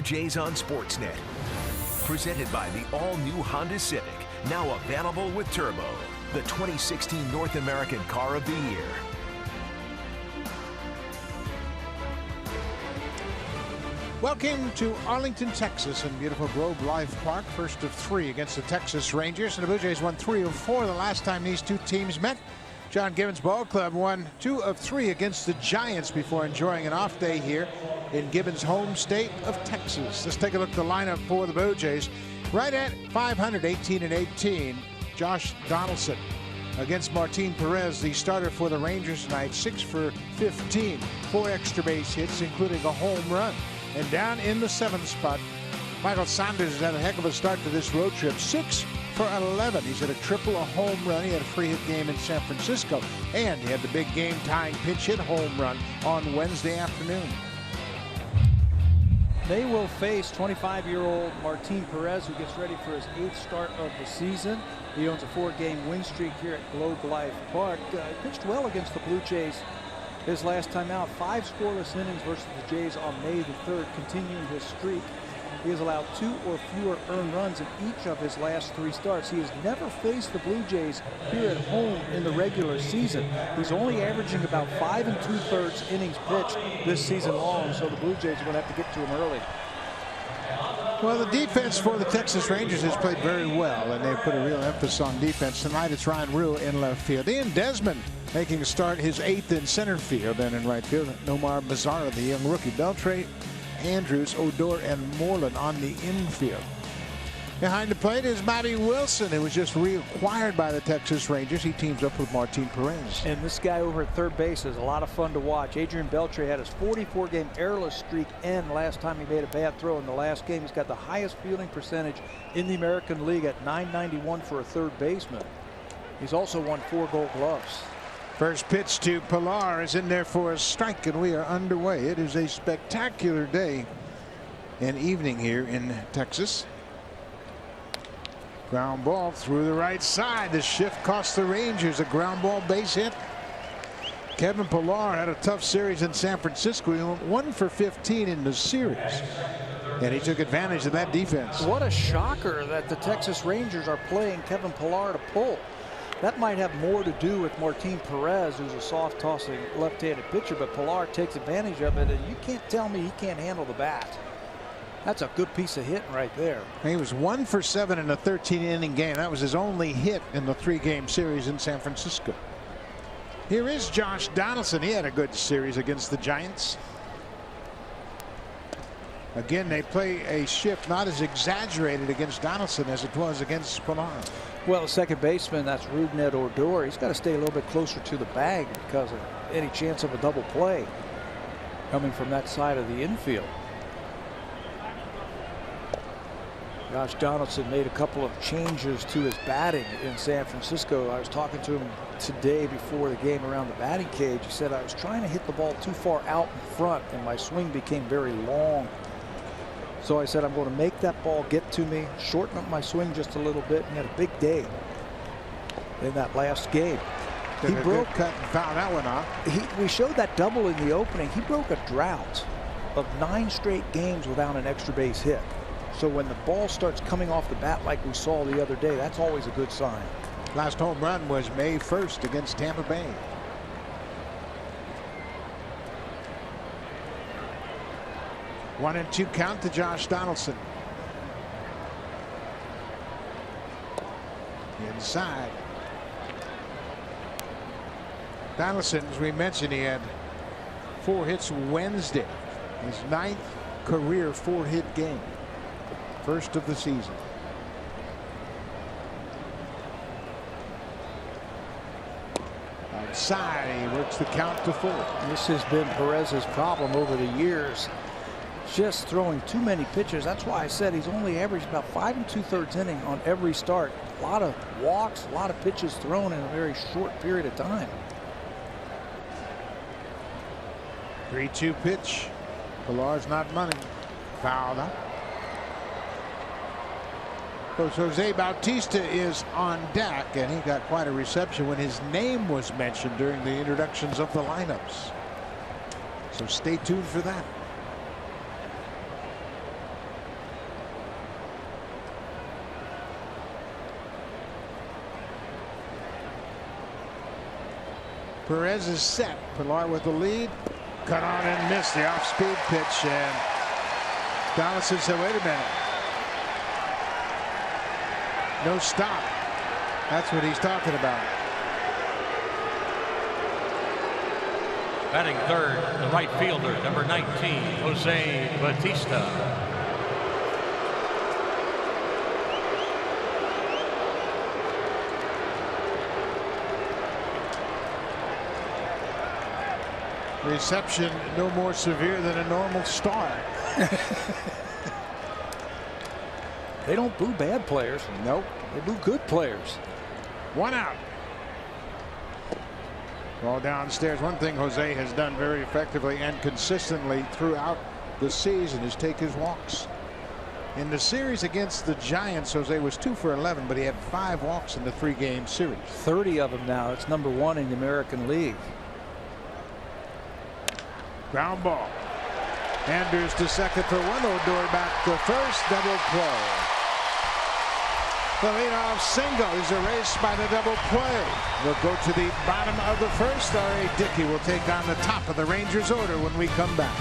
Jays on Sportsnet. Presented by the all-new Honda Civic, now available with Turbo, the 2016 North American Car of the Year. Welcome to Arlington, Texas, in beautiful Globe Life Park. First of three against the Texas Rangers, and the Blue Jays won 3 of 4 the last time these two teams met. John Gibbons Ball Club won 2 of 3 against the Giants before enjoying an off day here in Gibbons' home state of Texas. Let's take a look at the lineup for the Blue Jays. Right at 500, 18-18, Josh Donaldson against Martin Perez, the starter for the Rangers tonight. 6 for 15, 4 extra base hits, including a home run. And down in the 7th spot, Michael Sanders has had a heck of a start to this road trip. 6 for 11. He's had a triple, a home run. He had a free hit game in San Francisco. And he had the big game-tying pinch hit home run on Wednesday afternoon. They will face 25-year-old Martin Perez, who gets ready for his 8th start of the season. He owns a 4-game win streak here at Globe Life Park. Pitched well against the Blue Jays his last time out. 5 scoreless innings versus the Jays on May the 3rd, continuing his streak. He has allowed 2 or fewer earned runs in each of his last 3 starts. He has never faced the Blue Jays here at home in the regular season. He's only averaging about 5 2/3 innings pitched this season long, so the Blue Jays are going to have to get to him early. Well, the defense for the Texas Rangers has played very well, and they've put a real emphasis on defense. Tonight it's Ryan Rue in left field. Ian Desmond making a start, his 8th in center field, and in right field, Nomar Mazara, the young rookie. Beltre, Andrews, Odor, and Moreland on the infield. Behind the plate is Matty Wilson, who was just reacquired by the Texas Rangers. He teams up with Martin Perez. And this guy over at third base is a lot of fun to watch. Adrian Beltre had his 44-game errorless streak end last time he made a bad throw in the last game. He's got the highest fielding percentage in the American League at .991 for a third baseman. He's also won 4 Gold Gloves. First pitch to Pilar is in there for a strike, and we are underway. It is a spectacular day and evening here in Texas. Ground ball through the right side. The shift cost the Rangers a ground ball base hit. Kevin Pilar had a tough series in San Francisco. He went 1 for 15 in the series, and he took advantage of that defense. What a shocker that the Texas Rangers are playing Kevin Pilar to pull. That might have more to do with Martin Perez, who's a soft tossing left-handed pitcher, but Pilar takes advantage of it, and you can't tell me he can't handle the bat. That's a good piece of hitting right there. He was 1 for 7 in a 13-inning game. That was his only hit in the 3-game series in San Francisco. Here is Josh Donaldson. He had a good series against the Giants. Again, they play a shift not as exaggerated against Donaldson as it was against Pilar. Well, the second baseman, that's Rougned Odor. He's got to stay a little bit closer to the bag because of any chance of a double play coming from that side of the infield. Josh Donaldson made a couple of changes to his batting in San Francisco. I was talking to him today before the game around the batting cage. He said, I was trying to hit the ball too far out in front, and my swing became very long. So I said, I'm going to make that ball get to me, shorten up my swing just a little bit, and had a big day in that last game. He broke cut and fouled that one off. We showed that double in the opening. He broke a drought of 9 straight games without an extra base hit. So when the ball starts coming off the bat like we saw the other day, that's always a good sign. Last home run was May 1st against Tampa Bay. One and 2 count to Josh Donaldson. Inside. Donaldson, as we mentioned, he had 4 hits Wednesday. His 9th career 4-hit game. First of the season. Outside, he works the count to 4. This has been Perez's problem over the years. Just throwing too many pitches. That's why I said he's only averaged about 5 2/3 inning on every start. A lot of walks, a lot of pitches thrown in a very short period of time. 3-2 pitch. Pilar's not running. Fouled up. Coach Jose Bautista is on deck, and he got quite a reception when his name was mentioned during the introductions of the lineups. So stay tuned for that. Perez is set. Pilar with the lead. Cut on and missed the off-speed pitch, and Donaldson said, wait a minute. No stop. That's what he's talking about. Batting third, the right fielder, number 19, Jose Bautista. Reception no more severe than a normal start. They don't boo bad players. Nope. They boo good players. 1 out. Ball downstairs. One thing Jose has done very effectively and consistently throughout the season is take his walks. In the series against the Giants, Jose was 2 for 11, but he had 5 walks in the 3-game series. 30 of them now. It's #1 in the American League. Ground ball. Anders to second for 1. Odor back to first. Double play. The leadoff single is erased by the double play. We'll go to the bottom of the first. R.A. Dickey will take on the top of the Rangers order when we come back.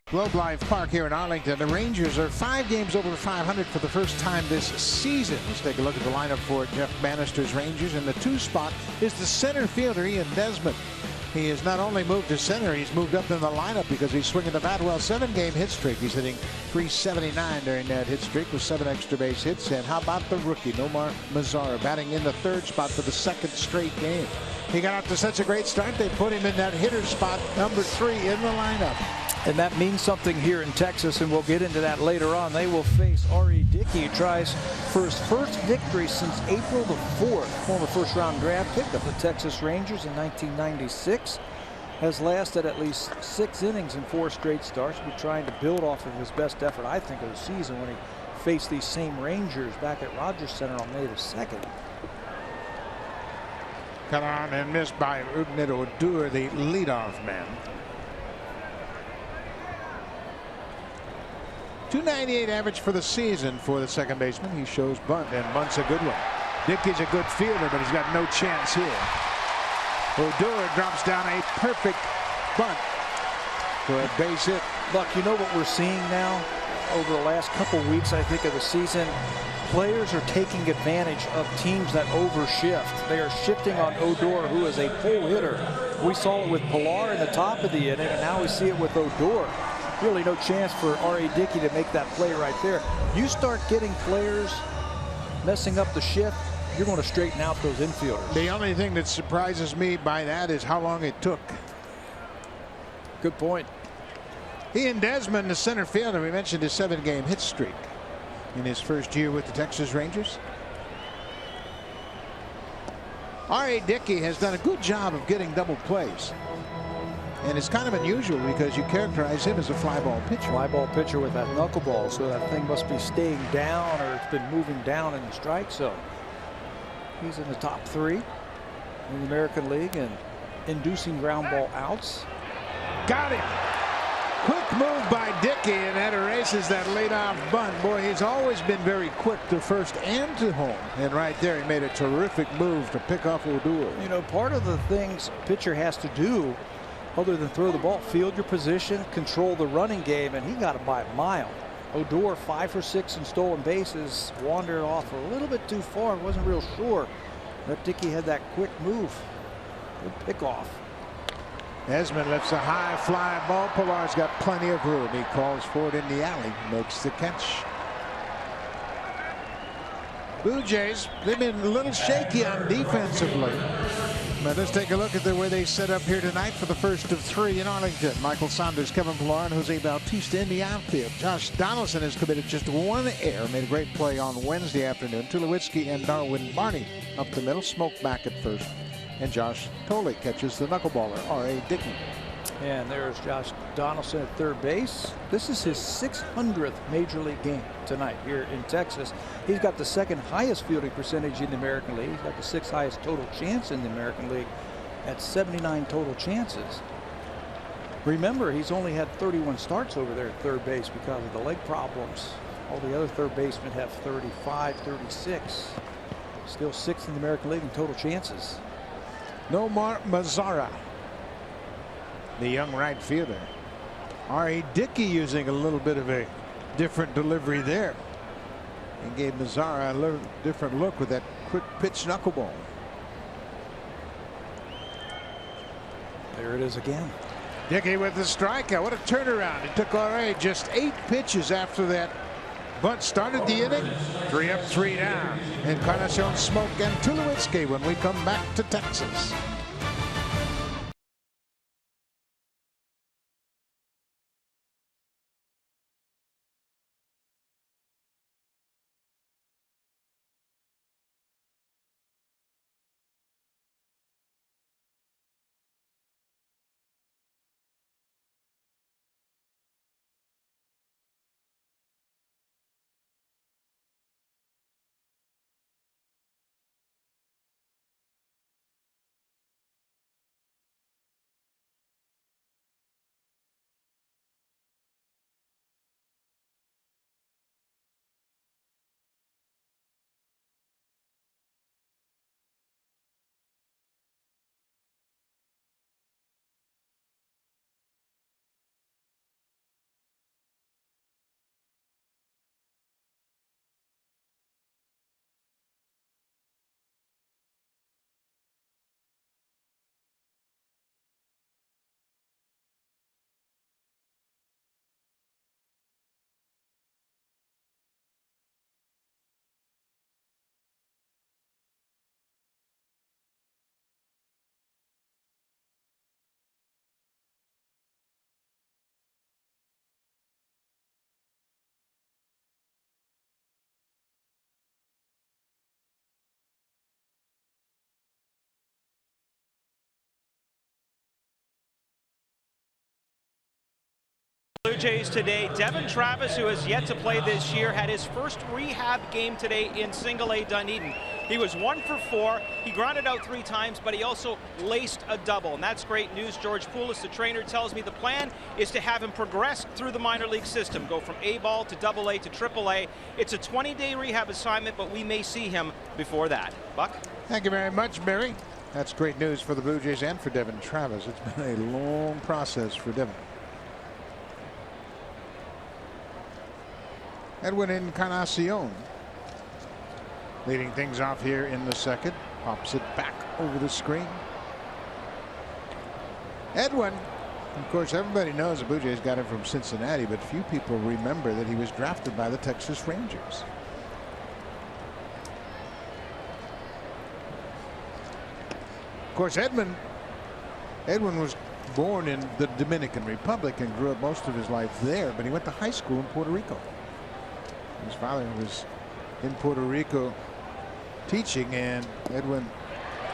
Globe Life Park here in Arlington. The Rangers are 5 games over 500 for the first time this season. Let's take a look at the lineup for Jeff Bannister's Rangers. In the 2 spot is the center fielder, Ian Desmond. He has not only moved to center, he's moved up in the lineup because he's swinging the bat well. 7-game hit streak. He's hitting .379 during that hit streak with 7 extra base hits. And how about the rookie, Nomar Mazara, batting in the 3rd spot for the 2nd straight game. He got off to such a great start, they put him in that hitter spot, number 3 in the lineup. And that means something here in Texas, and we'll get into that later on. They will face R.A. Dickey, who tries for his first victory since April the 4th. Former first-round draft pick of the Texas Rangers in 1996. Has lasted at least 6 innings in 4 straight starts. We're trying to build off of his best effort, I think, of the season when he faced these same Rangers back at Rogers Center on May the 2nd. Cut on and missed by Ugnet Odor, the leadoff man. .298 average for the season for the second baseman. He shows bunt, and bunt's a good one. Dickey's a good fielder, but he's got no chance here. Odor drops down a perfect bunt for a base hit. Buck, you know what we're seeing now over the last couple weeks, I think, of the season? Players are taking advantage of teams that overshift. They are shifting on Odor, who is a pull hitter. We saw it with Pilar in the top of the inning, and now we see it with Odor. Really no chance for R.A. Dickey to make that play right there. You start getting players messing up the shift, you're going to straighten out those infielders. The only thing that surprises me by that is how long it took. Good point. Ian Desmond, the center fielder, we mentioned his 7-game hit streak in his first year with the Texas Rangers. R.A. Dickey has done a good job of getting double plays. And it's kind of unusual because you characterize him as a fly ball pitcher. Fly ball pitcher with that knuckleball, so that thing must be staying down, or it's been moving down in the strike zone. He's in the top 3 in the American League and inducing ground ball outs. Got him. quick move by Dickey, and that erases that leadoff bunt. Boy, he's always been very quick to first and to home. And right there, he made a terrific move to pick off Odor. You know, part of the things a pitcher has to do, other than throw the ball, field your position, control the running game, and he got it by a mile. Odor 5 for 6 in stolen bases, wandered off a little bit too far, wasn't real sure. But Dickey had that quick move. Good pickoff. Esmond lifts a high fly ball. Pilar's got plenty of room. He calls for it in the alley, makes the catch. Blue Jays, they've been a little shaky on defensively. But let's take a look at the way they set up here tonight for the first of 3 in Arlington. Michael Saunders, Kevin Pillar, and Jose Bautista in the outfield. Josh Donaldson has committed just 1 error. Made a great play on Wednesday afternoon. Tulowitzki and Darwin Barney up the middle. Smoke back at first. And Josh Tolley catches the knuckleballer, R.A. Dickey. And there's Josh Donaldson at third base. This is his 600th major league game tonight here in Texas. He's got the 2nd highest fielding percentage in the American League. He's got the 6th highest total chance in the American League at 79 total chances. Remember, he's only had 31 starts over there at third base because of the leg problems. All the other third basemen have 35, 36. Still 6th in the American League in total chances. Nomar Mazara, the young right fielder. R.A. Dickey using a little bit of a different delivery there. And gave Mazara a little different look with that quick pitch knuckleball. There it is again. Dickey with the strikeout. What a turnaround. It took R.A. just 8 pitches after that bunt started the inning. 3 up, 3 down. Encarnacion, Smoke, and Tulowitzki when we come back to Texas. Blue Jays today. Devin Travis, who has yet to play this year, had his first rehab game today in Single-A Dunedin. He was 1 for 4. He grounded out 3 times, but he also laced a double, and that's great news. George Poulis, the trainer, tells me the plan is to have him progress through the minor league system, go from A-ball to AA to AAA. It's a 20-day rehab assignment, but we may see him before that. Buck? Thank you very much, Barry. That's great news for the Blue Jays and for Devin Travis. It's been a long process for Devin. Edwin Encarnacion leading things off here in the 2nd. Pops it back over the screen. Edwin, of course, everybody knows the Blue Jays got him from Cincinnati, but few people remember that he was drafted by the Texas Rangers. Of course, Edwin was born in the Dominican Republic and grew up most of his life there, but he went to high school in Puerto Rico. His father was in Puerto Rico teaching, and Edwin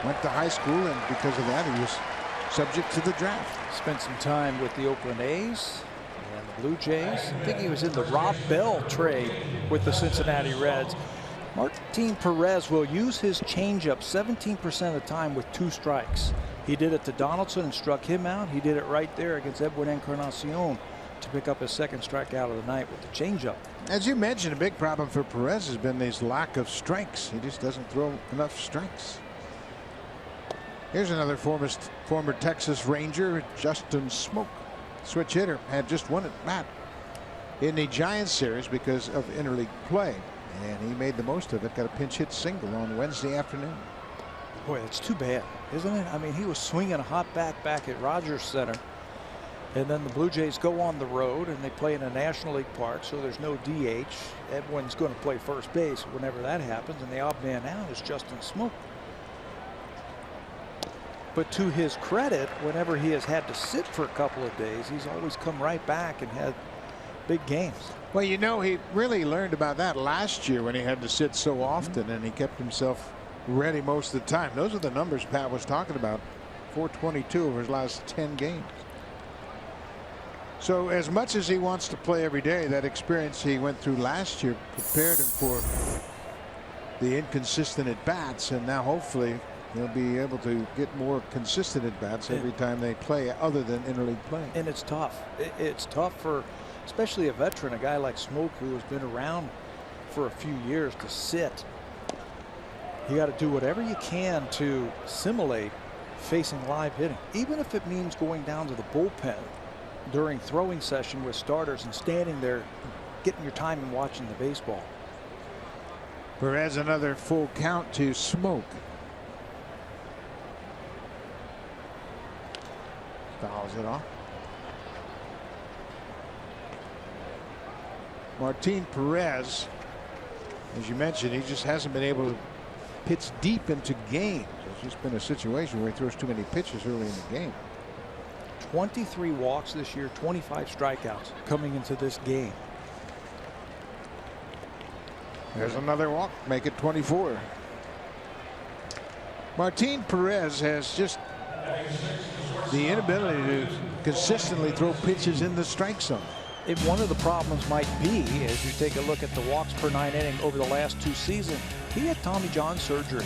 went to high school, and because of that, he was subject to the draft. Spent some time with the Oakland A's and the Blue Jays. I think he was in the Rob Bell trade with the Cincinnati Reds. Martin Perez will use his changeup 17% of the time with 2 strikes. He did it to Donaldson and struck him out. He did it right there against Edwin Encarnacion to pick up his second strikeout of the night with the changeup. As you mentioned, a big problem for Perez has been his lack of strikes. He just doesn't throw enough strikes. Here's another former Texas Ranger, Justin Smoke. Switch hitter, had just one at bat in the Giants series because of interleague play, and he made the most of it. Got a pinch hit single on Wednesday afternoon. Boy, it's too bad, isn't it? I mean, he was swinging a hot bat back at Rogers Center, and then the Blue Jays go on the road and they play in a National League park, so there's no DH. Everyone's going to play first base whenever that happens, and the odd man out is Justin Smoke. But to his credit, whenever he has had to sit for a couple of days, he's always come right back and had big games. Well, you know, he really learned about that last year when he had to sit so often, and he kept himself ready most of the time. Those are the numbers Pat was talking about. 422 over his last 10 games. So as much as he wants to play every day, that experience he went through last year prepared him for the inconsistent at bats, and now hopefully he'll be able to get more consistent at bats every time they play other than interleague play. And it's tough. It's tough for especially a veteran, a guy like Smoke, who has been around for a few years, to sit. You got to do whatever you can to simulate facing live hitting, even if it means going down to the bullpen during throwing session with starters and standing there getting your time and watching the baseball. Perez, another full count to Smoke. Fouls it off. Martin Perez, as you mentioned, he just hasn't been able to pitch deep into games. It's just been a situation where he throws too many pitches early in the game. 23 walks this year, 25 strikeouts coming into this game. There's another walk, make it 24. Martin Perez has just the inability to consistently throw pitches in the strike zone. And one of the problems might be, as you take a look at the walks per 9 inning over the last 2 seasons, he had Tommy John surgery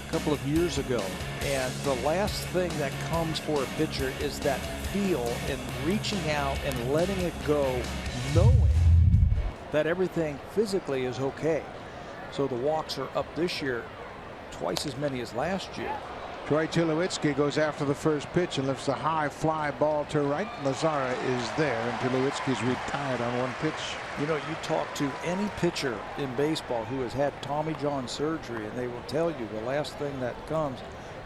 a couple of years ago. And the last thing that comes for a pitcher is that feel and reaching out and letting it go, knowing that everything physically is okay. So the walks are up this year twice as many as last year. Troy Tulowitzki goes after the first pitch and lifts a high fly ball to right. Lazara is there, and Tulowitzki's retired on one pitch. You know, you talk to any pitcher in baseball who has had Tommy John surgery, and they will tell you the last thing that comes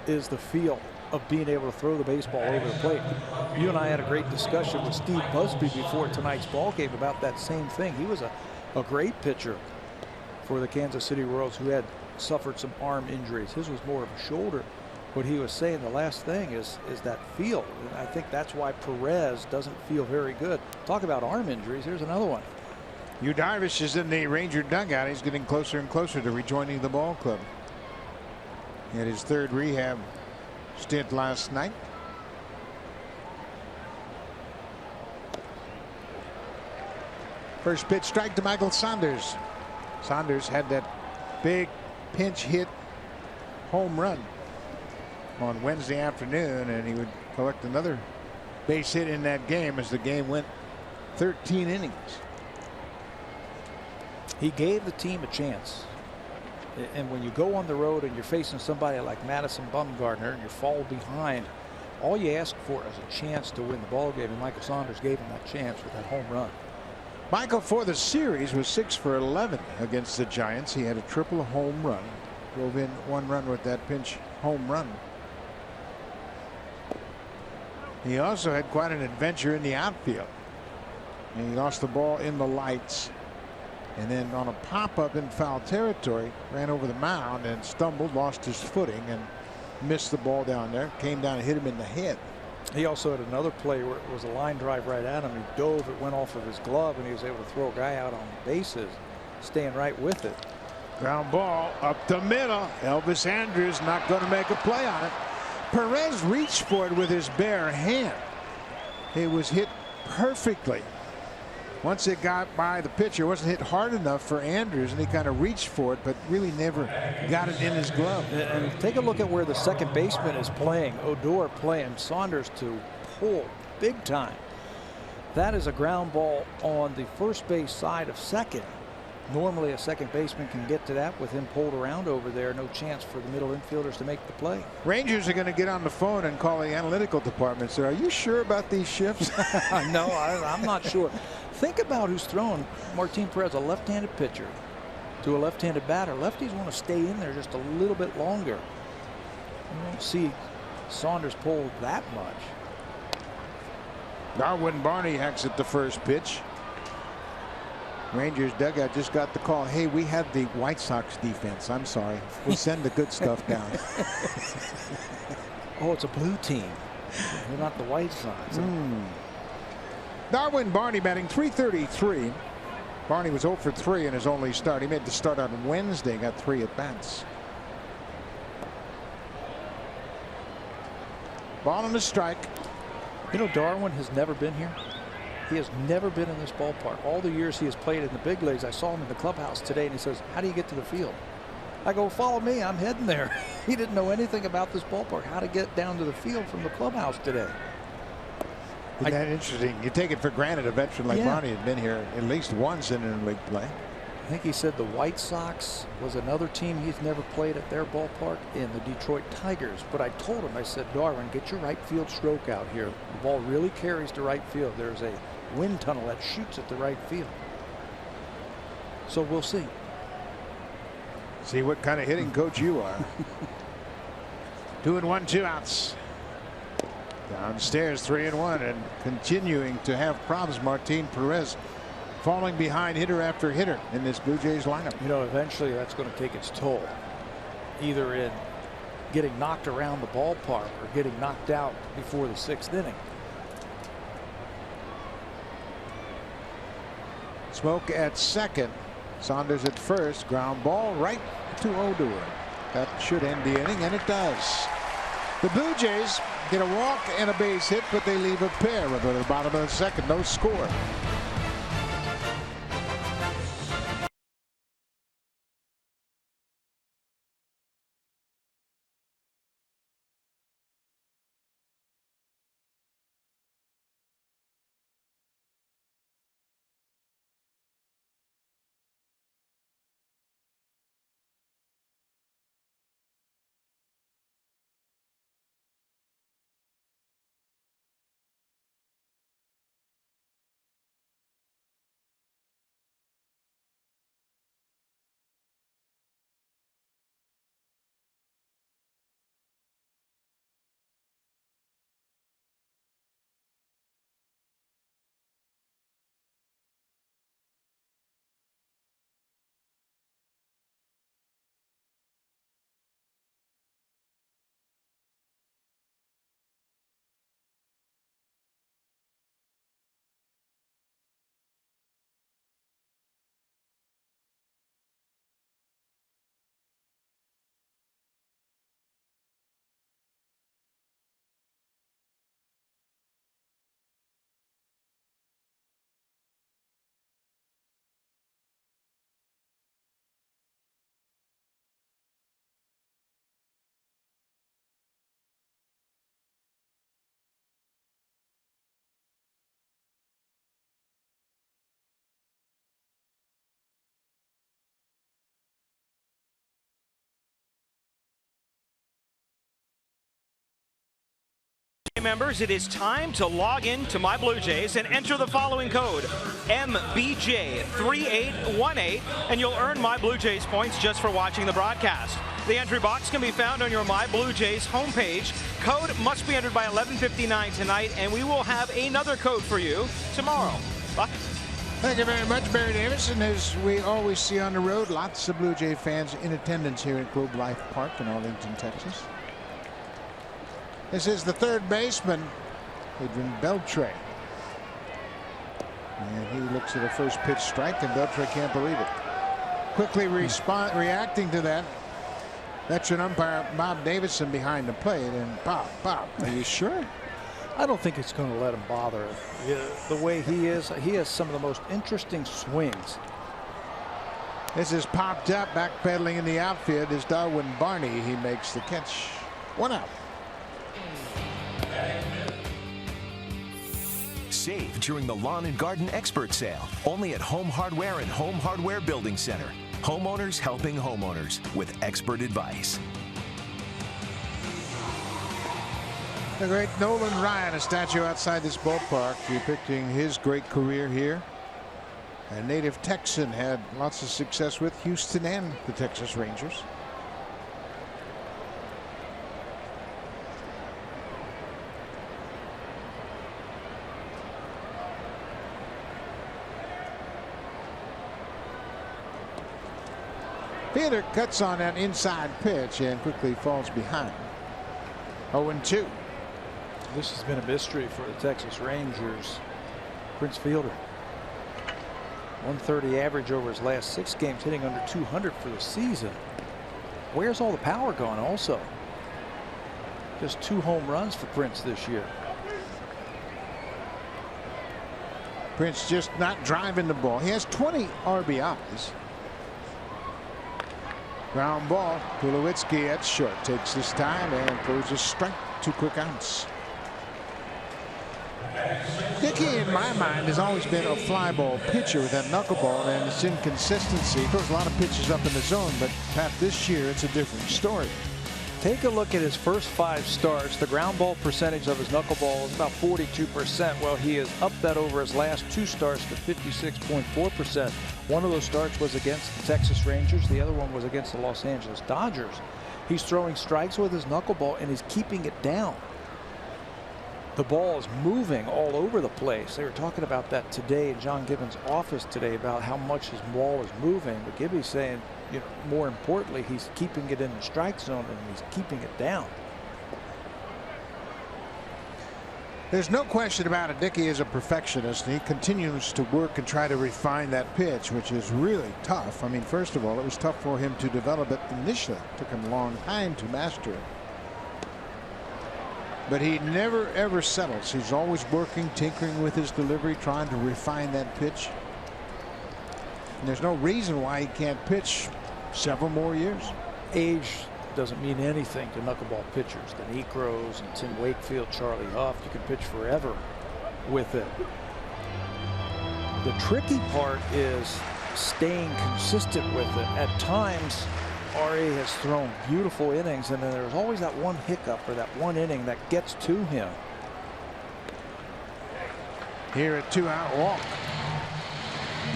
is the feel of being able to throw the baseball over the plate. You and I had a great discussion with Steve Busby before tonight's ball game about that same thing. He was a great pitcher for the Kansas City Royals who had suffered some arm injuries. His was more of a shoulder. What he was saying, the last thing is that feel. And I think that's why Perez doesn't feel very good. Talk about arm injuries. Here's another one. Yu Darvish is in the Ranger dugout. He's getting closer and closer to rejoining the ball club. He had his third rehab stint last night. First pitch strike to Michael Saunders. Saunders had that big pinch hit home run on Wednesday afternoon, and he would collect another base hit in that game as the game went 13 innings. He gave the team a chance. And when you go on the road and you're facing somebody like Madison Bumgarner and you fall behind, all you ask for is a chance to win the ball game, and Michael Saunders gave him that chance with that home run. Michael, for the series, was 6 for 11 against the Giants. He had a triple home run, drove in 1 run with that pinch home run. He also had quite an adventure in the outfield. And he lost the ball in the lights, and then on a pop-up in foul territory ran over the mound and stumbled, lost his footing, and missed the ball down there. Came down and hit him in the head. He also had another play where it was a line drive right at him. He dove, it went off of his glove, and he was able to throw a guy out on the bases, staying right with it. Ground ball up the middle. Elvis Andrus not going to make a play on it. Perez reached for it with his bare hand. It was hit perfectly. Once it got by the pitcher, it wasn't hit hard enough for Andrus, and he kind of reached for it, but really never got it in his glove. And take a look at where the second baseman is playing. Odor playing Saunders to pull big time. That is a ground ball on the first base side of second. Normally a second baseman can get to that with him pulled around over there. No chance for the middle infielders to make the play. Rangers are going to get on the phone and call the analytical department. So are you sure about these shifts? No, I'm not sure. Think about who's throwing. Martin Perez, a left-handed pitcher, to a left-handed batter. Lefties want to stay in there just a little bit longer. You won't see Saunders pull that much. Darwin Barney hacks at the first pitch. Rangers dugout just got the call. Hey, we had the White Sox defense. I'm sorry. We'll send the good stuff down. Oh, it's a blue team. They're not the White Sox. Darwin Barney batting .333. Barney was 0 for 3 in his only start. He made the start on Wednesday, got 3 at bats. Ball and a strike. You know, Darwin has never been here. He has never been in this ballpark. All the years he has played in the big leagues, I saw him in the clubhouse today, and he says, how do you get to the field? I go, follow me, I'm heading there. He didn't know anything about this ballpark, how to get down to the field from the clubhouse today. Isn't that interesting? You take it for granted a veteran like Barney had been here at least once in interleague play. I think he said the White Sox was another team he's never played at their ballpark, in the Detroit Tigers. But I told him, I said, Darwin, get your right field stroke out here. The ball really carries to right field. There's a wind tunnel that shoots at the right field. So we'll see. See what kind of hitting coach you are. 2 and 1, 2 outs. Downstairs 3 and 1, and continuing to have problems. Martin Perez falling behind hitter after hitter in this Blue Jays lineup. You know, eventually that's going to take its toll, either in getting knocked around the ballpark or getting knocked out before the 6th inning. Smoke at second. Saunders at first. Ground ball right to Odor. That should end the inning, and it does. The Blue Jays get a walk and a base hit, but they leave a pair at the bottom of the second. No score. Members, it is time to log in to My Blue Jays and enter the following code, MBJ3818, and you'll earn My Blue Jays points just for watching the broadcast. The entry box can be found on your My Blue Jays homepage. Code must be entered by 11:59 tonight, and we will have another code for you tomorrow. Bye. Thank you very much, Barry Davis. And as we always see on the road, lots of Blue Jay fans in attendance here at Globe Life Park in Arlington, Texas. This is the third baseman, Adrian Beltre. And he looks at a first pitch strike, and Beltre can't believe it. Quickly reacting to that, veteran umpire Bob Davison behind the plate. And Bob, are you sure? I don't think it's going to let him bother. The way he has some of the most interesting swings. This is popped up, backpedaling in the outfield is Darwin Barney. He makes the catch. 1 out. save during the Lawn and Garden Expert Sale. Only at Home Hardware and Home Hardware Building Center. Homeowners helping homeowners with expert advice. The great Nolan Ryan, a statue outside this ballpark, depicting his great career here. A native Texan, had lots of success with Houston and the Texas Rangers. Fielder cuts on an inside pitch and quickly falls behind. 0-2. This has been a mystery for the Texas Rangers. Prince Fielder, 130 average over his last 6 games, hitting under 200 for the season. Where's all the power gone also? Just 2 home runs for Prince this year. Prince just not driving the ball. He has 20 RBIs. Ground ball. Tulowitzki at short takes this time and throws a strike. 2 quick outs. Dickey, in my mind, has always been a fly ball pitcher with that knuckleball and its inconsistency. He throws a lot of pitches up in the zone, but Pat, this year it's a different story. Take a look at his first 5 starts. The ground ball percentage of his knuckleball is about 42%. Well, he has upped that over his last 2 starts to 56.4%. One of those starts was against the Texas Rangers. The other one was against the Los Angeles Dodgers. He's throwing strikes with his knuckleball and he's keeping it down. The ball is moving all over the place. They were talking about that today in John Gibbons' office today about how much his ball is moving. But Gibby's saying, you know, more importantly, he's keeping it in the strike zone and he's keeping it down. There's no question about it. Dickey is a perfectionist. He continues to work and try to refine that pitch, which is really tough. I mean, first of all, it was tough for him to develop it initially. It took him a long time to master it. But he never ever settles. He's always working, tinkering with his delivery, trying to refine that pitch. And there's no reason why he can't pitch several more years. Age doesn't mean anything to knuckleball pitchers. The Necros and Tim Wakefield, Charlie Huff, you can pitch forever with it. The tricky part is staying consistent with it. At times, R.A. has thrown beautiful innings, and then there's always that one hiccup or that one inning that gets to him. Here at 2-out walk.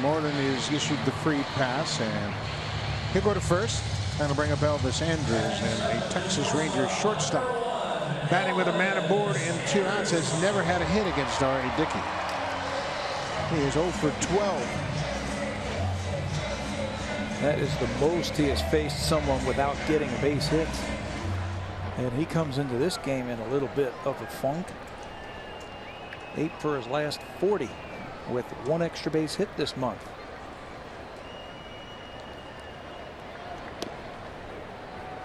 Moreland is issued the free pass, and he'll go to first. That'll bring up Elvis Andrews, and the Texas Rangers shortstop, batting with a man aboard in 2 outs, has never had a hit against R.A. Dickey. He is 0 for 12. That is the most he has faced someone without getting a base hit. And he comes into this game in a little bit of a funk. 8 for his last 40 with 1 extra base hit this month.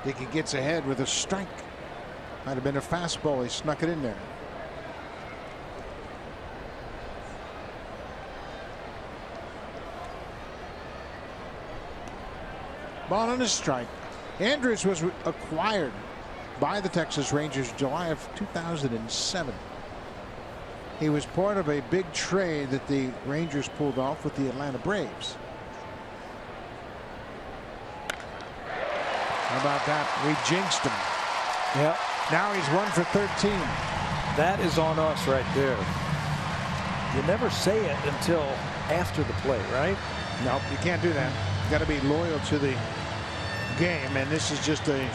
Dickey gets ahead with a strike. Might have been a fastball. He snuck it in there. Ball on a strike. Andrews was acquired by the Texas Rangers July of 2007. He was part of a big trade that the Rangers pulled off with the Atlanta Braves. How about that? We jinxed him. Yeah. Now he's 1 for 13. That is on us right there. You never say it until after the play, right? Nope, you can't do that. You got to be loyal to the game, and this is just a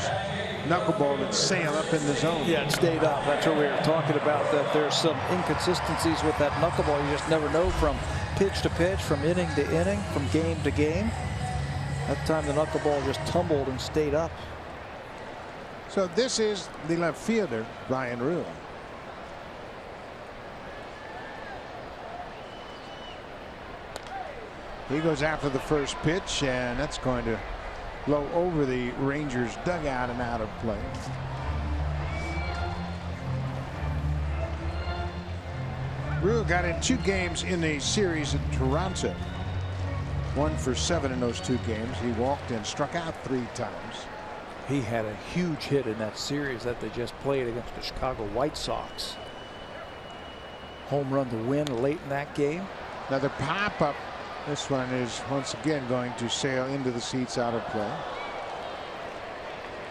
knuckleball that sailed up in the zone. Yeah, it stayed up. That's what we were talking about, that there's some inconsistencies with that knuckleball. You just never know from pitch to pitch, from inning to inning, from game to game. That time the knuckleball just tumbled and stayed up. So this is the left fielder, Ryan Rue. He goes after the first pitch, and that's going to blow over the Rangers dugout and out of play. Rue got in 2 games in the series in Toronto. 1 for 7 in those 2 games. He walked and struck out 3 times. He had a huge hit in that series that they just played against the Chicago White Sox. home run to win late in that game. Another pop-up. This one is once again going to sail into the seats, out of play.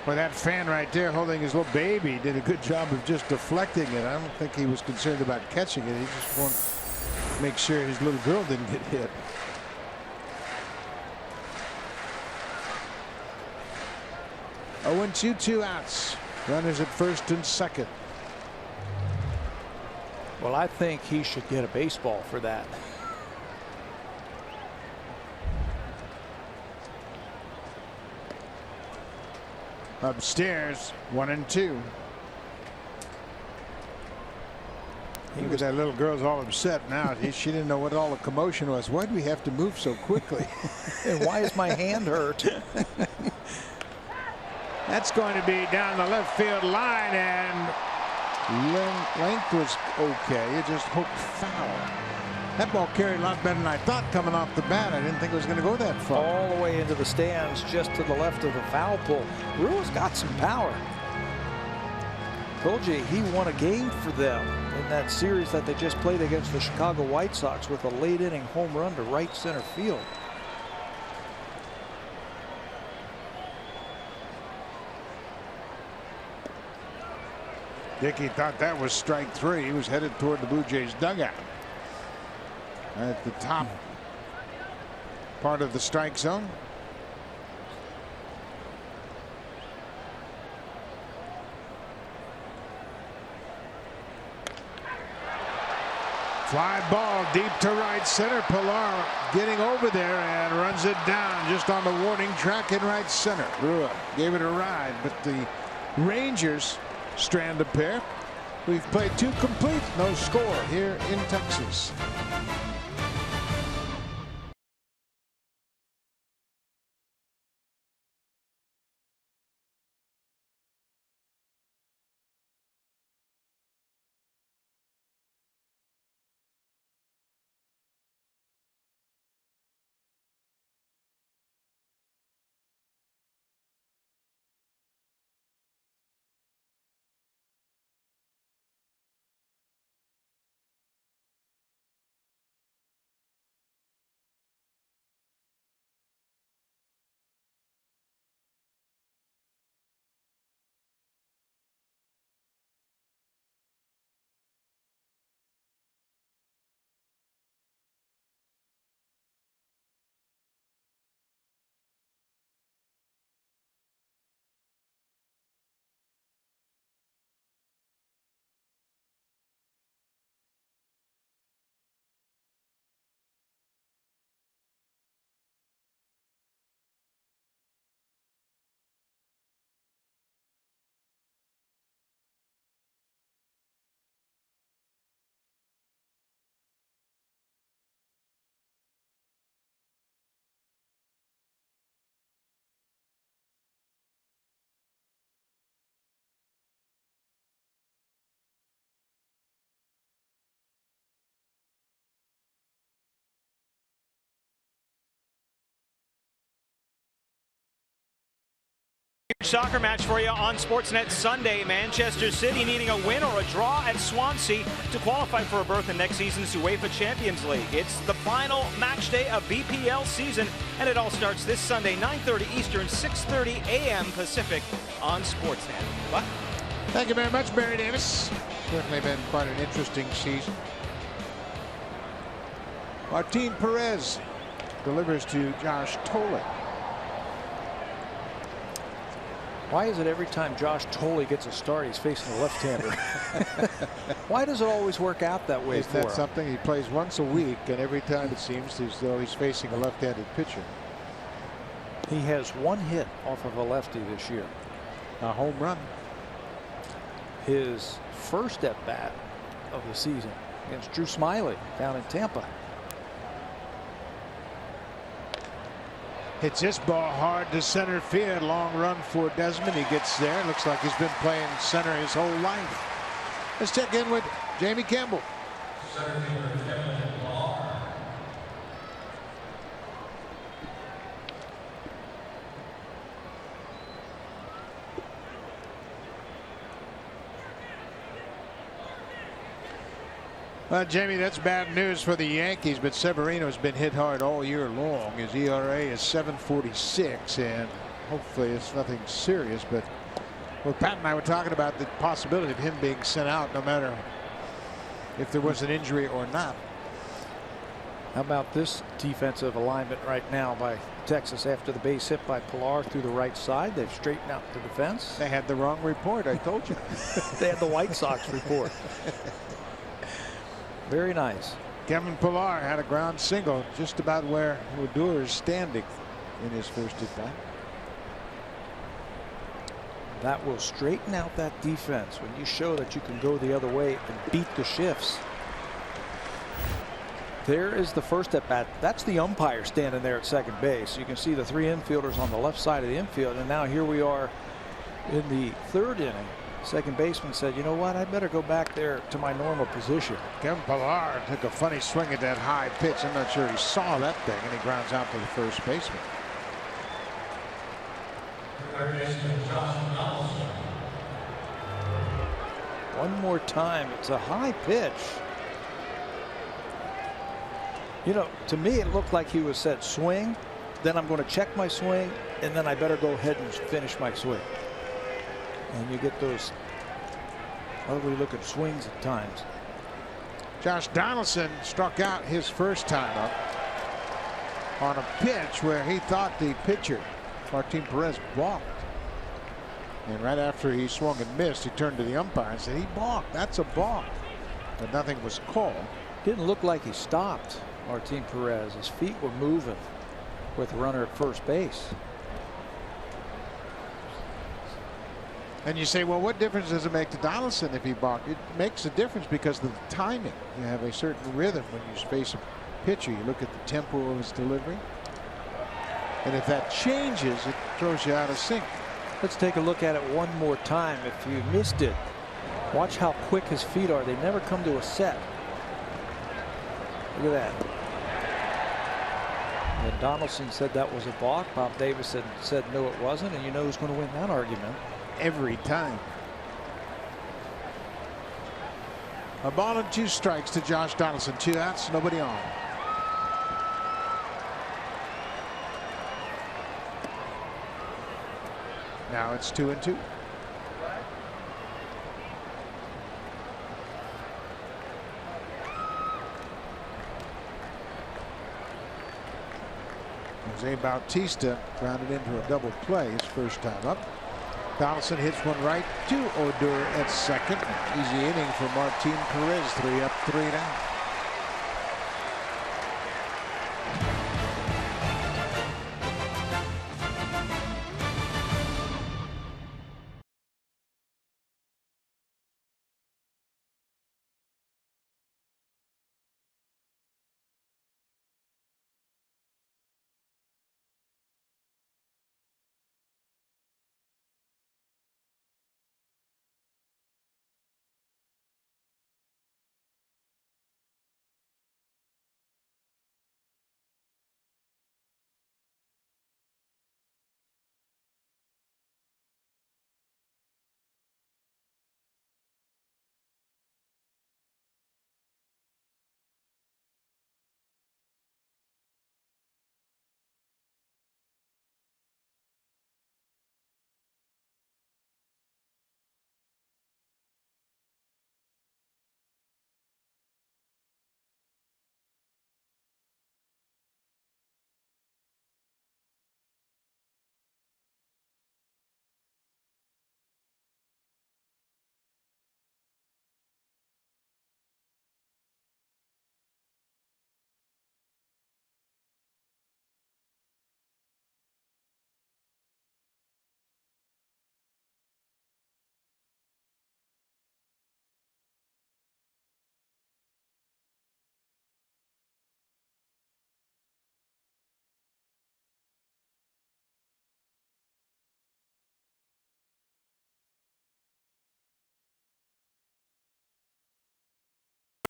Well, that fan right there holding his little baby did a good job of just deflecting it. I don't think he was concerned about catching it. He just wanted to make sure his little girl didn't get hit. Oh, and 2 outs. Runners at first and second. Well, I think he should get a baseball for that. Upstairs, 1-2. Look at that little girl's all upset now. She didn't know what all the commotion was. Why do we have to move so quickly? And why is my hand hurt? That's going to be down the left field line, and length was okay. It just hooked foul. That ball carried a lot better than I thought coming off the bat. I didn't think it was going to go that far. All the way into the stands, just to the left of the foul pole. Rue's got some power. Told you he won a game for them in that series that they just played against the Chicago White Sox with a late inning home run to right center field. Dickey thought that was strike 3. He was headed toward the Blue Jays dugout. At the top part of the strike zone. Fly ball deep to right center. Pilar getting over there and runs it down just on the warning track in right center. Brewer gave it a ride, but the Rangers strand a pair. We've played 2 complete, no score here in Texas. Soccer match for you on Sportsnet Sunday. Manchester City needing a win or a draw at Swansea to qualify for a berth in next season's UEFA Champions League. It's the final match day of BPL season, and it all starts this Sunday, 9:30 Eastern, 6:30 a.m. Pacific on Sportsnet. Buck? Thank you very much, Barry Davis. Certainly been quite an interesting season. Martin Perez delivers to Josh Tolley. Why is it every time Josh Tolley gets a start, he's facing a left-hander? Why does it always work out that way for him? That's something he plays once a week, and every time it seems as though he's facing a left-handed pitcher. He has 1 hit off of a lefty this year. A home run. His first at-bat of the season against Drew Smyly down in Tampa. Hits this ball hard to center field. Long run for Desmond. He gets there. Looks like he's been playing center his whole life. Let's check in with Jamie Campbell. Well, Jamie, that's bad news for the Yankees, but Severino's been hit hard all year long. His ERA is 7.46, and hopefully it's nothing serious. But well, Pat and I were talking about the possibility of him being sent out no matter if there was an injury or not. How about this defensive alignment right now by Texas after the base hit by Pilar through the right side? They've straightened out the defense. They had the wrong report, I told you. They had the White Sox report. Very nice. Kevin Pilar had a ground single just about where Odor is standing in his first at bat. That will straighten out that defense when you show that you can go the other way and beat the shifts. There is the first at bat. That's the umpire standing there at second base. You can see the three infielders on the left side of the infield. And now here we are in the third inning. Second baseman said, you know what, I better go back there to my normal position. Kevin Pilar took a funny swing at that high pitch. I'm not sure he saw that thing, and he grounds out to the first baseman. One more time. It's a high pitch. You know, to me, it looked like he was said swing, then I'm going to check my swing, and then I better go ahead and finish my swing. And you get those ugly looking swings at times. Josh Donaldson struck out his first time up on a pitch where he thought the pitcher, Martin Perez, balked. And right after he swung and missed, he turned to the umpire and said, he balked. That's a balk. But nothing was called. Didn't look like he stopped, Martin Perez. His feet were moving with the runner at first base. And you say, well, what difference does it make to Donaldson if he balked? It makes a difference because of the timing. You have a certain rhythm when you face a pitcher. You look at the tempo of his delivery. And if that changes, it throws you out of sync. Let's take a look at it one more time. If you missed it, watch how quick his feet are. They never come to a set. Look at that. And Donaldson said that was a balk. Bob Davis said no, it wasn't. And you know who's going to win that argument? Every time. A ball and 2 strikes to Josh Donaldson. 2 outs, nobody on. Now it's 2-2. Jose Bautista grounded into a double play his first time up. Donaldson hits one right to Odor at second. Easy inning for Martin Perez. 3 up, 3 down.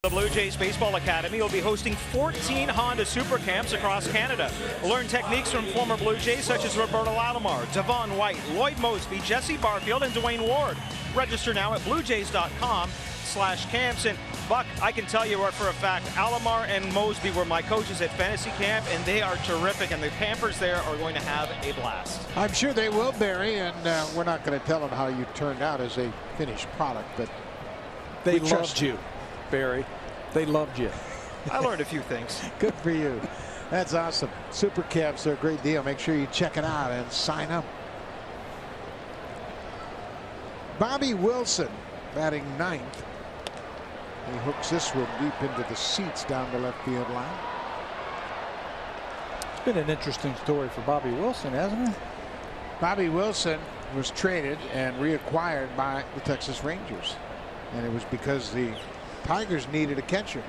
The Blue Jays Baseball Academy will be hosting 14 Honda Super Camps across Canada. Learn techniques from former Blue Jays such as Roberto Alomar, Devon White, Lloyd Mosby, Jesse Barfield, and Dwayne Ward. Register now at bluejays.com/camps. And Buck, I can tell you for a fact, Alomar and Mosby were my coaches at fantasy camp, and they are terrific, and the campers there are going to have a blast. I'm sure they will, Barry, and we're not going to tell them how you turned out as a finished product, but they loved you, Barry. They loved you. I learned a few things. Good for you. That's awesome. Super Camps are a great deal. Make sure you check it out and sign up. Bobby Wilson batting ninth. He hooks this one deep into the seats down the left field line. It's been an interesting story for Bobby Wilson, hasn't it? Bobby Wilson was traded and reacquired by the Texas Rangers, and it was because the Tigers needed a catcher.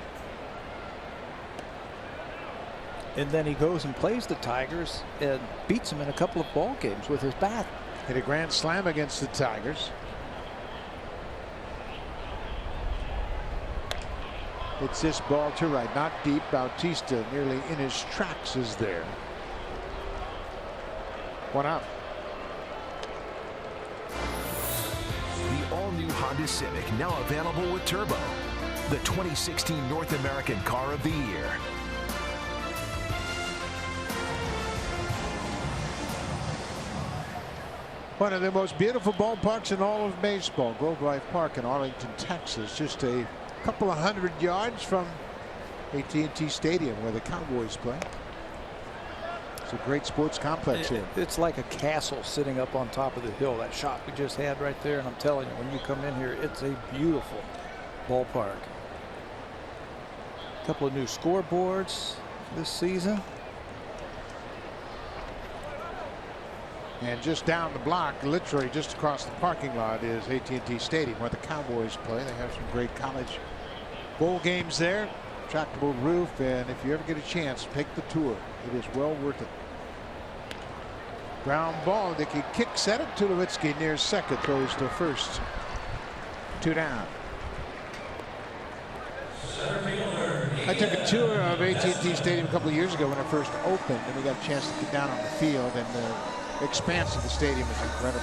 And then he goes and plays the Tigers and beats them in a couple of ball games with his bat. Hit a grand slam against the Tigers. It's this ball to right, not deep. Bautista nearly in his tracks is there. One out. The all-new Honda Civic, now available with Turbo, the 2016 North American Car of the Year. One of the most beautiful ballparks in all of baseball, Globe Life Park in Arlington, Texas. Just a couple of 100 yards from AT&T Stadium where the Cowboys play. It's a great sports complex here. It's like a castle sitting up on top of the hill. That shot we just had right there, and I'm telling you, when you come in here, it's a beautiful ballpark. A couple of new scoreboards this season. And just down the block, literally just across the parking lot, is AT&T Stadium where the Cowboys play. They have some great college bowl games there. Retractable roof, and if you ever get a chance, take the tour. It is well worth it. Ground ball. Dickey kicks at it. Tulowitzki near second, throws to first. 2 down. I took a tour of AT&T Stadium a couple of years ago when it first opened, and we got a chance to get down on the field, and the expanse of the stadium is incredible.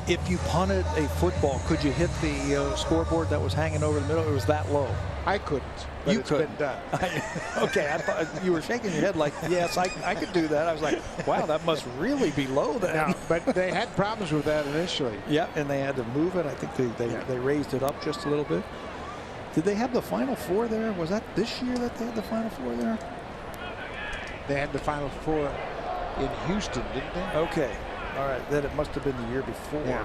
If you punted a football, could you hit the scoreboard that was hanging over the middle? It was that low. I couldn't, but it's been done. Okay, I thought you were shaking your head like, yes, I could do that. I was like, wow, that must really be low then. Yeah, but they had problems with that initially. Yeah, and they had to move it. I think they raised it up just a little bit. Did they have the Final Four there? Was that this year that they had the Final Four there? They had the Final Four in Houston, didn't they? Okay. All right. Then it must have been the year before. Yeah.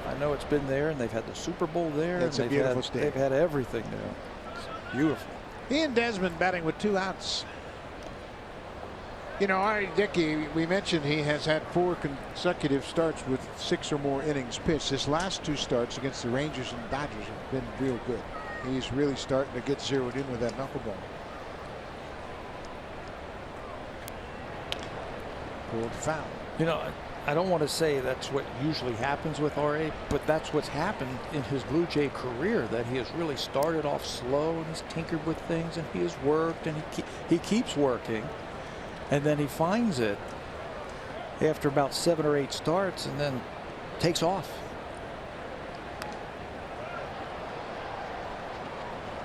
I know it's been there, and they've had the Super Bowl there. It's and a beautiful stadium. They've had everything there. It's beautiful. Ian Desmond batting with 2 outs. You know, Ari Dickey, we mentioned he has had 4 consecutive starts with 6 or more innings pitched. His last 2 starts against the Rangers and Dodgers have been real good. He's really starting to get zeroed in with that knuckleball. Pulled foul. You know, I don't want to say that's what usually happens with R.A., but that's what's happened in his Blue Jay career, that he has really started off slow and he's tinkered with things and he has worked and he keeps working, and then he finds it after about 7 or 8 starts and then takes off.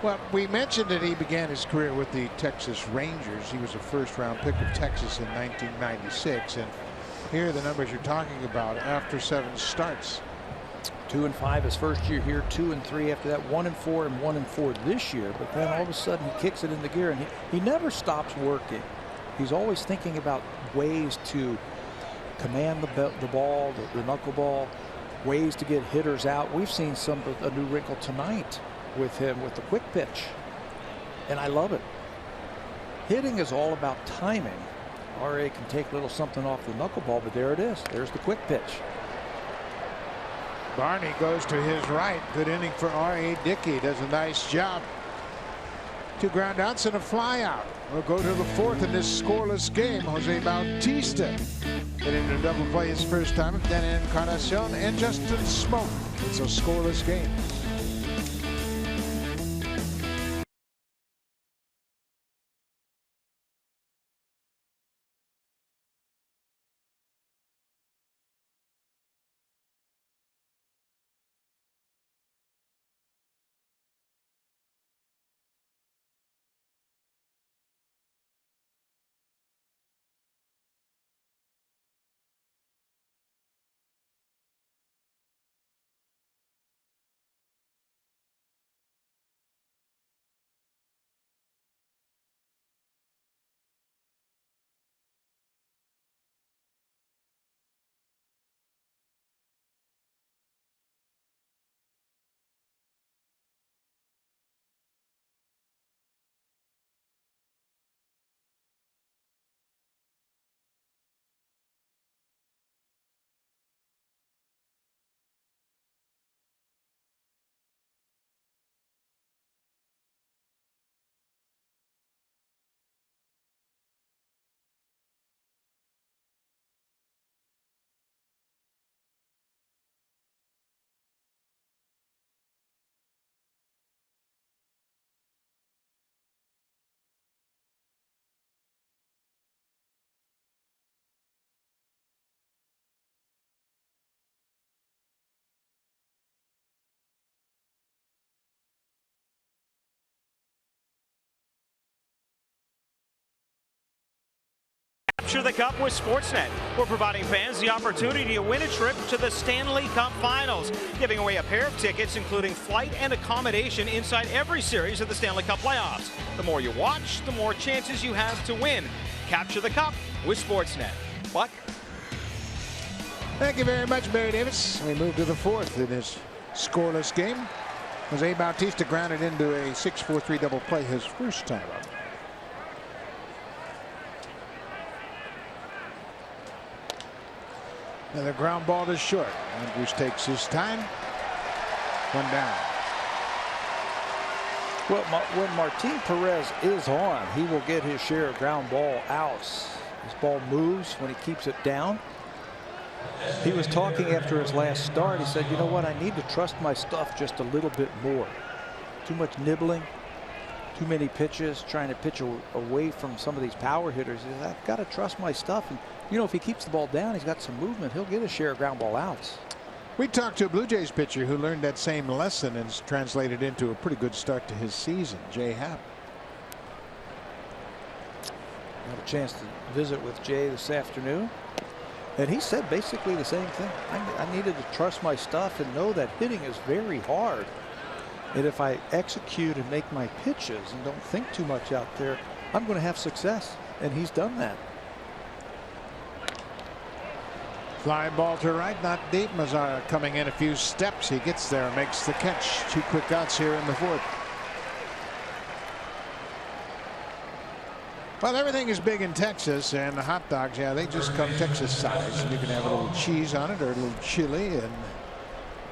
Well, we mentioned that he began his career with the Texas Rangers. He was a first-round pick of Texas in 1996, and here are the numbers you're talking about after 7 starts. 2-5 his first year here, 2-3 after that, 1-4 and 1-4 this year. But then all of a sudden he kicks it into gear, and he never stops working. He's always thinking about ways to command the ball, the knuckleball, ways to get hitters out. We've seen a new wrinkle tonight with him with the quick pitch, and I love it. Hitting is all about timing. R.A. can take a little something off the knuckleball, but there it is. There's the quick pitch. Barney goes to his right. Good inning for R.A. Dickey. Does a nice job. 2 ground outs and a fly out. We'll go to the 4th in this scoreless game. Jose Bautista hitting a double play his first time. Dan Encarnacion and Justin Smoke. It's a scoreless game. Capture the Cup with Sportsnet. We're providing fans the opportunity to win a trip to the Stanley Cup Finals, giving away a pair of tickets, including flight and accommodation inside every series of the Stanley Cup playoffs. The more you watch, the more chances you have to win. Capture the Cup with Sportsnet. Buck? Thank you very much, Barry Davis. We move to the fourth in this scoreless game. Jose Bautista grounded into a 6-4-3 double play his first time up. And the ground ball is short. Andrews takes his time. One down. Well, when Martin Perez is on, he will get his share of ground ball outs. His ball moves when he keeps it down. He was talking after his last start. He said, you know what, I need to trust my stuff just a little bit more. Too much nibbling, too many pitches, trying to pitch away from some of these power hitters. He said, I've got to trust my stuff. And, you know, if he keeps the ball down, he's got some movement, he'll get his share of ground ball outs. We talked to a Blue Jays pitcher who learned that same lesson and has translated into a pretty good start to his season, Jay Happ. Had a chance to visit with Jay this afternoon. And he said basically the same thing. I needed to trust my stuff and know that hitting is very hard. And if I execute and make my pitches and don't think too much out there, I'm going to have success. And he's done that. Fly ball to right, not deep. Mazara coming in a few steps. He gets there and makes the catch. 2 quick outs here in the fourth. Well, everything is big in Texas, and the hot dogs, yeah, they just come Texas size. You can have a little cheese on it or a little chili, and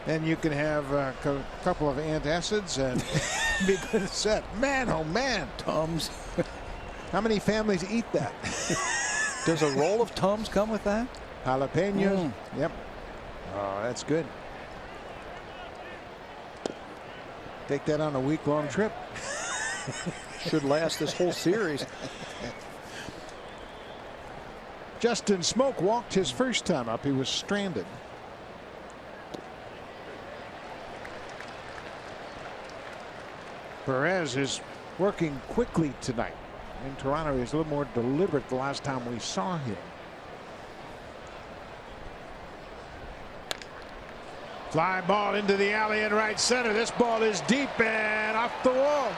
then you can have a couple of antacids and be good set. Man, oh man. Tums. How many families eat that? Does a roll of Tums come with that? Jalapenos. Yep. Oh, that's good. Take that on a week-long trip. Should last this whole series. Justin Smoke walked his first time up. He was stranded. Perez is working quickly tonight. In Toronto, he was a little more deliberate the last time we saw him. Fly ball into the alley in right center. This ball is deep and off the wall.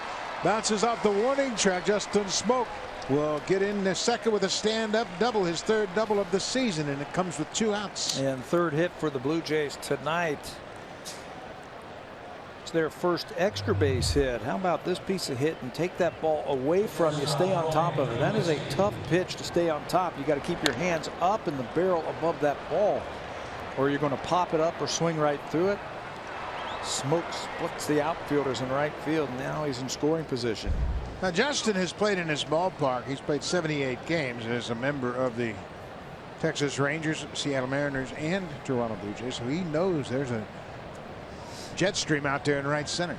Bounces off the warning track. Justin Smoke will get in the second with a stand-up double, his third double of the season, and it comes with 2 outs. And third hit for the Blue Jays tonight. It's their first extra base hit. How about this piece of hit and take that ball away from you, stay on top of it. That is a tough pitch to stay on top. You got to keep your hands up in the barrel above that ball, or you're going to pop it up or swing right through it. Smoke splits the outfielders in right field. Now he's in scoring position. Now Justin has played in his ballpark. He's played 78 games as a member of the Texas Rangers, Seattle Mariners, and Toronto Blue Jays, so he knows there's a jet stream out there in right center.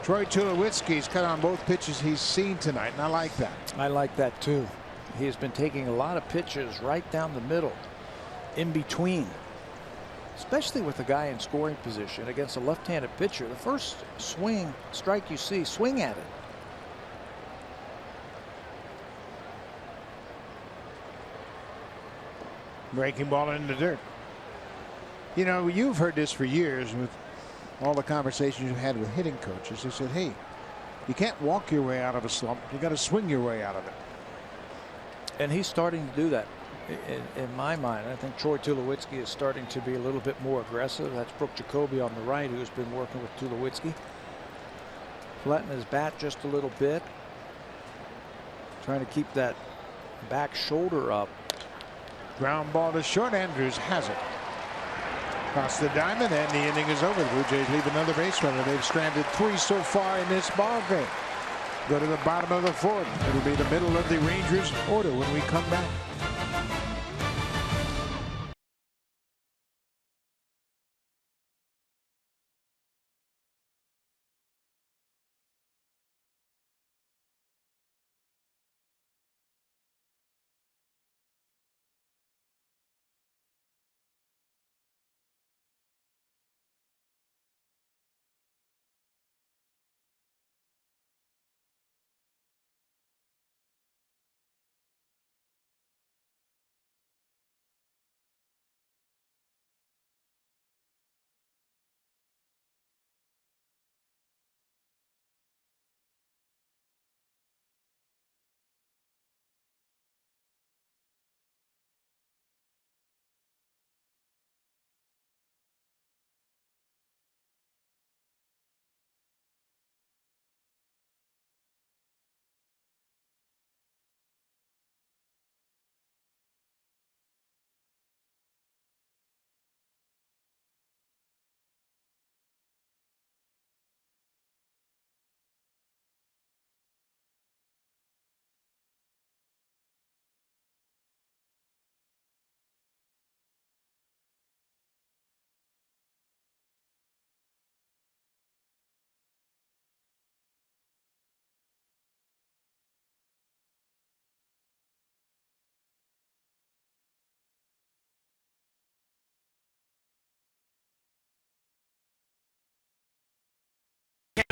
Troy Tulowitzki's cut on both pitches he's seen tonight, and I like that. I like that too. He has been taking a lot of pitches right down the middle, in between. Especially with a guy in scoring position against a left-handed pitcher. The first strike you see, swing at it. Breaking ball in the dirt. You know, you've heard this for years with all the conversations you've had with hitting coaches. They said, hey, you can't walk your way out of a slump. You got to swing your way out of it. And he's starting to do that. In my mind, I think Troy Tulowitzki is starting to be a little bit more aggressive. That's Brooke Jacoby on the right, who's been working with Tulowitzki. Flatten his bat just a little bit. Trying to keep that back shoulder up. Ground ball to short. Andrews has it. Across the diamond, and the inning is over. The Blue Jays leave another base runner. They've stranded 3 so far in this ball game. Go to the bottom of the fourth. It'll be the middle of the Rangers order when we come back.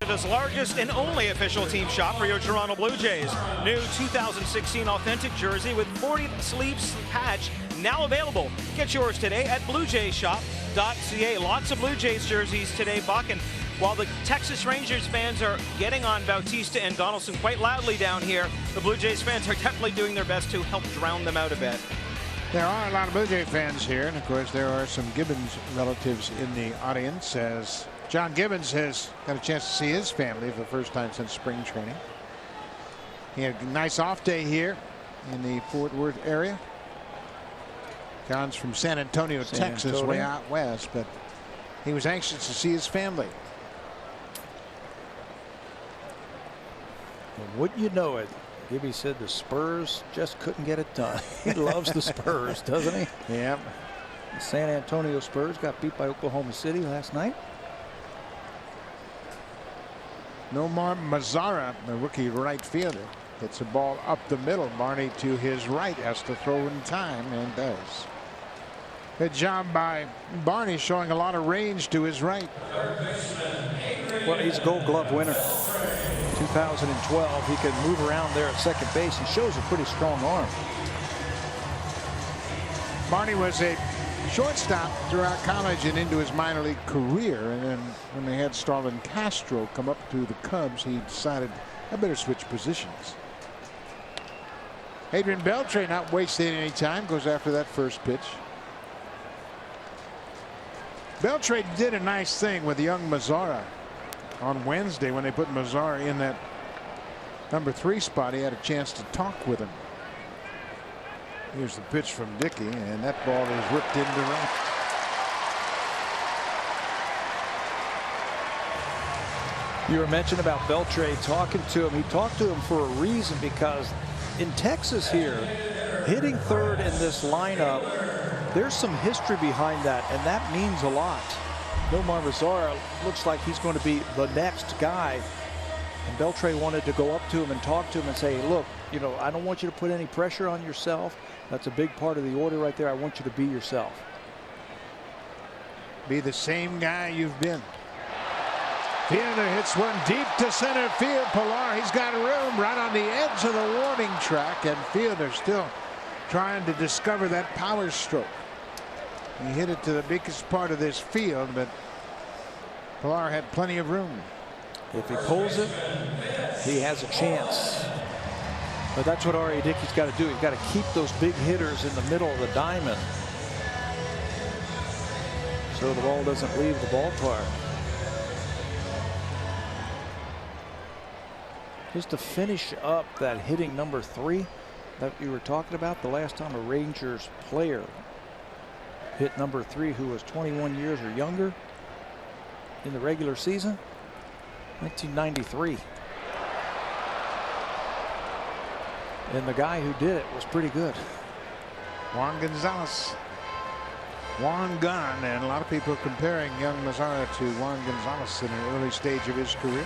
Canada's largest and only official team shop for your Toronto Blue Jays. New 2016 authentic jersey with 40th sleeves patch now available. Get yours today at bluejayshop.ca. Lots of Blue Jays jerseys today, Buck. And while the Texas Rangers fans are getting on Bautista and Donaldson quite loudly down here, the Blue Jays fans are definitely doing their best to help drown them out a bit. There are a lot of Blue Jay fans here, and of course there are some Gibbons relatives in the audience, as John Gibbons has got a chance to see his family for the first time since spring training. He had a nice off day here in the Fort Worth area. John's from San Antonio, Texas, way out west, but he was anxious to see his family. Well, wouldn't you know it? Gibby said the Spurs just couldn't get it done. He loves the Spurs, doesn't he? Yeah. The San Antonio Spurs got beat by Oklahoma City last night. Nomar Mazara, the rookie right fielder, hits a ball up the middle. Barney to his right has to throw in time, and does. Good job by Barney, showing a lot of range to his right. Well, he's a Gold Glove winner. 2012, he can move around there at second base and shows a pretty strong arm. Barney was a shortstop throughout college and into his minor league career, and then when they had Starlin Castro come up to the Cubs, he decided I better switch positions. Adrian Beltre not wasting any time, goes after that first pitch. Beltre did a nice thing with young Mazara on Wednesday when they put Mazara in that number 3 spot. He had a chance to talk with him. Here's the pitch from Dickey, and that ball is whipped into right. You were mentioning about Beltre talking to him. He talked to him for a reason, because in Texas here, hitting third in this lineup, there's some history behind that, and that means a lot. Nomar Mazara looks like he's going to be the next guy. And Beltre wanted to go up to him and talk to him and say, look, you know, I don't want you to put any pressure on yourself. That's a big part of the order right there. I want you to be yourself. Be the same guy you've been. Fielder hits one deep to center field. Pilar, he's got room right on the edge of the warning track, and Fielder still trying to discover that power stroke. He hit it to the biggest part of this field, but Pilar had plenty of room. If he pulls it, he has a chance. But that's what R.A. Dickey's got to do. He's got to keep those big hitters in the middle of the diamond so the ball doesn't leave the ballpark. Just to finish up that hitting number 3 that you were talking about, the last time a Rangers player hit number 3 who was 21 years or younger in the regular season, 1993. And the guy who did it was pretty good. Juan Gonzalez. Juan Gun, and a lot of people comparing young Mazara to Juan Gonzalez in an early stage of his career.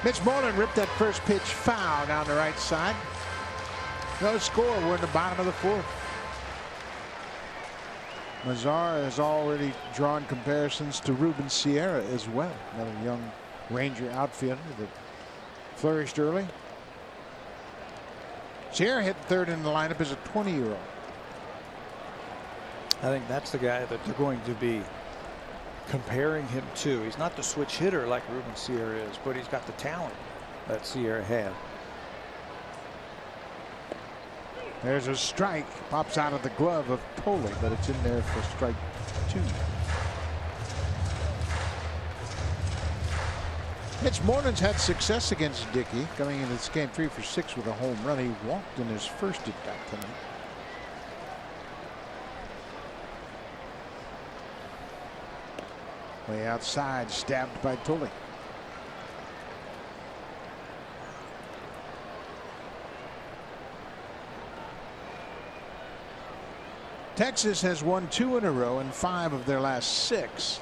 Mitch Moreland ripped that first pitch foul down the right side. No score. We're in the bottom of the 4th. Mazara has already drawn comparisons to Ruben Sierra as well, another young Ranger outfielder that flourished early. Sierra hit third in the lineup as a 20-year-old. I think that's the guy that they're going to be comparing him to. He's not the switch hitter like Ruben Sierra is, but he's got the talent that Sierra had. There's a strike, pops out of the glove of Tolle, but it's in there for strike 2. Mitch Moreland's had success against Dickey, coming into this game 3 for 6 with a home run. He walked in his first at bat tonight. Way outside, stabbed by Tolle. Texas has won 2 in a row in 5 of their last 6.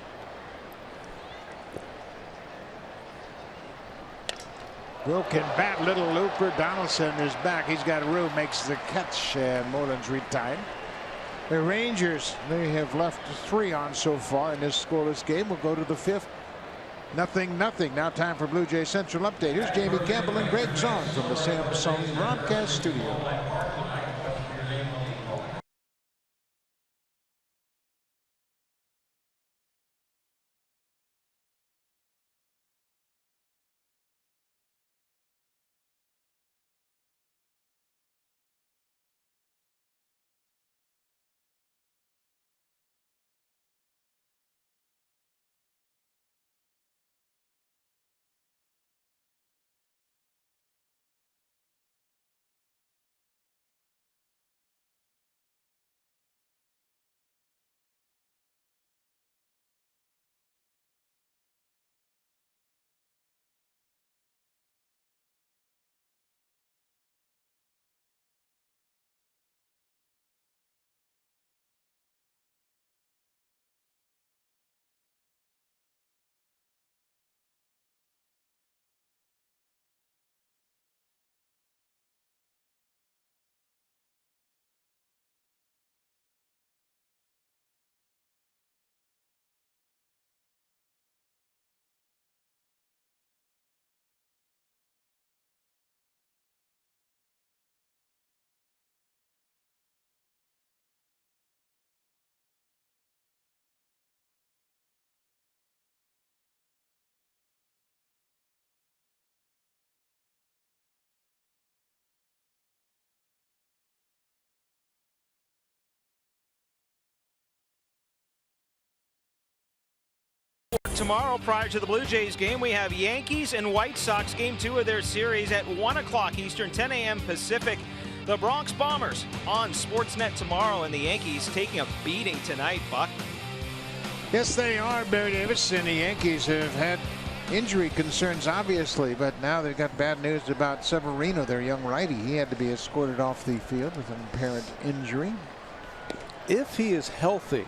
Broken bat, little looper. Donaldson is back. He's got room, makes the catch, and Moreland's retired. The Rangers, they have left 3 on so far in this scoreless game. We'll go to the 5th. 0-0. Now time for Blue Jays Central Update. Here's Jamie Campbell and Greg Zahn from the Samsung broadcast studio. Tomorrow, prior to the Blue Jays game, we have Yankees and White Sox, game 2 of their series at 1 o'clock Eastern, 10 a.m. Pacific. The Bronx Bombers on Sportsnet tomorrow, and the Yankees taking a beating tonight, Buck. Yes, they are, Barry Davis, and the Yankees have had injury concerns, obviously, but now they've got bad news about Severino, their young righty. He had to be escorted off the field with an apparent injury. If he is healthy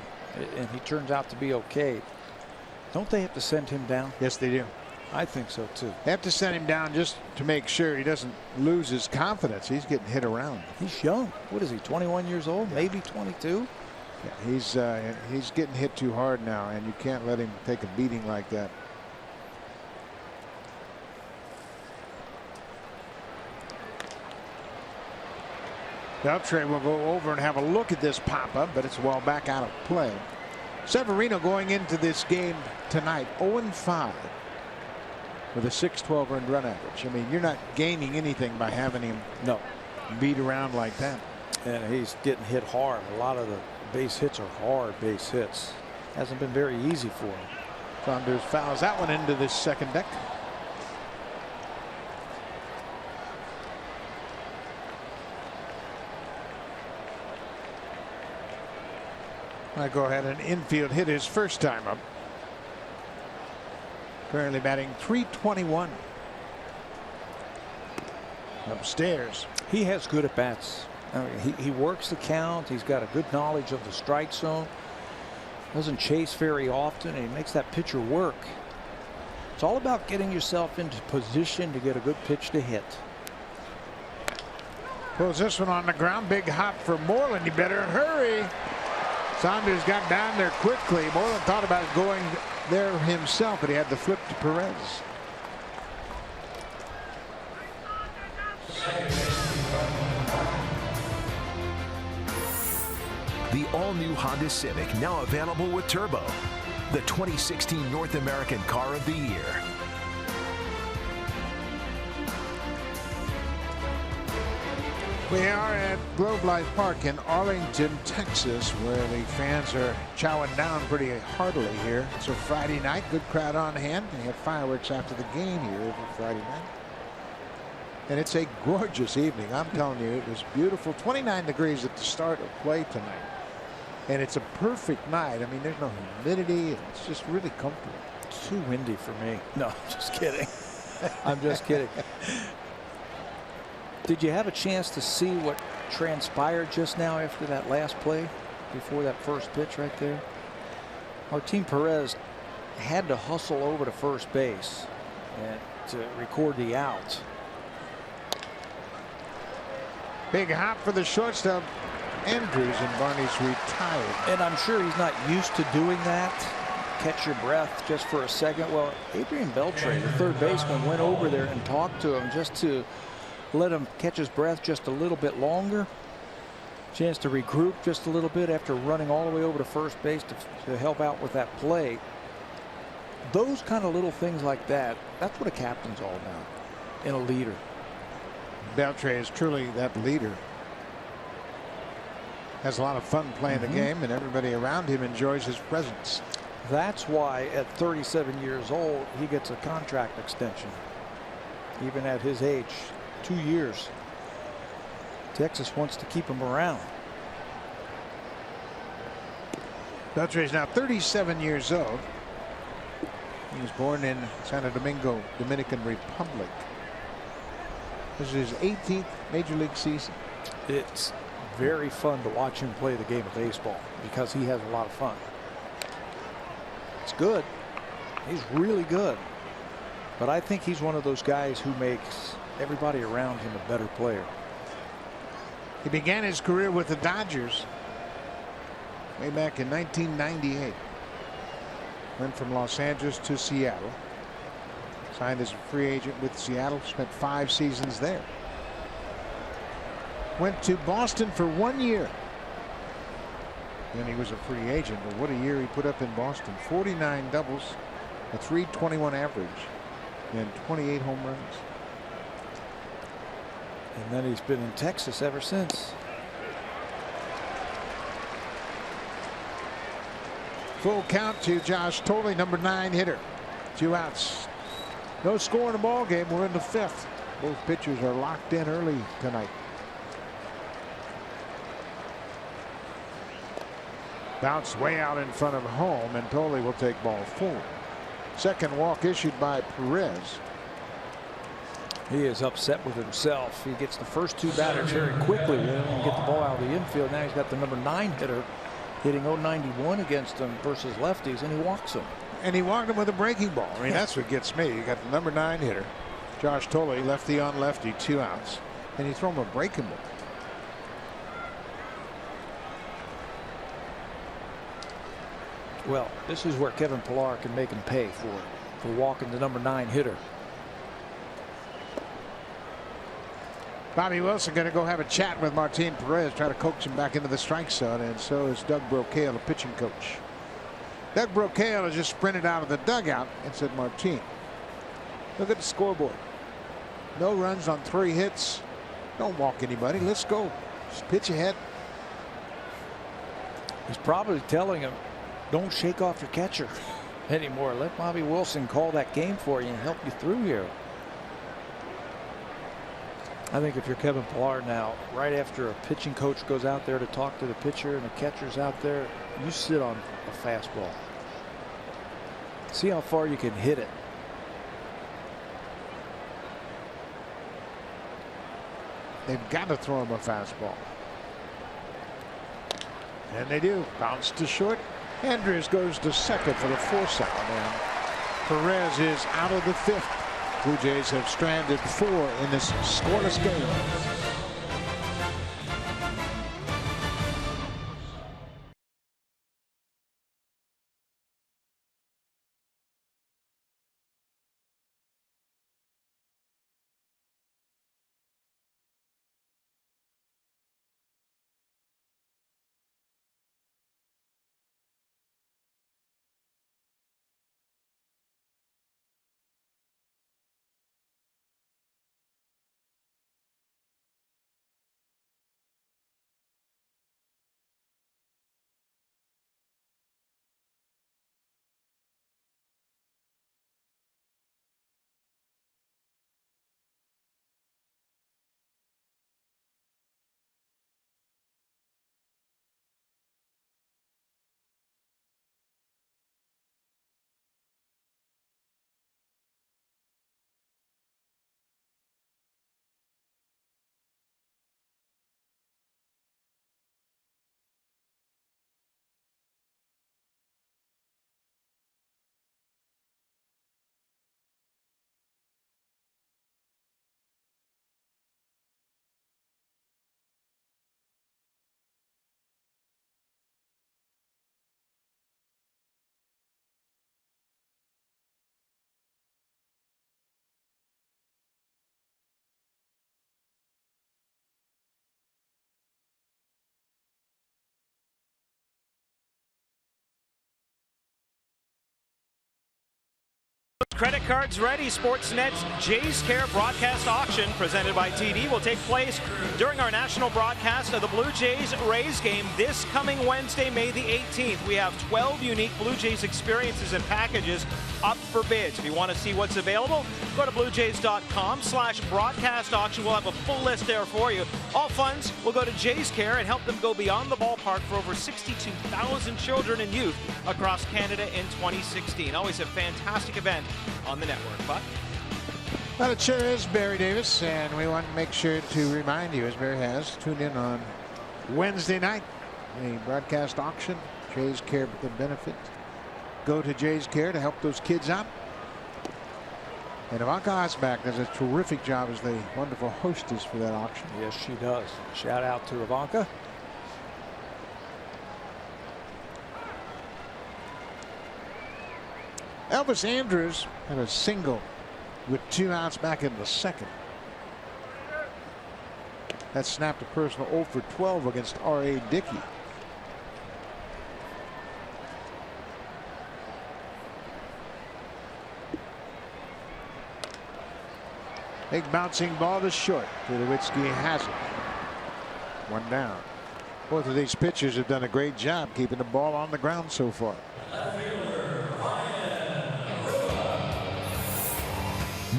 and he turns out to be okay, don't they have to send him down? Yes, they do. I think so, too. They have to send him down just to make sure he doesn't lose his confidence. He's getting hit around. He's young. What is he, 21 years old? Maybe 22? Yeah, he's getting hit too hard now, and you can't let him take a beating like that. The uptrade will go over and have a look at this pop-up, but it's well back out of play. Severino going into this game tonight 0-5 with a 612 earned run average. I mean, you're not gaining anything by having him beat around like that. And he's getting hit hard. A lot of the base hits are hard base hits. Hasn't been very easy for him. Saunders fouls that one into this second deck. I go ahead and infield hit his first time up. Currently batting .321. Upstairs. He has good at bats. I mean, he works the count. He's got a good knowledge of the strike zone. Doesn't chase very often, and he makes that pitcher work. It's all about getting yourself into position to get a good pitch to hit. Pulls this one on the ground. Big hop for Moreland. He better hurry. Saunders got down there quickly. Moreland thought about going there himself, but he had to flip to Perez. The all-new Honda Civic, now available with Turbo, the 2016 North American Car of the Year. We are at Globe Life Park in Arlington, Texas, where the fans are chowing down pretty heartily here. It's a Friday night, good crowd on hand. They had fireworks after the game here every Friday night. And it's a gorgeous evening. I'm telling you, it was beautiful. 29 degrees at the start of play tonight. And it's a perfect night. I mean, there's no humidity. It's just really comfortable. Too windy for me. No, just kidding. I'm just kidding. Did you have a chance to see what transpired just now after that last play, before that first pitch right there? Martin Perez had to hustle over to first base and to record the out. Big hop for the shortstop. Andrews, and Barney's retired. And I'm sure he's not used to doing that. catch your breath just for a second. Well, Adrian Beltre, the third baseman, went over there and talked to him just to let him catch his breath just a little bit longer. Chance to regroup just a little bit after running all the way over to first base to help out with that play. Those kind of little things like that, that's what a captain's all about, and a leader. Beltre is truly that leader. Has a lot of fun playing the game, and everybody around him enjoys his presence. That's why at 37 years old, he gets a contract extension. Even at his age, 2 years. Texas wants to keep him around. Beltre is now 37 years old. He was born in Santo Domingo, Dominican Republic. This is his 18th Major League season. It's very fun to watch him play the game of baseball because he has a lot of fun. It's good. He's really good. But I think he's one of those guys who makes everybody around him a better player. He began his career with the Dodgers way back in 1998. Went from Los Angeles to Seattle. Signed as a free agent with Seattle. Spent 5 seasons there. Went to Boston for 1 year. Then he was a free agent. But what a year he put up in Boston. 49 doubles, a .321 average, and 28 home runs. And then he's been in Texas ever since. Full count to Josh Thole, number 9 hitter. 2 outs. No score in the ball game. We're in the 5th. Both pitchers are locked in early tonight. Bounce way out in front of home, and Thole will take ball 4. Second walk issued by Perez. He is upset with himself. He gets the first 2 batters very quickly and get the ball out of the infield. Now he's got the number 9 hitter hitting .091 against him versus lefties, and he walks him. And he walked him with a breaking ball. I mean, that's what gets me. You got the number 9 hitter, Josh Thole, lefty on lefty, 2 outs, and you throw him a breaking ball. Well, this is where Kevin Pillar can make him pay for walking the number 9 hitter. Bobby Wilson going to go have a chat with Martin Perez, try to coax him back into the strike zone, and so is Doug Brocail, the pitching coach. Doug Brocail has just sprinted out of the dugout and said, Martin, look at the scoreboard. No runs on 3 hits. Don't walk anybody. Let's go. Just pitch ahead. He's probably telling him, don't shake off your catcher anymore. Let Bobby Wilson call that game for you and help you through here. I think if you're Kevin Pillar now, right after a pitching coach goes out there to talk to the pitcher and the catcher's out there, you sit on a fastball. See how far you can hit it. They've got to throw him a fastball. And they do. Bounce to short. Andrews goes to second for the force out. And Perez is out of the 5th. Blue Jays have stranded 4 in this scoreless game. credit cards ready. Sportsnet's Jays Care broadcast auction presented by TD will take place during our national broadcast of the Blue Jays-Rays game this coming Wednesday, May the 18th. We have 12 unique Blue Jays experiences and packages up for bids. If you want to see what's available, go to bluejays.com/broadcast auction. We'll have a full list there for you. All funds will go to Jays Care and help them go beyond the ballpark for over 62,000 children and youth across Canada in 2016. Always a fantastic event on the network. Buck? Well, it sure is, Barry Davis, and we want to make sure to remind you, as Barry has, tune in on Wednesday night, the broadcast auction. Jays Care the benefit. Go to Jays Care to help those kids out. And Ivanka Osback does a terrific job as the wonderful hostess for that auction. Yes, she does. Shout out to Ivanka. Elvis Andrus had a single with 2 outs back in the second. That snapped a personal 0 for 12 against R.A. Dickey. Big bouncing ball to short. Tulowitzki has it. 1 down. Both of these pitchers have done a great job keeping the ball on the ground so far.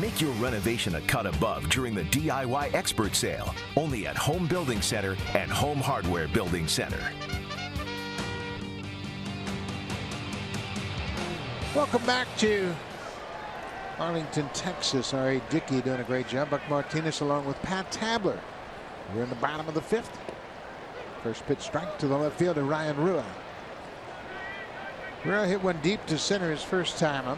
Make your renovation a cut above during the DIY Expert Sale. Only at Home Building Center and Home Hardware Building Center. Welcome back to Arlington, Texas. R.A. Dickey doing a great job. Buck Martinez along with Pat Tabler. We're in the bottom of the 5th. First pitch strike to the left fielder, Ryan Rua. Rua hit one deep to center his first time up.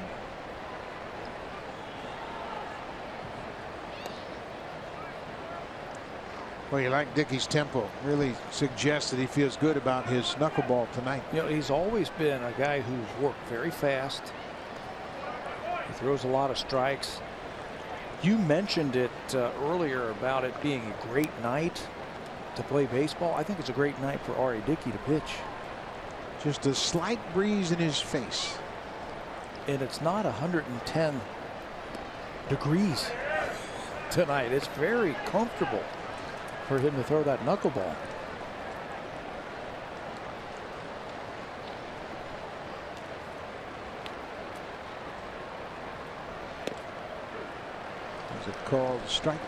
Well, you like Dickey's tempo. Really suggests that he feels good about his knuckleball tonight. You know, he's always been a guy who's worked very fast. He throws a lot of strikes. You mentioned it earlier about it being a great night to play baseball. I think it's a great night for R.A. Dickey to pitch. Just a slight breeze in his face. And it's not 110 degrees tonight. It's very comfortable for him to throw that knuckleball. Is it called strike?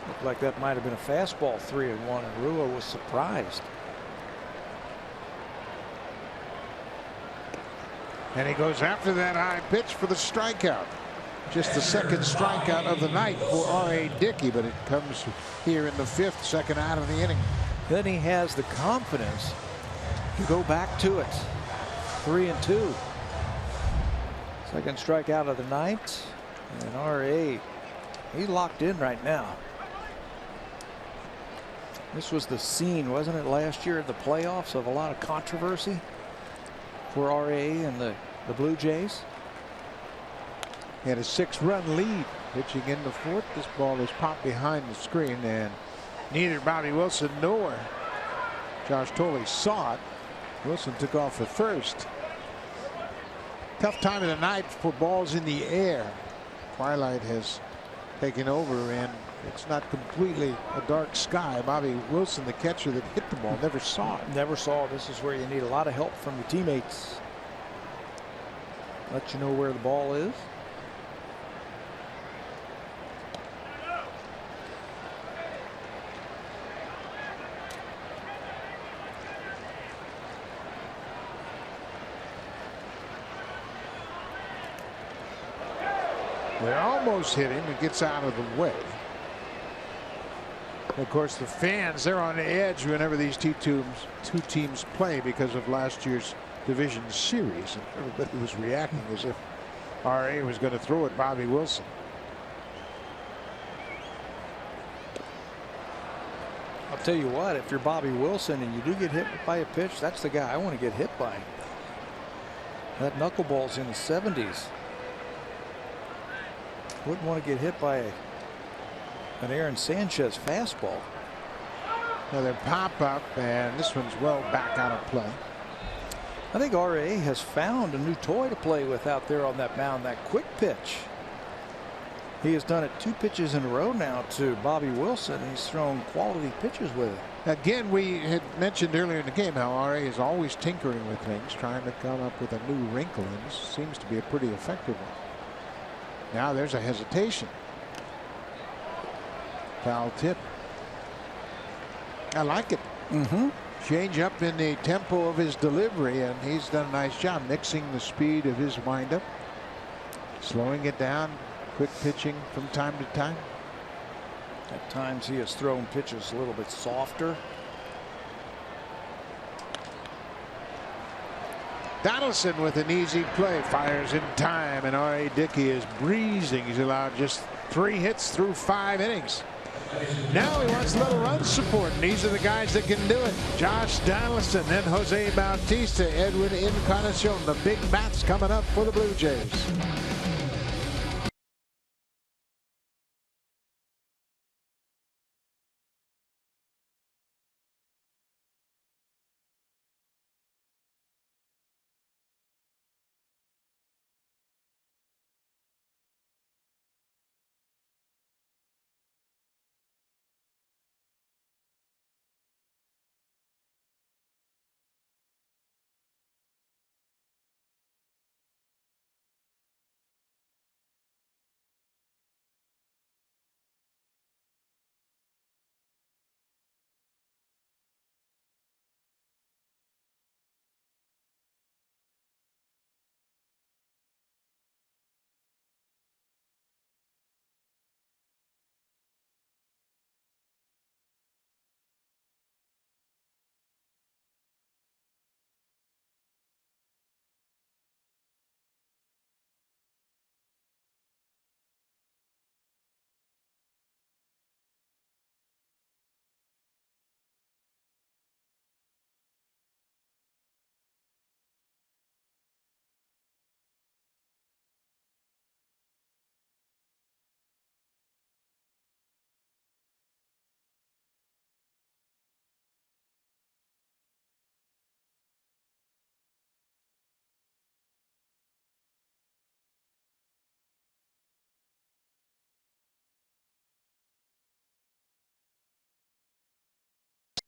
Looked like that might have been a fastball 3-1, and Rua was surprised. And he goes after that high pitch for the strikeout. Just the second strikeout of the night for R.A. Dickey, but it comes here in the 5th, second out of the inning. Then he has the confidence to go back to it. 3-2. Second strikeout of the night. And R.A., he's locked in right now. This was the scene, wasn't it, last year at the playoffs of a lot of controversy for R.A. and the Blue Jays? He had a 6-run lead pitching in the 4th. This ball is popped behind the screen, and neither Bobby Wilson nor Josh Tolley saw it. Wilson took off at first. Tough time of the night for balls in the air. Twilight has taken over, and it's not completely a dark sky. Bobby Wilson, the catcher that hit the ball, never saw it. Never saw it. This is where you need a lot of help from your teammates. Let you know where the ball is. They almost hit him. It gets out of the way. Of course, the fans, they're on the edge whenever these two teams play because of last year's division series. And everybody was reacting as if R.A. was going to throw at Bobby Wilson. I'll tell you what, if you're Bobby Wilson and you do get hit by a pitch, that's the guy I want to get hit by. That knuckleball's in the 70s. Wouldn't want to get hit by an Aaron Sanchez fastball. Another pop up, and this one's well back out of play. I think RA has found a new toy to play with out there on that mound, that quick pitch. He has done it 2 pitches in a row now to Bobby Wilson. He's thrown quality pitches with it. Again, we had mentioned earlier in the game how RA is always tinkering with things, trying to come up with a new wrinkle, and this seems to be a pretty effective one. Now there's a hesitation. Foul tip. I like it. Change up in the tempo of his delivery, and he's done a nice job mixing the speed of his windup, slowing it down, quick pitching from time to time. At times he has thrown pitches a little bit softer. Donaldson with an easy play, fires in time, and R.A. Dickey is breezing. He's allowed just 3 hits through 5 innings. Now he wants a little run support, and these are the guys that can do it. Josh Donaldson, then Jose Bautista, Edwin Encarnacion. The big bats coming up for the Blue Jays.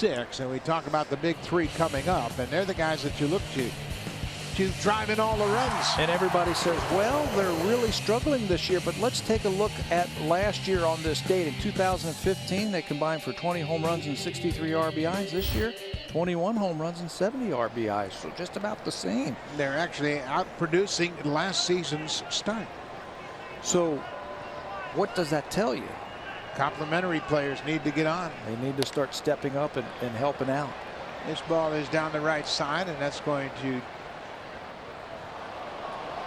And we talk about the big 3 coming up, and they're the guys that you look to drive in all the runs. And everybody says, well, they're really struggling this year, but let's take a look at last year on this date. In 2015, they combined for 20 home runs and 63 RBIs. This year, 21 home runs and 70 RBIs, so just about the same. They're actually outproducing last season's start. So what does that tell you? Complementary players need to get on. They need to start stepping up and helping out. This ball is down the right side, and that's going to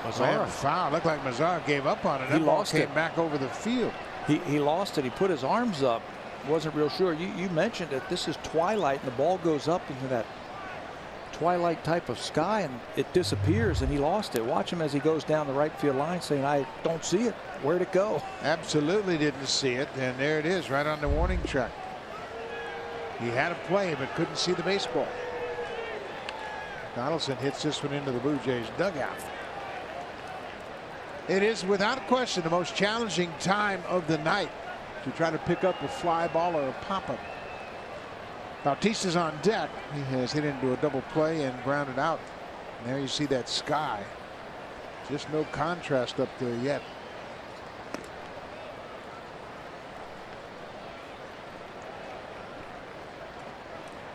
Mazara. Foul. Looked like Mazara gave up on it. He That ball lost came it. back over the field. He lost it. He put his arms up. Wasn't real sure. You mentioned that this is twilight, and the ball goes up into that twilight type of sky, and it disappears, and he lost it. Watch him as he goes down the right field line saying, I don't see it. Where'd it go? Absolutely didn't see it, and there it is right on the warning track. He had a play but couldn't see the baseball. Donaldson hits this one into the Blue Jays dugout. It is without question the most challenging time of the night to try to pick up a fly ball or a pop-up. Bautista's on deck. He has hit into a double play and grounded out. And there you see that sky. Just no contrast up there yet.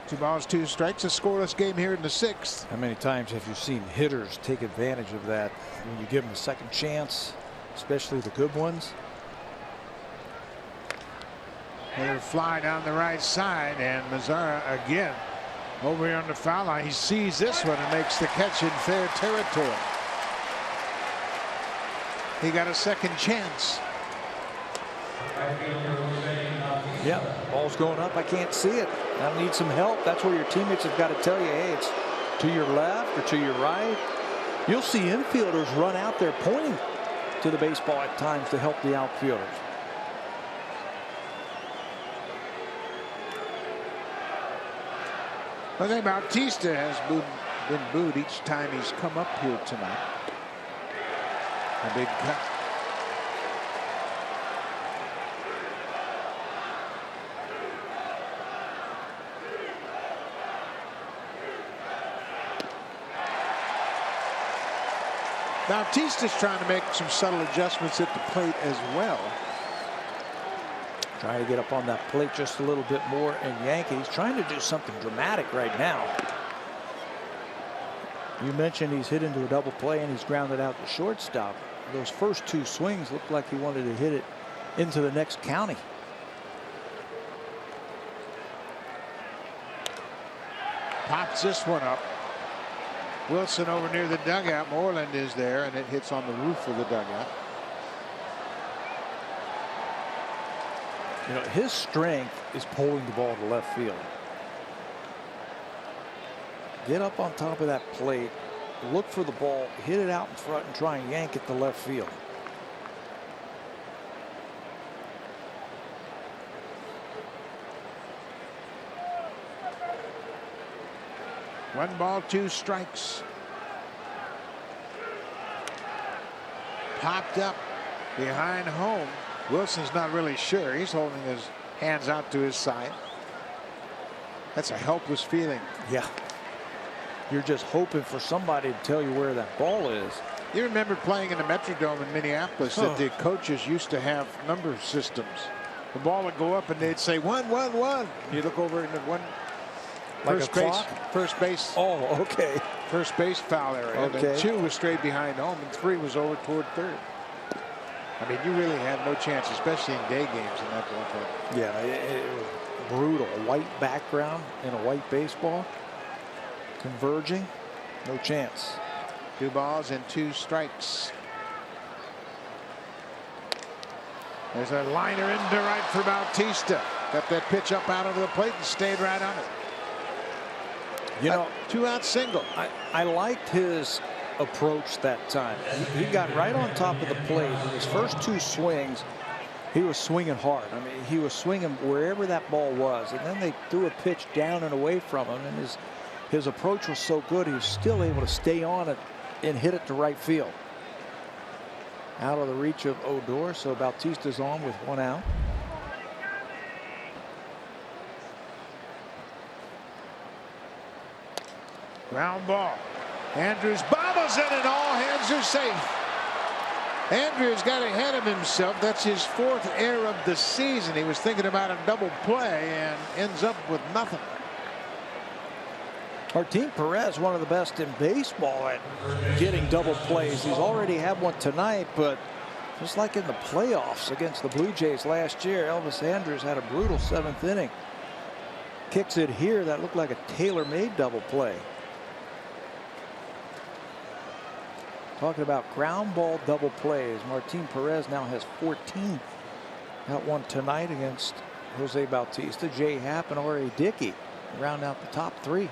Two balls, 2 strikes, a scoreless game here in the 6th. How many times have you seen hitters take advantage of that when you give them a second chance, especially the good ones? Another fly down the right side, and Mazara again over here on the foul line. He sees this one and makes the catch in fair territory. He got a second chance. Yeah, ball's going up. I can't see it. I need some help. That's where your teammates have got to tell you, hey, it's to your left or to your right. You'll see infielders run out there pointing to the baseball at times to help the outfielders. Jose Bautista has been been booed each time he's come up here tonight. A big cut. Bautista's trying to make some subtle adjustments at the plate as well. Trying to get up on that plate just a little bit more, and Yankees trying to do something dramatic right now. You mentioned he's hit into a double play and he's grounded out the shortstop. Those first two swings looked like he wanted to hit it into the next county. Pops this one up. Wilson over near the dugout. Moreland is there, and it hits on the roof of the dugout. You know, his strength is pulling the ball to left field. Get up on top of that plate, look for the ball, hit it out in front, and try and yank it to left field. One ball, two strikes. Popped up behind home. Wilson's not really sure. He's holding his hands out to his side. That's a helpless feeling. Yeah. You're just hoping for somebody to tell you where that ball is. You remember playing in the Metrodome in Minneapolis that the coaches used to have number systems. The ball would go up and they'd say 1, 1, 1. You look over and one like first a base. clock? First base. Oh, okay. First base foul area. Okay. And 2 was straight behind home, and 3 was over toward third. I mean, you really had no chance, especially in day games in that ballpark. Yeah, it was brutal. A white background and a white baseball converging, no chance. 2 balls and 2 strikes. There's a liner into right for Bautista. Got that pitch up out of the plate and stayed right on it. You know, 2-out single. I liked his approach that time. He got right on top of the plate. In his first 2 swings, he was swinging hard. I mean, he was swinging wherever that ball was, and then they threw a pitch down and away from him, and his approach was so good he was still able to stay on it and hit it to right field. Out of the reach of Odor, so Bautista's on with 1 out. Ground ball. Andrews bobbles it, and all hands are safe. Andrews got ahead of himself. That's his 4th error of the season. He was thinking about a double play and ends up with nothing. Martin Perez, one of the best in baseball at getting double plays. He's already had one tonight, but just like in the playoffs against the Blue Jays last year, Elvis Andrus had a brutal 7th inning. Kicks it here. That looked like a tailor-made double play. Talking about ground ball double plays. Martin Perez now has 14. Got one tonight against Jose Bautista, Jay Happ, and R.A. Dickey. Round out the top 3.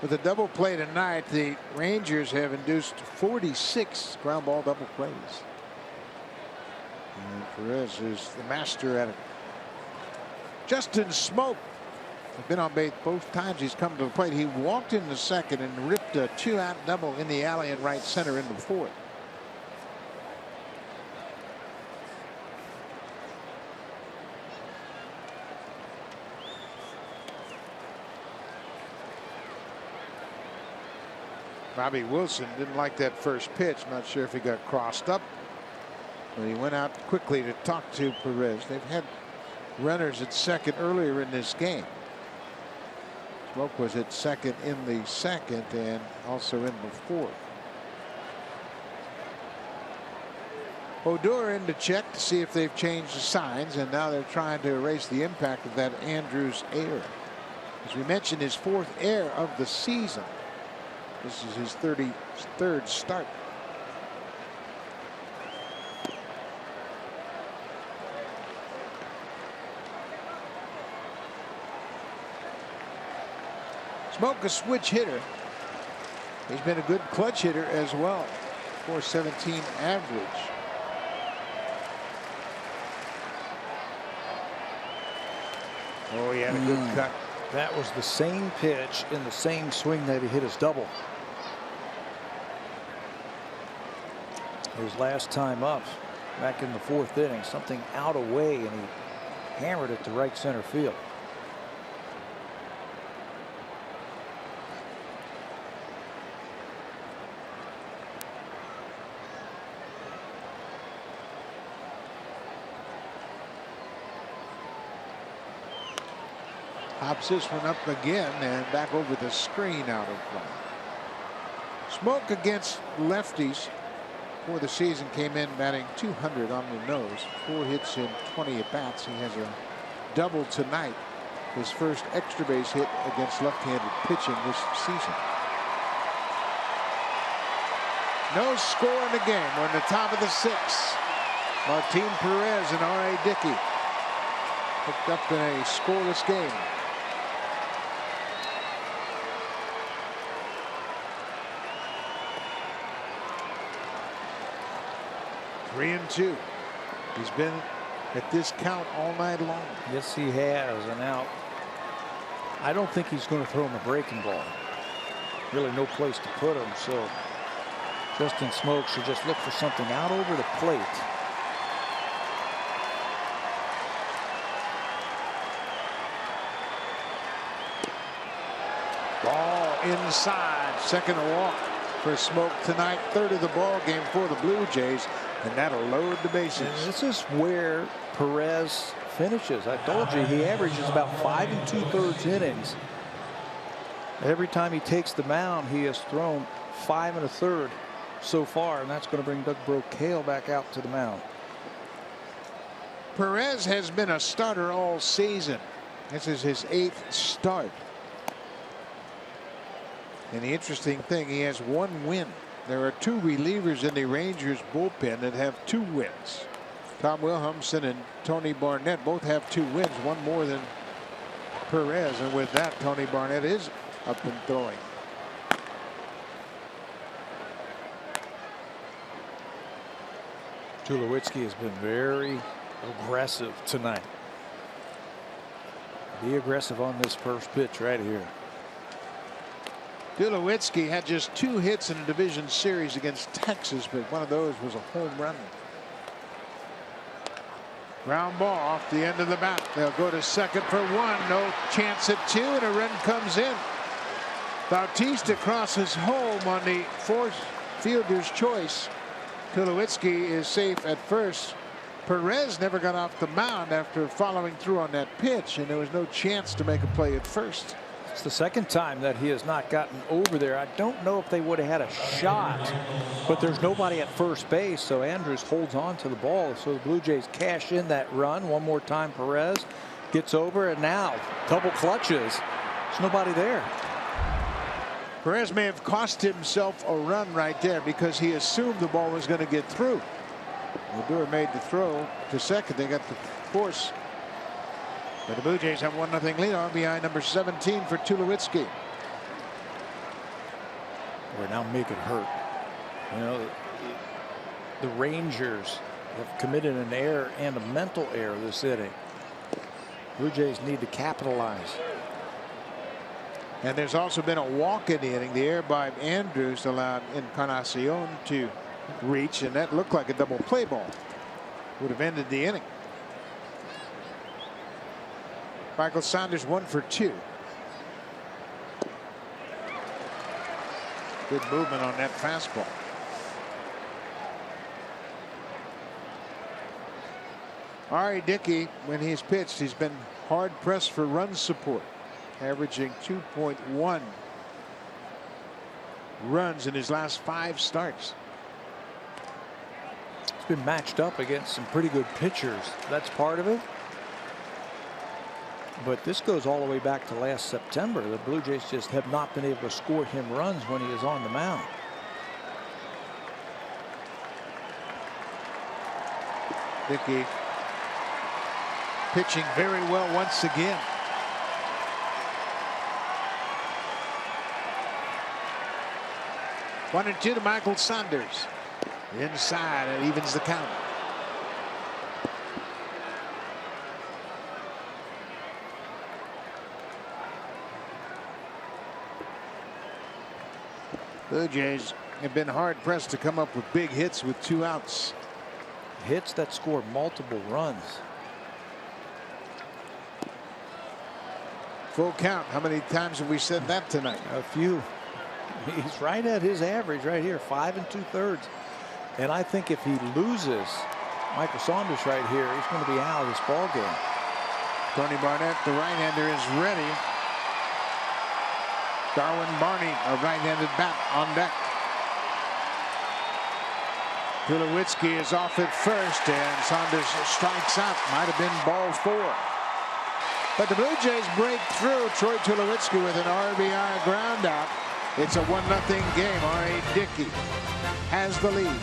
With a double play tonight, the Rangers have induced 46 ground ball double plays. And Perez is the master at it. Justin Smoke has been on base both times he's come to the plate. He walked in the 2nd and ripped a 2-out double in the alley in right center into the 4th. Bobby Wilson didn't like that first pitch. Not sure if he got crossed up, but he went out quickly to talk to Perez. They've had runners at 2nd earlier in this game. Smoke was at 2nd in the 2nd and also in the 4th. Odor in to check to see if they've changed the signs, and now they're trying to erase the impact of that Andrews error. As we mentioned, his 4th error of the season. This is his 33rd start. Smoke a switch hitter. He's been a good clutch hitter as well. .417 average. Oh, he had a good cut. That was the same pitch in the same swing that he hit his double. His last time up back in the 4th inning, something out away, and he hammered it to right center field. Hops this one up again and back over the screen out of play. Smoke against lefties for the season came in batting .200 on the nose. 4 hits in 20 at bats. He has a double tonight. His first extra base hit against left-handed pitching this season. No score in the game. We're in the top of the 6th. Martin Perez and R.A. Dickey hooked up in a scoreless game. Three and 2. He's been at this count all night long. Yes, he has. And now I don't think he's going to throw him a breaking ball. Really no place to put him. So Justin Smoke should just look for something out over the plate. Ball inside. Second walk for Smoke tonight. 3rd of the ball game for the Blue Jays. And that'll load the bases. And this is where Perez finishes. I told you he averages about 5 2/3 innings. Every time he takes the mound, he has thrown 5 1/3 so far, and that's going to bring Doug Brocail back out to the mound. Perez has been a starter all season. This is his 8th start. And the interesting thing, he has 1 win. There are 2 relievers in the Rangers bullpen that have 2 wins. Tom Wilhelmsen and Tony Barnett both have 2 wins, 1 more than Perez. And with that, Tony Barnett is up and throwing. Tulowitzki has been very aggressive tonight. Be aggressive on this first pitch right here. Tulowitzki had just 2 hits in a division series against Texas, but one of those was a home run. Ground ball off the end of the bat. They'll go to second for 1. No chance at 2, and a run comes in. Bautista crosses home on the 4th fielder's choice. Tulowitzki is safe at first. Perez never got off the mound after following through on that pitch, and there was no chance to make a play at first. It's the second time that he has not gotten over there. I don't know if they would have had a shot, but there's nobody at first base, so Andrews holds on to the ball. So the Blue Jays cash in that run. One more time, Perez gets over, and now double clutches. There's nobody there. Perez may have cost himself a run right there because he assumed the ball was going to get through. Lindor made the throw to second. They got the force. But the Blue Jays have 1-0 lead. RBI number 17 for Tulowitzki. We're now make it hurt. You know, the Rangers have committed an error and a mental error this inning. Blue Jays need to capitalize. And there's also been a walk in the inning. The error by Andrews allowed Encarnacion to reach, and that looked like a double play ball. Would have ended the inning. Michael Saunders 1 for 2. Good movement on that fastball. R.A. Dickey, when he's pitched, he's been hard pressed for run support, averaging 2.1 runs in his last 5 starts. He's been matched up against some pretty good pitchers. That's part of it. But this goes all the way back to last September. The Blue Jays just have not been able to score him runs when he is on the mound. Dickey pitching very well once again. One and 2 to Michael Saunders. Inside, it evens the count. Blue Jays have been hard pressed to come up with big hits with 2 outs. Hits that score multiple runs. Full count. How many times have we said that tonight? A few. He's right at his average right here, 5 2/3. And I think if he loses Michael Saunders right here, he's going to be out of this ball game. Tony Barnett, the right-hander, is ready. Darwin Barney, a right-handed bat, on deck. Tulowitzki is off at first, and Saunders strikes out. Might have been ball 4. But the Blue Jays break through. Troy Tulowitzki with an RBI ground out. It's a 1-0 game. R.A. Dickey has the lead.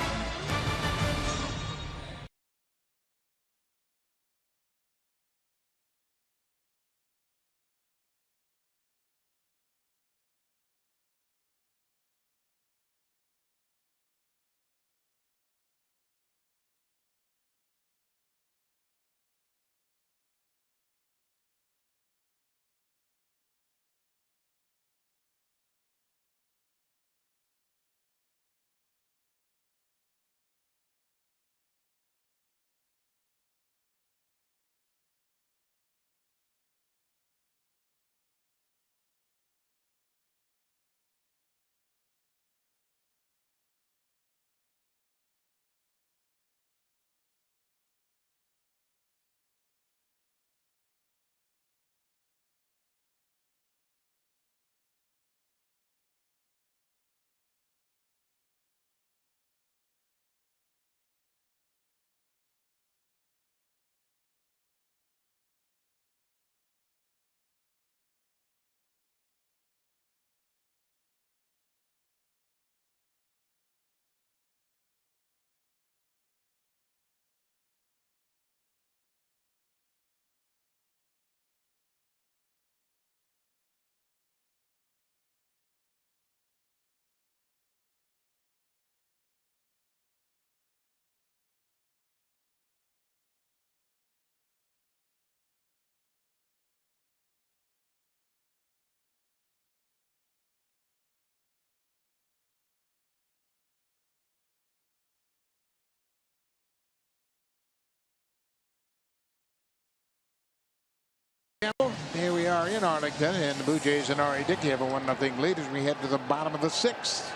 Here we are in Arlington, and the Blue Jays and R.A. Dickey have a 1-0 lead as we head to the bottom of the 6th.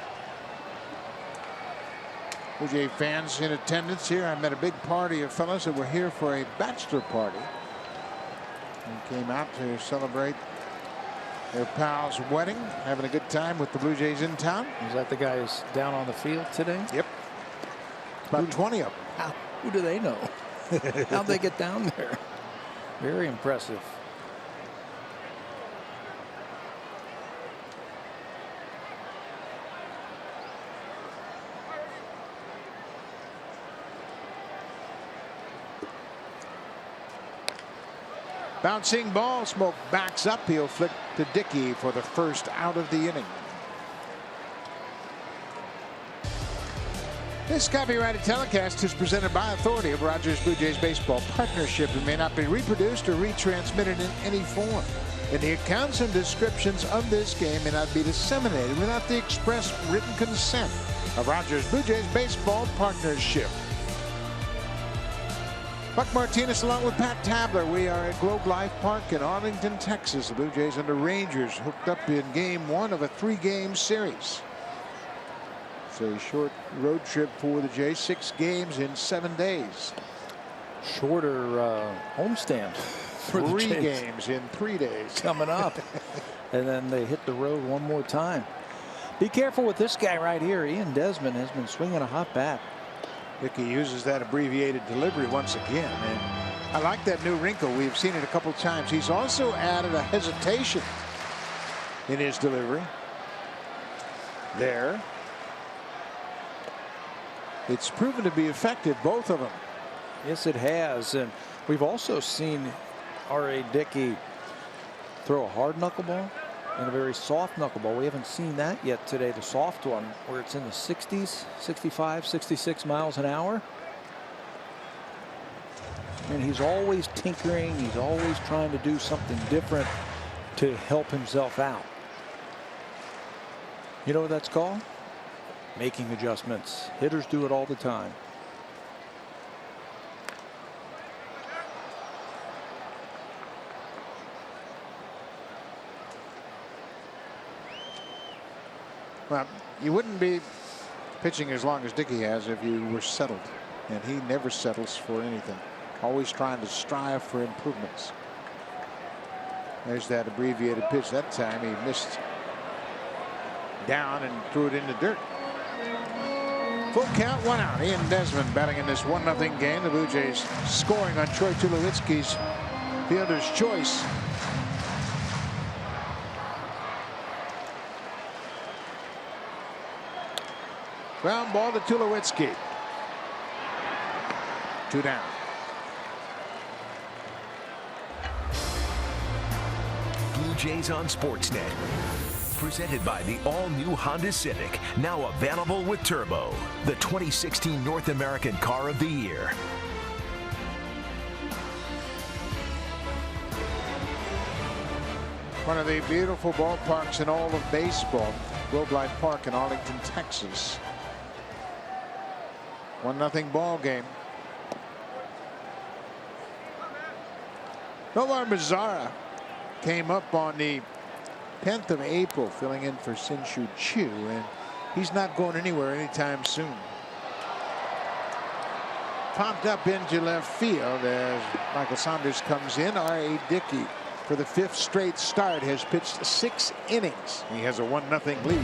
Blue Jay fans in attendance here. I met a big party of fellows that were here for a bachelor party and came out to celebrate their pal's wedding, having a good time with the Blue Jays in town. Is that the guys down on the field today? Yep. About 20 of them. Who do they know? How'd they get down there? Very impressive. Bouncing ball. Smoke backs up. He'll flick to Dickey for the first out of the inning. This copyrighted telecast is presented by authority of Rogers Blue Jays Baseball Partnership and may not be reproduced or retransmitted in any form. And the accounts and descriptions of this game may not be disseminated without the express written consent of Rogers Blue Jays Baseball Partnership. Buck Martinez along with Pat Tabler. We are at Globe Life Park in Arlington, Texas. The Blue Jays and the Rangers hooked up in game 1 of a 3-game series. It's a short road trip for the Jays, 6 games in 7 days. Shorter homestand for the Jays. 3 games in 3 days. Coming up. And then they hit the road one more time. Be careful with this guy right here. Ian Desmond has been swinging a hot bat. Dickey uses that abbreviated delivery once again. And I like that new wrinkle. We've seen it a couple times. He's also added a hesitation in his delivery. There. It's proven to be effective, both of them. Yes, it has. And we've also seen R.A. Dickey throw a hard knuckleball and a very soft knuckleball. We haven't seen that yet today, the soft one, where it's in the 60s, 65, 66 miles an hour. And he's always tinkering. He's always trying to do something different to help himself out. You know what that's called? Making adjustments. Hitters do it all the time. Well, you wouldn't be pitching as long as Dickey has if you were settled. And he never settles for anything. Always trying to strive for improvements. There's that abbreviated pitch. That time he missed down and threw it in the dirt. Full count, 1 out. Ian Desmond batting in this 1-0 game. The Blue Jays scoring on Troy Tulowitzki's fielder's choice. Ground ball to Tulowitzki. 2 down. Blue Jays on Sportsnet. Presented by the all-new Honda Civic, now available with Turbo, the 2016 North American Car of the Year. One of the beautiful ballparks in all of baseball, Globe Life Park in Arlington, Texas. 1-0 ball game. Nomar Mazara came up on the 10th of April, filling in for Sin-Shu Chu, and he's not going anywhere anytime soon. Popped up into left field as Michael Saunders comes in. R.A. Dickey, for the 5th straight start, has pitched 6 innings. He has a 1-0 lead.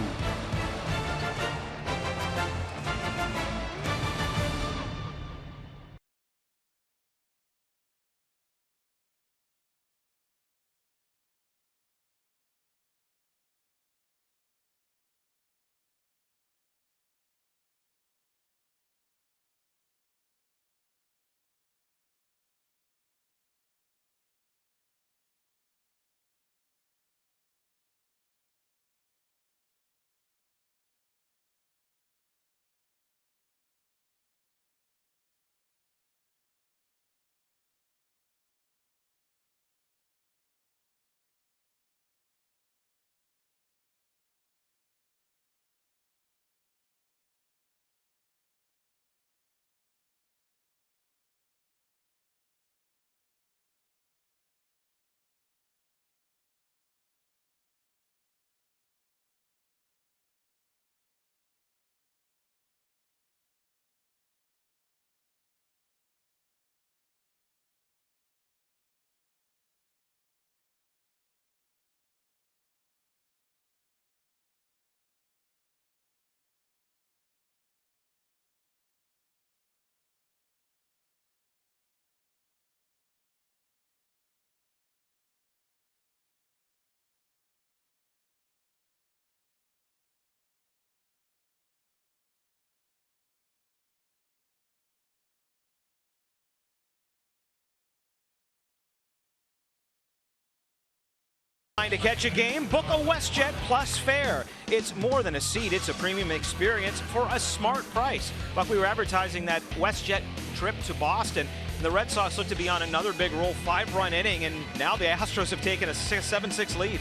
To catch a game, book a WestJet Plus fare. It's more than a seat, it's a premium experience for a smart price. Buck, we were advertising that WestJet trip to Boston, and the Red Sox look to be on another big roll, 5-run inning, and now the Astros have taken a 7-6 lead.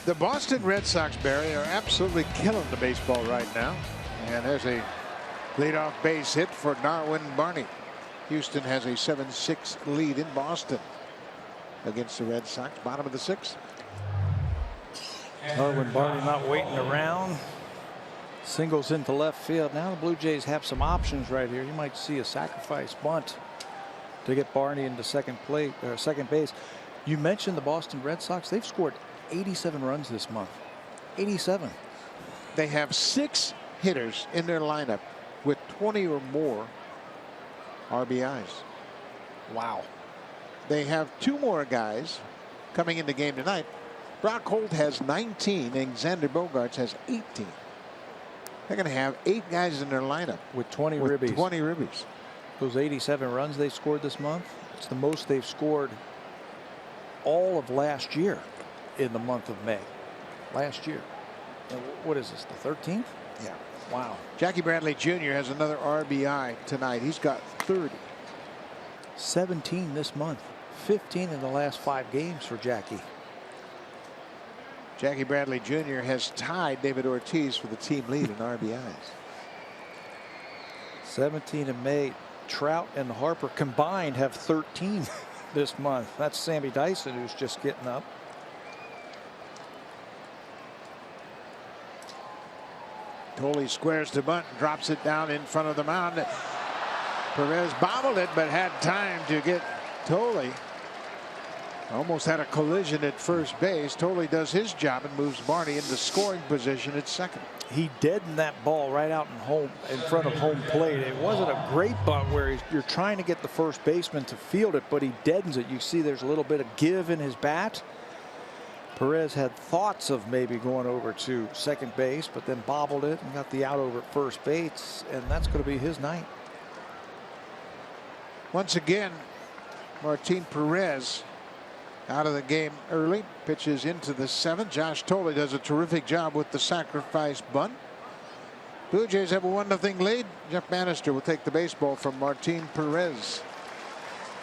The Boston Red Sox, Barry, are absolutely killing the baseball right now. And there's a leadoff base hit for Darwin Barney. Houston has a 7-6 lead in Boston against the Red Sox. Bottom of the 6th. Darwin Barney not waiting around. Singles into left field. Now the Blue Jays have some options right here. You might see a sacrifice bunt to get Barney into second base. You mentioned the Boston Red Sox. They've scored 87 runs this month. 87. They have 6 hitters in their lineup with 20 or more RBIs. Wow. They have 2 more guys coming in the game tonight. Brock Holt has 19 and Xander Bogaerts has 18. They're going to have 8 guys in their lineup with 20 ribbies. 20 ribbies. Those 87 runs they scored this month, it's the most they've scored all of last year in the month of May. Last year. And what is this, the 13th? Yeah. Wow. Jackie Bradley Jr. has another RBI tonight. He's got 30. 17 this month. 15 in the last 5 games for Jackie. Jackie Bradley Jr. has tied David Ortiz for the team lead in RBIs. 17 in May. Trout and Harper combined have 13 this month. That's Sammy Dyson, who's just getting up. Tolley squares to bunt and drops it down in front of the mound. Perez bobbled it, but had time to get Tolley. Almost had a collision at first base. Tolley does his job and moves Barney into scoring position at second. He deadened that ball right out in front of home plate. It wasn't a great bunt where you're trying to get the first baseman to field it, but he deadens it. You see there's a little bit of give in his bat. Perez had thoughts of maybe going over to second base, but then bobbled it and got the out over at first base, and that's going to be his night. Once again, Martin Perez out of the game early. Pitches into the seventh. Josh Tolley does a terrific job with the sacrifice bunt. Blue Jays have a 1-0 lead. Jeff Bannister will take the baseball from Martin Perez.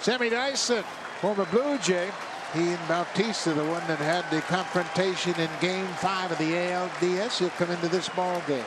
Sammy Dyson, former Blue Jay. He and Bautista, the one that had the confrontation in Game 5 of the ALDS. He'll come into this ball game.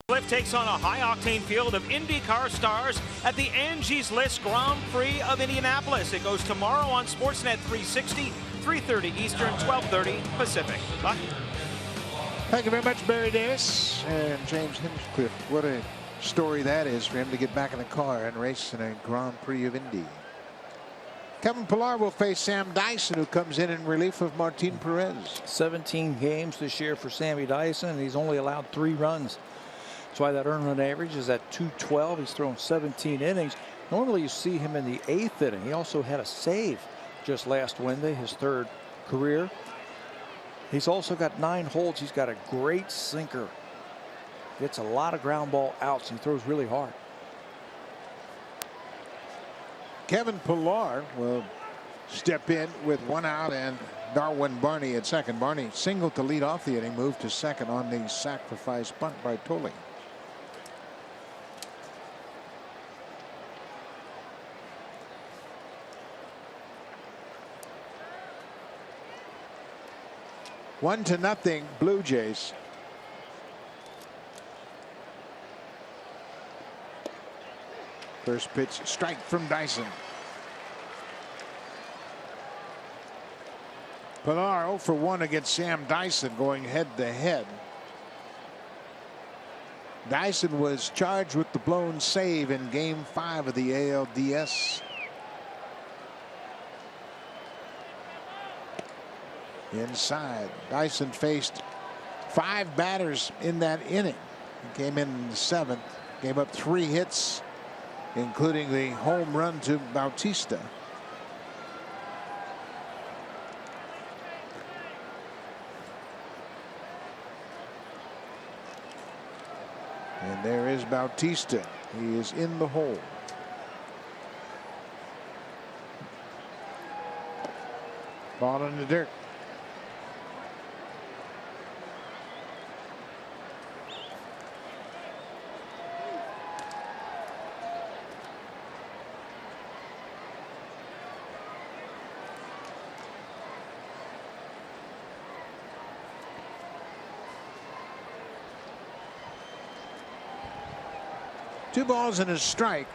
Cliff takes on a high-octane field of IndyCar stars at the Angie's List Grand Prix of Indianapolis. It goes tomorrow on Sportsnet 360, 3:30 Eastern, 12:30 Pacific. Buck? Thank you very much, Barry Davis and James Hinchcliffe. What a story that is for him to get back in the car and race in a Grand Prix of Indy. Kevin Pillar will face Sam Dyson, who comes in relief of Martin Perez. 17 games this year for Sammy Dyson, and he's only allowed 3 runs. That's why that earned run average is at 212. He's thrown 17 innings. Normally you see him in the 8th inning. He also had a save just last Wednesday, his 3rd career. He's also got 9 holds. He's got a great sinker. Gets a lot of ground ball outs and throws really hard. Kevin Pillar will step in with 1 out and Darwin Barney at second. Barney singled to lead off the inning, moved to second on the sacrifice bunt by Tolley. One to nothing Blue Jays. First pitch strike from Dyson. Pillar 0 for 1 against Sam Dyson, going head to head. Dyson was charged with the blown save in Game 5 of the ALDS. Inside, Dyson faced 5 batters in that inning. He came in the 7th, gave up 3 hits, including the home run to Bautista. And there is Bautista. He is in the hole. Ball in the dirt. Two balls and a strike.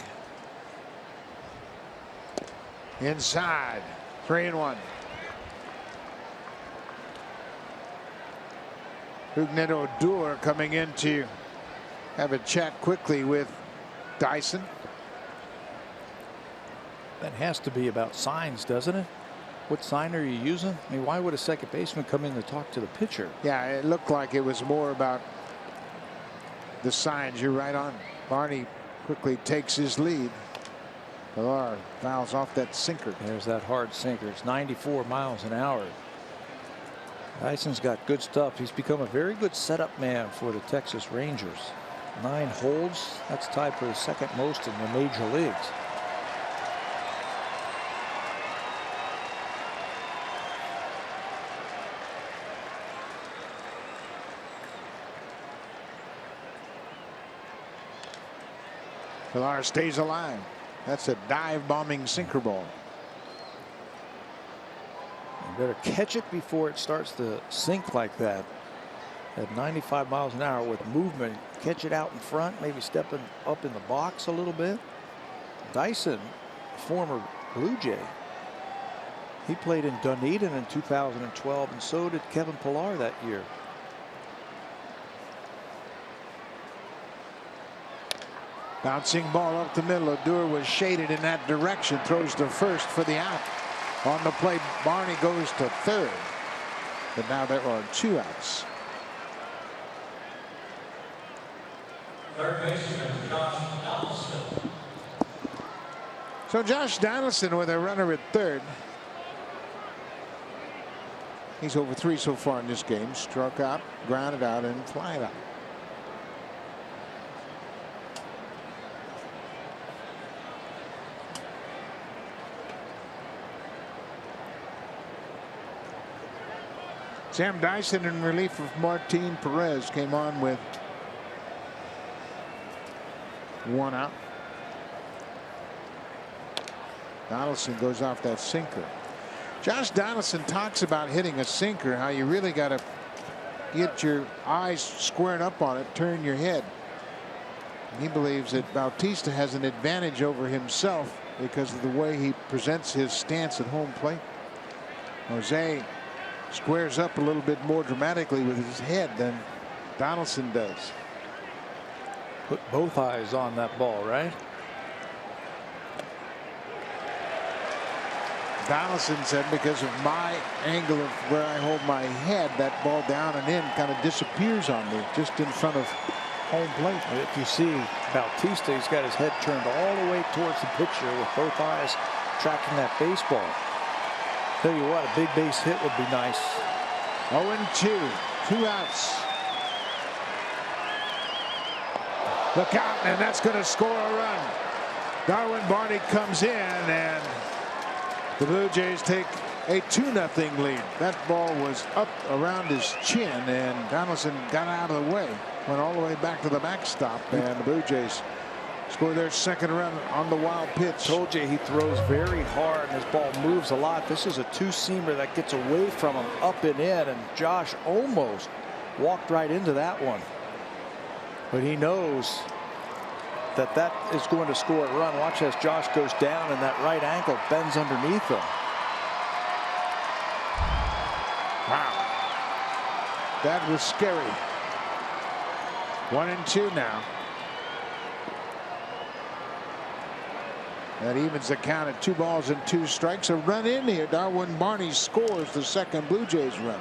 Inside. 3-1. Rougned Odor coming in to have a chat quickly with Dyson. That has to be about signs, doesn't it? What sign are you using? I mean, why would a second baseman come in to talk to the pitcher? Yeah, it looked like it was more about the signs. You're right on. Barney quickly takes his lead. Pilar fouls off that sinker. There's that hard sinker. It's 94 miles an hour. Dyson's got good stuff. He's become a very good setup man for the Texas Rangers. 9 holds. That's tied for the second most in the major leagues. Pilar stays alive. That's a dive bombing sinker ball. You better catch it before it starts to sink like that. At 95 miles an hour with movement, catch it out in front, maybe stepping up in the box a little bit. Dyson, former Blue Jay, he played in Dunedin in 2012, and so did Kevin Pilar that year. Bouncing ball up the middle. Odor was shaded in that direction. Throws to first for the out. On the play, Barney goes to third. But now there are 2 outs. Third baseman Josh Donaldson. So Josh Donaldson with a runner at third. He's over 3 so far in this game. Struck out, grounded out, and flied out. Sam Dyson in relief of Martin Perez came on with 1 out. Donaldson goes off that sinker. Josh Donaldson talks about hitting a sinker, how you really got to get your eyes squaring up on it, turn your head. He believes that Bautista has an advantage over himself because of the way he presents his stance at home plate. Jose squares up a little bit more dramatically with his head than Donaldson does. Put both eyes on that ball, right? Donaldson said, because of my angle of where I hold my head, that ball down and in kind of disappears on me just in front of home plate. If you see Bautista, he's got his head turned all the way towards the pitcher with both eyes tracking that baseball. Tell you what, a big base hit would be nice. 0-2, 2 outs. Look out, and that's going to score a run. Darwin Barney comes in, and the Blue Jays take a 2-0 lead. That ball was up around his chin, and Donaldson got out of the way. Went all the way back to the backstop, and the Blue Jays score their second run on the wild pitch. Told you he throws very hard and his ball moves a lot. This is a 2-seamer that gets away from him up and in, and Josh almost walked right into that one. But he knows that that is going to score a run. Watch as Josh goes down and that right ankle bends underneath him. Wow. That was scary. 1-2 now. That evens the count at 2 balls and 2 strikes. A run in here. Darwin Barney scores the second Blue Jays run.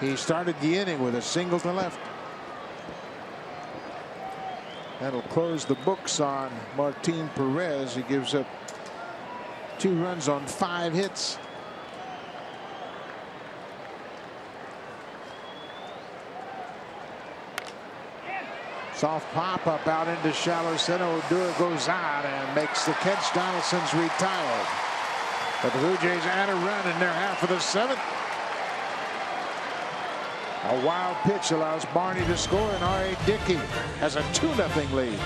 He started the inning with a single to left. That'll close the books on Martin Perez. He gives up 2 runs on 5 hits. Soft pop up out into shallow center. Odor goes out and makes the catch. Donaldson's retired. But the Blue Jays add a run in their half of the seventh. A wild pitch allows Barney to score, and R.A. Dickey has a 2-0 lead.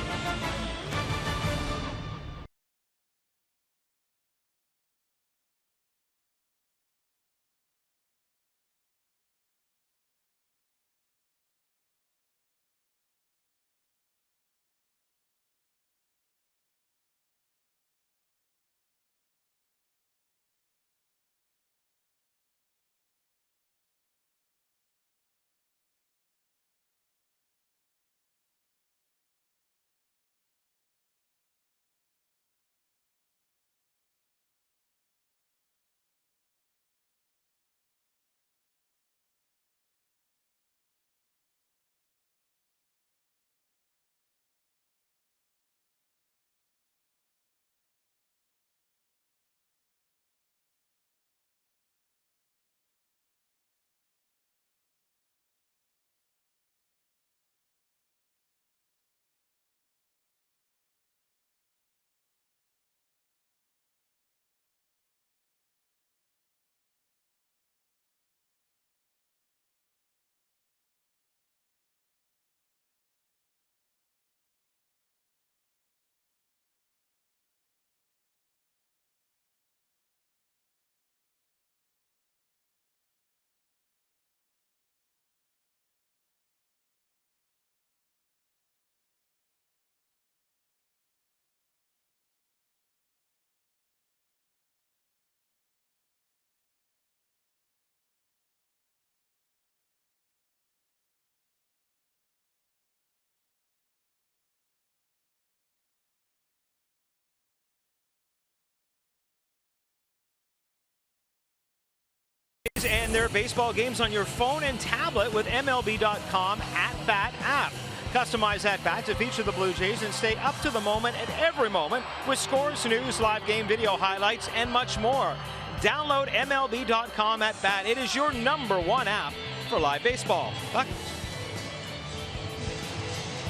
And their baseball games on your phone and tablet with MLB.com at-bat app. Customize at-bat to feature the Blue Jays and stay up to the moment at every moment with scores, news, live game video highlights, and much more. Download MLB.com at-bat. It is your #1 app for live baseball. Buck.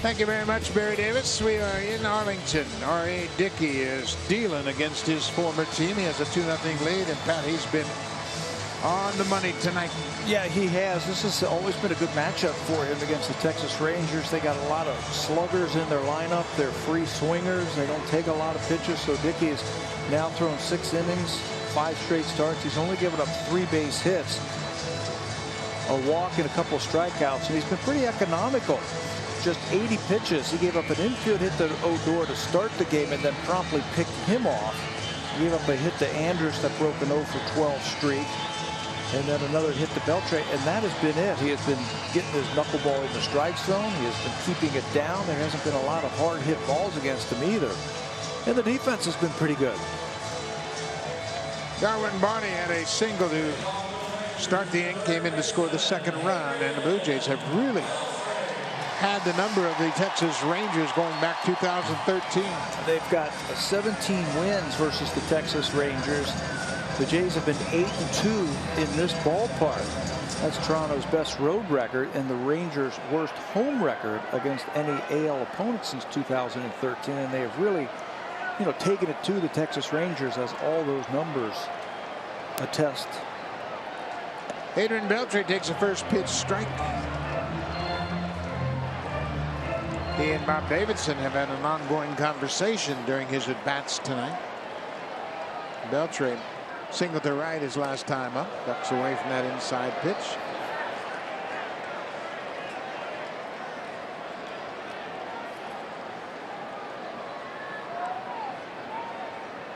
Thank you very much, Barry Davis. We are in Arlington. R.A. Dickey is dealing against his former team. He has a 2-0 lead, and Pat, he's been on the money tonight. Yeah, he has. This has always been a good matchup for him against the Texas Rangers. They got a lot of sluggers in their lineup. They're free swingers. They don't take a lot of pitches. So Dickey has now thrown 6 innings, 5 straight starts. He's only given up 3 base hits, a walk, and a couple of strikeouts. And he's been pretty economical. Just 80 pitches. He gave up an infield hit to Odor to start the game and then promptly picked him off. He gave up a hit to Andrus that broke an 0 for 12 streak. And then another hit to Beltre, and that has been it. He has been getting his knuckleball in the strike zone. He has been keeping it down. There hasn't been a lot of hard hit balls against him either. And the defense has been pretty good. Darwin Barney had a single to start the inning, came in to score the 2nd run, and the Blue Jays have really had the number of the Texas Rangers going back 2013. They've got 17 wins versus the Texas Rangers. The Jays have been 8-2 in this ballpark. That's Toronto's best road record and the Rangers' worst home record against any AL opponent since 2013. And they have really, taken it to the Texas Rangers, as all those numbers attest. Adrian Beltre takes a first pitch strike. He and Bob Davidson have had an ongoing conversation during his at-bats tonight. Beltre single to right his last time up. Ducks away from that inside pitch.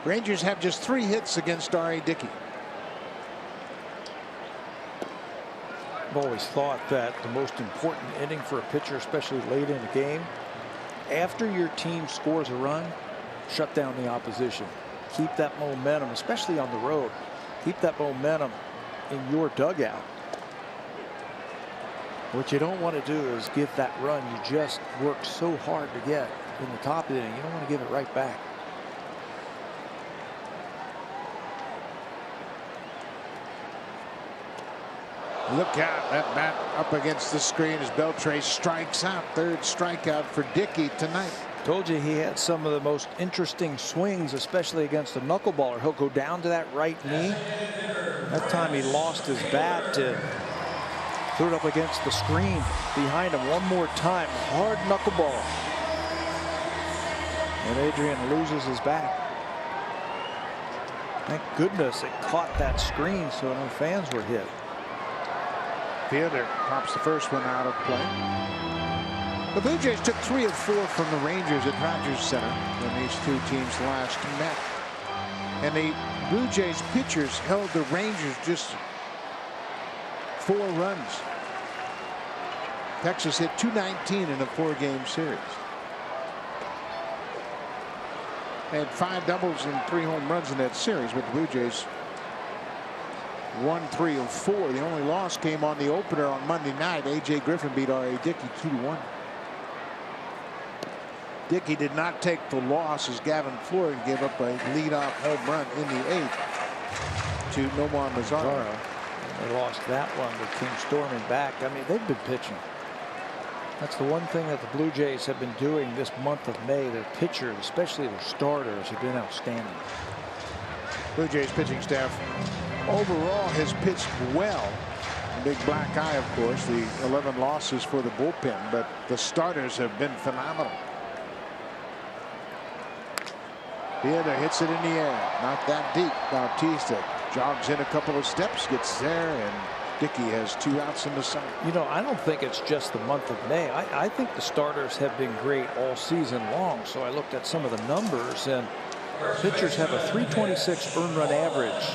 Rangers have just 3 hits against R.A. Dickey. I've always thought that the most important inning for a pitcher, especially late in a game, after your team scores a run, shut down the opposition. Keep that momentum, especially on the road. Keep that momentum in your dugout. What you don't want to do is give that run you just worked so hard to get in the top inning. You don't want to give it right back. Look out, that bat up against the screen as Beltre strikes out. Third strikeout for Dickey tonight. Told you he had some of the most interesting swings, especially against a knuckleballer. He'll go down to that right knee. That time he lost his bat and threw it up against the screen behind him one more time. Hard knuckleball. And Adrian loses his bat. Thank goodness it caught that screen so no fans were hit. Fielder pops the first one out of play. The Blue Jays took 3 of 4 from the Rangers at Rogers Center when these two teams last met. And the Blue Jays pitchers held the Rangers just 4 runs. Texas hit .219 in a 4-game series. They had 5 doubles and 3 home runs in that series, but the Blue Jays won 3 of 4. The only loss came on the opener on Monday night. A.J. Griffin beat R.A. Dickey 2-1. Dickey did not take the loss as Gavin Floyd gave up a leadoff home run in the 8th to Nomar Mazara. They lost that one, but came storming back. I mean, they've been pitching. That's the one thing that the Blue Jays have been doing this month of May. Their pitchers, especially their starters, have been outstanding. Blue Jays pitching staff overall has pitched well. Big black eye, of course, the 11 losses for the bullpen, but the starters have been phenomenal. Fielder hits it in the air, not that deep. Bautista jogs in a couple of steps, gets there, and Dickey has 2 outs in the 7th. You know, I don't think it's just the month of May. I think the starters have been great all season long. So I looked at some of the numbers, and pitchers have a .326 earned run average.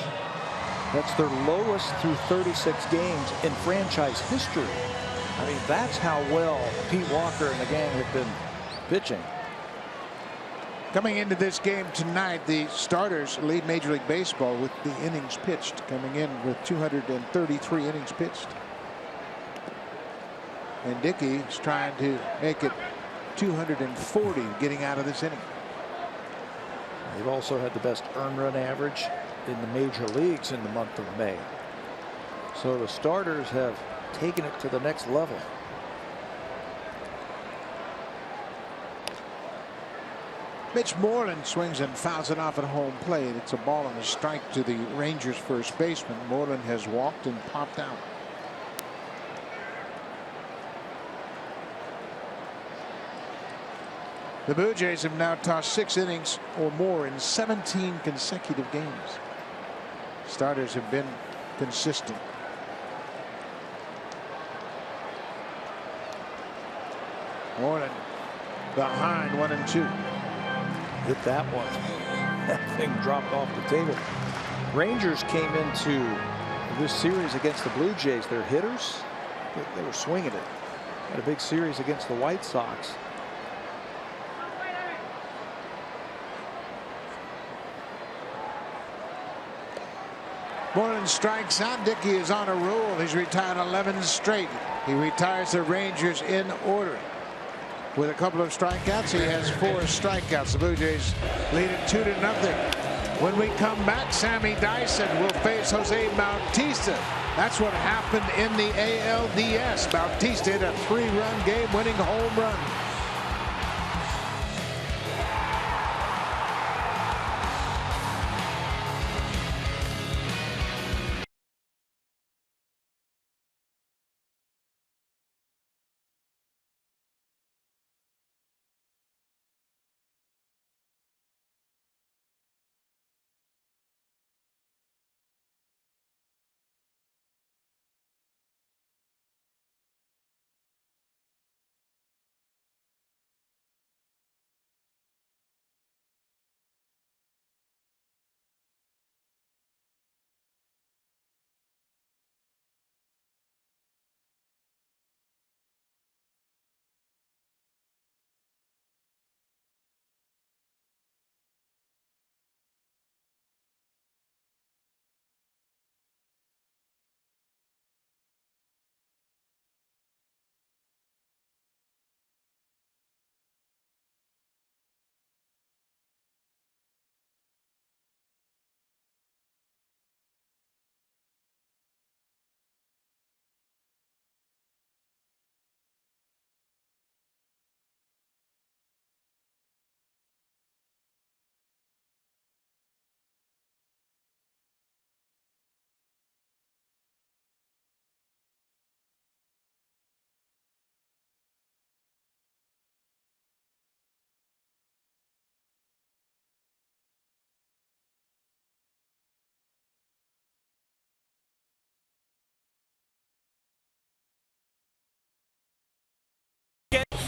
That's their lowest through 36 games in franchise history. I mean, that's how well Pete Walker and the gang have been pitching. Coming into this game tonight, the starters lead Major League Baseball with the innings pitched, coming in with 233 innings pitched. And Dickey is trying to make it 240 getting out of this inning. They've also had the best earned run average in the major leagues in the month of May. So the starters have taken it to the next level. Mitch Moreland swings and fouls it off at home plate. It's a ball and a strike to the Rangers first baseman. Moreland has walked and popped out. The Blue Jays have now tossed 6 innings or more in 17 consecutive games. Starters have been consistent. Moreland behind 1-2. Hit that one. That thing dropped off the table. Rangers came into this series against the Blue Jays. Their hitters, they were swinging it. Had a big series against the White Sox. Moreland strikes out. Dickey is on a roll. He's retired 11 straight. He retires the Rangers in order. With a couple of strikeouts, he has 4 strikeouts. The Blue Jays lead it 2-0. When we come back, Sammy Dyson will face Jose Bautista. That's what happened in the ALDS. Bautista hit a 3-run game-winning home run.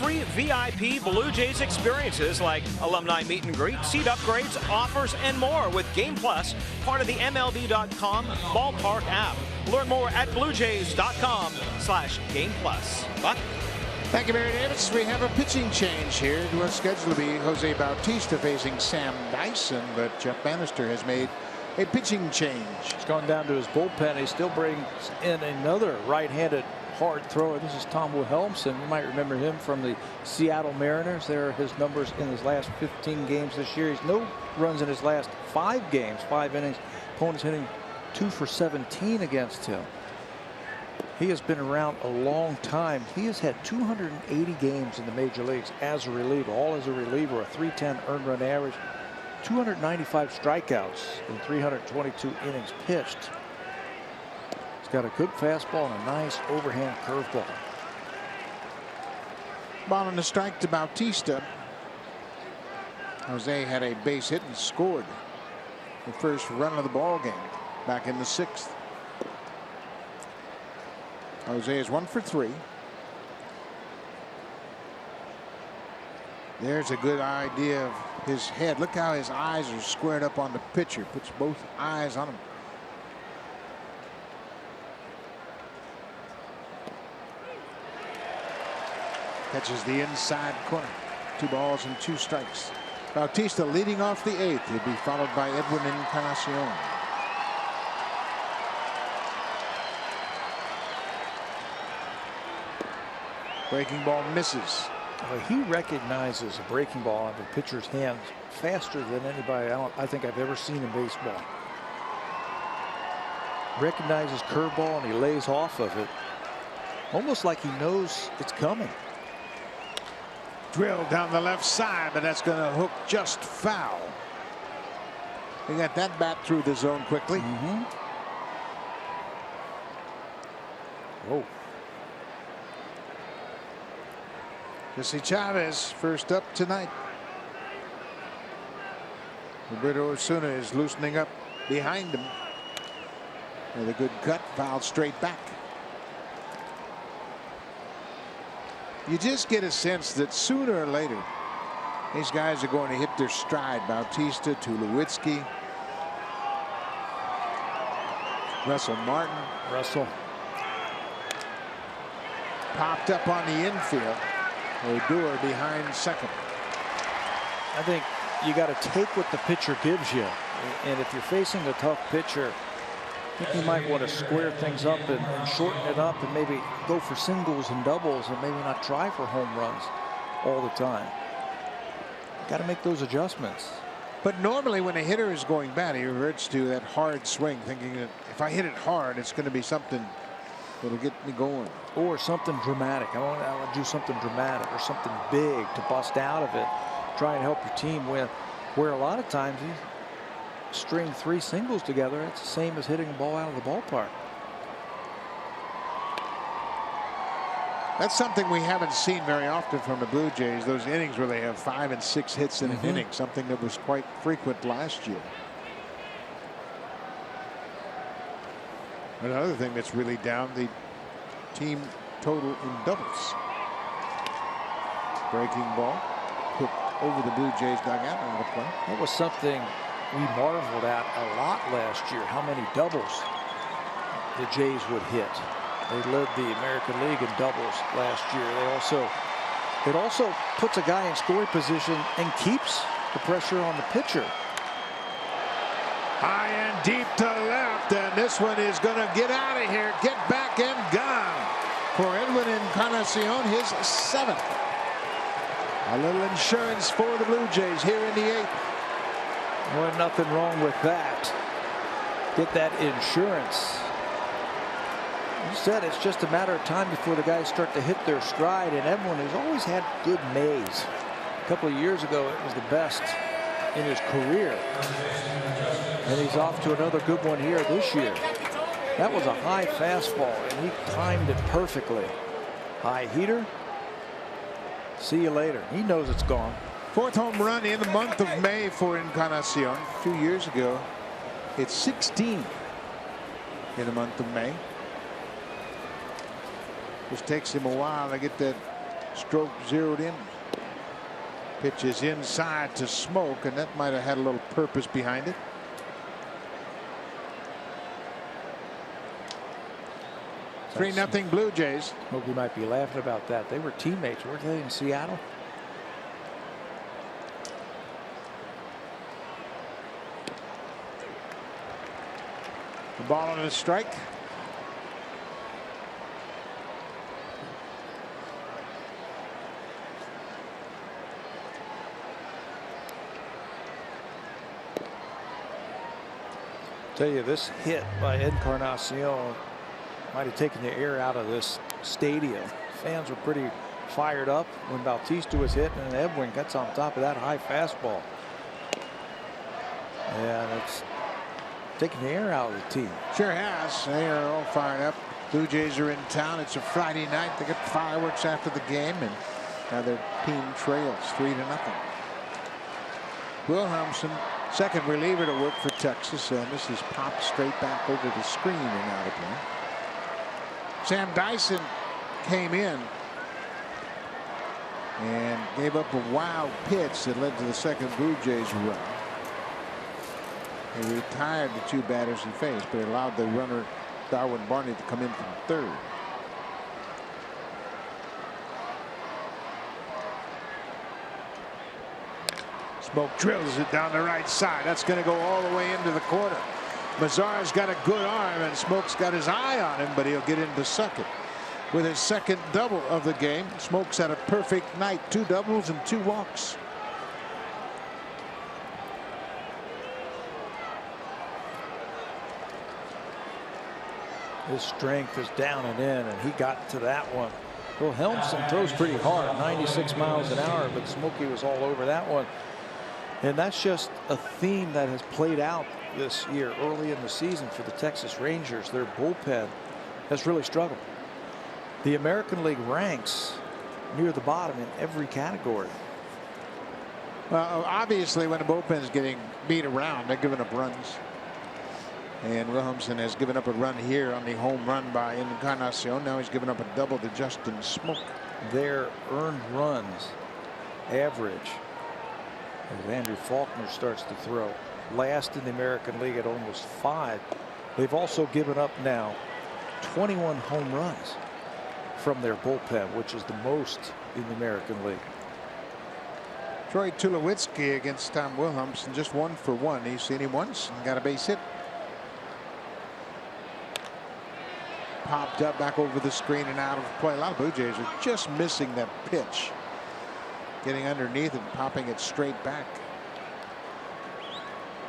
free VIP Blue Jays experiences like alumni meet and greet, seat upgrades, offers, and more with Game Plus, part of the MLB.com Ballpark app. Learn more at BlueJays.com/Game Plus. Buck? Thank you, Barry Davis. We have a pitching change here. It was scheduled to be Jose Bautista facing Sam Dyson, but Jeff Bannister has made a pitching change. He's gone down to his bullpen. He still brings in another right-handed hard thrower. This is Tom Wilhelmsen. You might remember him from the Seattle Mariners. There are his numbers in his last 15 games this year. He's no runs in his last 5 games, 5 innings. Opponents hitting 2 for 17 against him. He has been around a long time. He has had 280 games in the major leagues as a reliever, all as a reliever, a .310 earned run average, 295 strikeouts in 322 innings pitched. He's got a good fastball and a nice overhand curveball. Ball on the strike to Bautista. Jose had a base hit and scored the first run of the ball game back in the 6th. Jose is 1 for 3. There's a good idea of his head. Look how his eyes are squared up on the pitcher. Puts both eyes on him. Catches the inside corner. 2 balls and 2 strikes. Bautista leading off the 8th. He'll be followed by Edwin Encarnacion. Breaking ball misses. He recognizes a breaking ball out of a pitcher's hands faster than anybody I think I've ever seen in baseball. Recognizes curveball and he lays off of it, almost like he knows it's coming. Drilled down the left side, but that's going to hook just foul. He got that bat through the zone quickly. Whoa. Jesse Chavez first up tonight. Roberto Osuna is loosening up behind him. With a good cut, fouled straight back. You just get a sense that sooner or later these guys are going to hit their stride. Bautista, Tulowitzki, Russell Martin. Russell Popped up on the infield. Odor behind second. I think you got to take what the pitcher gives you, and if you're facing a tough pitcher, I think you might want to square things up and shorten it up and maybe go for singles and doubles and maybe not try for home runs all the time. Got to make those adjustments. But normally when a hitter is going bad, he reverts to that hard swing, thinking that if I hit it hard, it's going to be something that'll get me going. Or something dramatic. I want to do something dramatic or something big to bust out of it. Try and help your team win. Where a lot of times you string 3 singles together, it's the same as hitting a ball out of the ballpark. That's something we haven't seen very often from the Blue Jays. Those innings where they have 5 and 6 hits in an inning, something that was quite frequent last year. Another thing that's really down, the team total in doubles. Breaking ball put over the Blue Jays dugout on the play. That was something we marveled at a lot last year, how many doubles the Jays would hit. They led the American League in doubles last year. It also puts a guy in scoring position and keeps the pressure on the pitcher. High and deep to left, and this one is going to get out of here. Get back and gone for Edwin Encarnacion, his 7th. A little insurance for the Blue Jays here in the 8th. Well, nothing wrong with that. Get that insurance. You said it's just a matter of time before the guys start to hit their stride, and Edwin has always had good Mays. A couple of years ago, it was the best in his career. And he's off to another good one here this year. That was a high fastball, and he timed it perfectly. High heater. See you later. He knows it's gone. 4th home run in the month of May for Encarnacion. 2 years ago, it's 16 in the month of May. Just takes him a while to get that Stroke zeroed in. Pitch is inside to Smoke, and that might have had a little purpose behind it. Three nothing Blue Jays. Smokey might be laughing about that. They were teammates, weren't they, in Seattle? The ball on a strike. Tell you, this hit by Encarnacion might have taken the air out of this stadium. Fans were pretty fired up when Bautista was hit, and Edwin gets on top of that high fastball. And it's taking the air out of the team. Sure has. They are all fired up. Blue Jays are in town. It's a Friday night. They get fireworks after the game, and now their team trails 3-0. Wilhelmsen, second reliever to work for Texas, and this is popped straight back over the screen and out of play. Sam Dyson came in and gave up a wild pitch that led to the second Blue Jays run. He retired the two batters he faced, but allowed the runner Darwin Barney to come in from third. Smoke drills it down the right side. That's going to go all the way into the corner. Mazar's got a good arm, and Smoke's got his eye on him, but he'll get into second. With his second double of the game, Smoke's had a perfect night. 2 doubles and 2 walks. His strength is down and in, and he got to that one. Wilhelmsen throws pretty hard, 96 miles an hour, but Smokey was all over that one. And that's just a theme that has played out this year early in the season for the Texas Rangers. Their bullpen has really struggled. The American League ranks near the bottom in every category. Well, obviously, when the bullpen is getting beat around, they're giving up runs. And Wilhelmsen has given up a run here on the home run by Encarnacion. Now he's given up a double to Justin Smoke. Their earned runs average, as Andrew Faulkner starts to throw, last in the American League at almost 5. They've also given up now 21 home runs from their bullpen, which is the most in the American League. Troy Tulowitzki against Tom Wilhelmsen, just 1 for 1. He's seen him once and got a base hit. Popped up back over the screen and out of play. A lot of Blue Jays are just missing that pitch. Getting underneath and popping it straight back.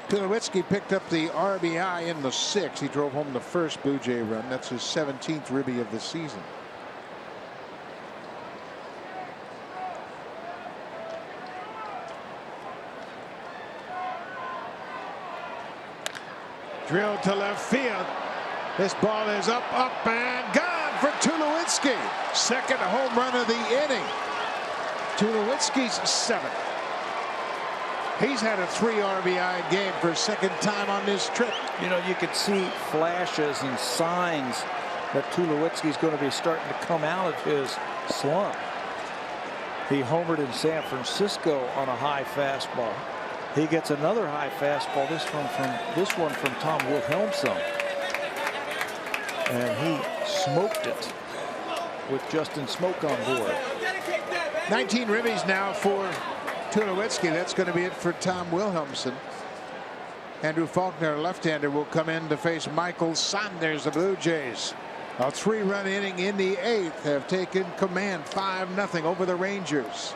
Tulowitzki picked up the RBI in the 6th. He drove home the first Blue Jay run. That's his 17th ribby of the season. Drilled to left field. This ball is up, and gone for Tulowitzki. Second home run of the inning. Tulowitzki's 7th. He's had a 3 RBI game for a second time on this trip. You know, you could see flashes and signs that Tulowitzki's going to be starting to come out of his slump. He homered in San Francisco on a high fastball. He gets another high fastball, this one from Tom Wilhelmsen. And he smoked it with Justin Smoke on board. 19 ribbies now for Tulowitzki. That's going to be it for Tom Wilhelmsen. Andrew Faulkner, left-hander, will come in to face Michael Saunders. The Blue Jays, a 3-run inning in the 8th, have taken command 5-0 over the Rangers.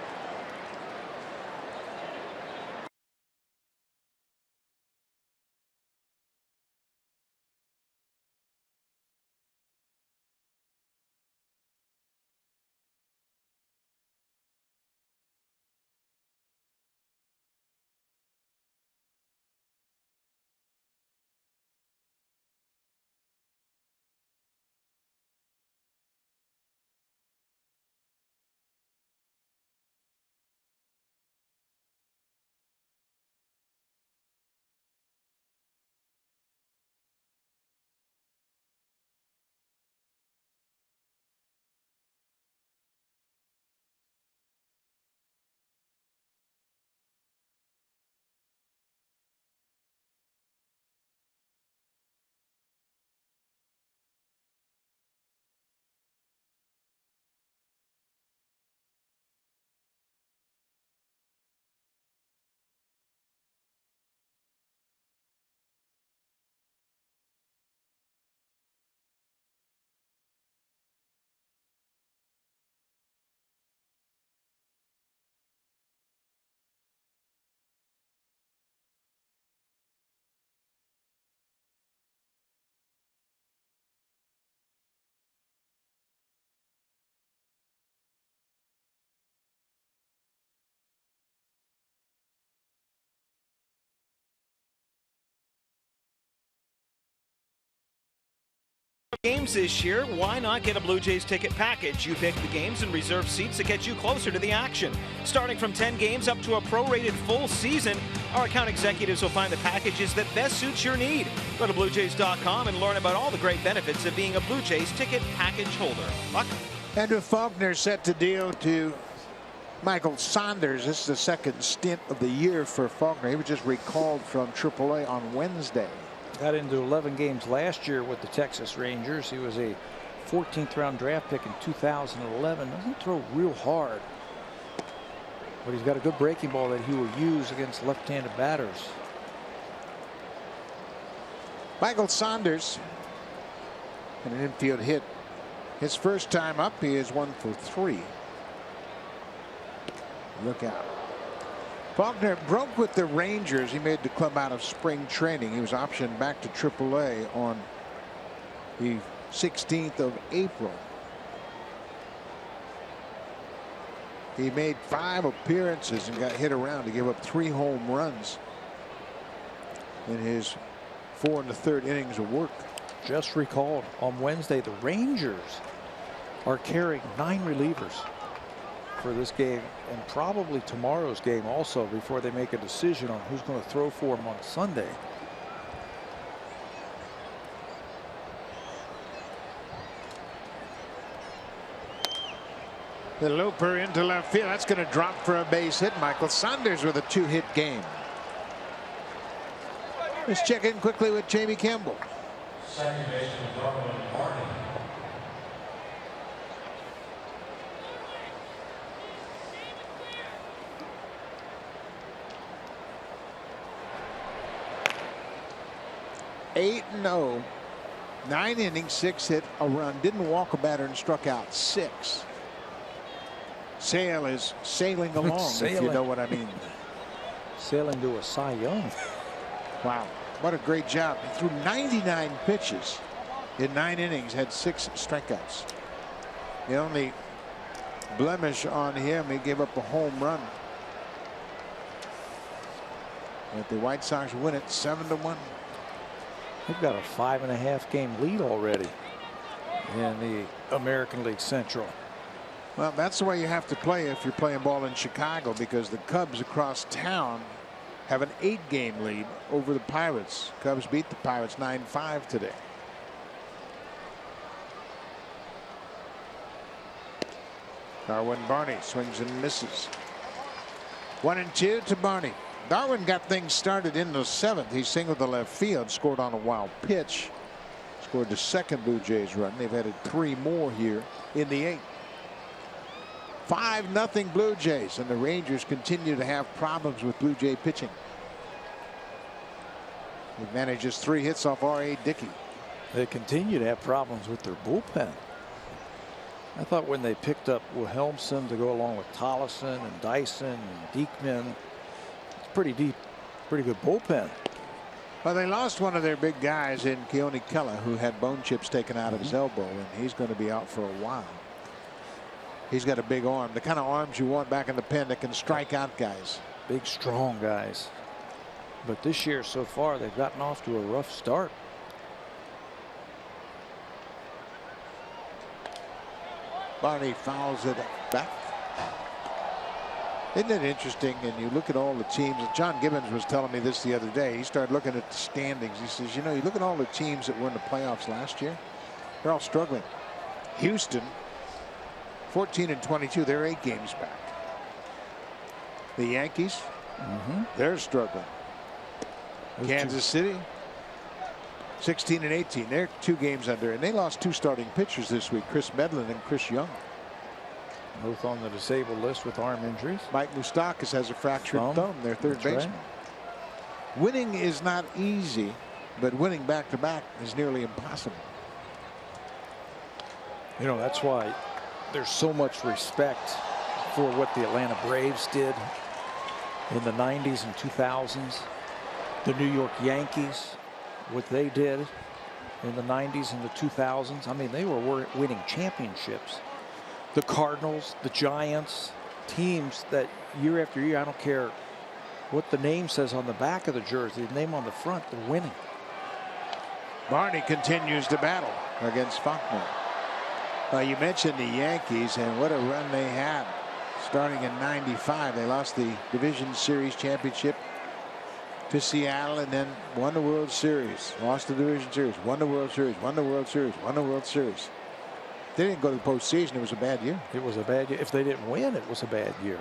games this year, why not get a Blue Jays ticket package? You pick the games and reserve seats that get you closer to the action. Starting from 10 games up to a prorated full season, our account executives will find the packages that best suits your need. Go to BlueJays.com and learn about all the great benefits of being a Blue Jays ticket package holder. Buck? Andrew Faulkner set to deal to Michael Saunders. This is the second stint of the year for Faulkner. He was just recalled from AAA on Wednesday. Got into 11 games last year with the Texas Rangers. He was a 14th round draft pick in 2011. Doesn't throw real hard, but he's got a good breaking ball that he will use against left-handed batters. Michael Saunders, and an infield hit. His first time up, he is 1 for 3. Look out. Faulkner broke with the Rangers. He made the club out of spring training. He was optioned back to AAA on the 16th of April. He made 5 appearances and got hit around to give up 3 home runs in his 4 1/3 innings of work. Just recalled on Wednesday, the Rangers are carrying 9 relievers for this game and probably tomorrow's game also before they make a decision on who's going to throw for them on Sunday. The looper into left field. That's going to drop for a base hit. Michael Saunders with a 2-hit game. Let's check in quickly with Jamie Campbell. Second baseman Darwin Barney. Eight 8-0, 9 innings, 6 hit, a run, didn't walk a batter, and struck out 6. Sale is sailing along, if you know what I mean. Sailing to a Cy Young. Wow, what a great job. He threw 99 pitches in 9 innings, had 6 strikeouts. The only blemish on him, he gave up a home run. But the White Sox win it 7-1. They've got a 5.5 game lead already in the American League Central. Well, that's the way you have to play if you're playing ball in Chicago, because the Cubs across town have an 8-game lead over the Pirates. Cubs beat the Pirates 9-5 today. Darwin Barney swings and misses. 1-2 to Barney. Darwin got things started in the 7th. He singled to left field, scored on a wild pitch, scored the second Blue Jays run. They've added 3 more here in the 8th. 5-0 Blue Jays, and the Rangers continue to have problems with Blue Jay pitching. He manages 3 hits off R.A. Dickey. They continue to have problems with their bullpen. I thought when they picked up Wilhelmsen to go along with Tollefson and Dyson and Diekman, pretty deep, pretty good bullpen. Well, they lost one of their big guys in Keone Kela, who had bone chips taken out of his elbow, and he's going to be out for a while. He's got a big arm, the kind of arms you want back in the pen that can strike out guys. Big, strong guys. But this year so far, they've gotten off to a rough start. Barney fouls it back. Isn't it interesting? And you look at all the teams. John Gibbons was telling me this the other day. He started looking at the standings. He says, you know, you look at all the teams that were in the playoffs last year. They're all struggling. Houston, 14-22. They're 8 games back. The Yankees, they're struggling. Kansas City, 16-18. They're 2 games under, and they lost 2 starting pitchers this week, Chris Medlin and Chris Young. Both on the disabled list with arm injuries. Mike Moustakas has a fractured thumb, their third baseman. Right. Winning is not easy, but winning back-to-back is nearly impossible. You know, that's why there's so much respect for what the Atlanta Braves did in the 90s and 2000s. The New York Yankees, what they did in the 90s and the 2000s. I mean, they were winning championships. The Cardinals, the Giants, teams that year after year, I don't care what the name says on the back of the jersey, the name on the front, they're winning. Barney continues to battle. against Faulkner. You mentioned the Yankees and what a run they had. Starting in '95, they lost the Division Series championship to Seattle and then won the World Series. Lost the Division Series, won the World Series, won the World Series, won the World Series. They didn't go to the postseason. It was a bad year. It was a bad year. If they didn't win, it was a bad year.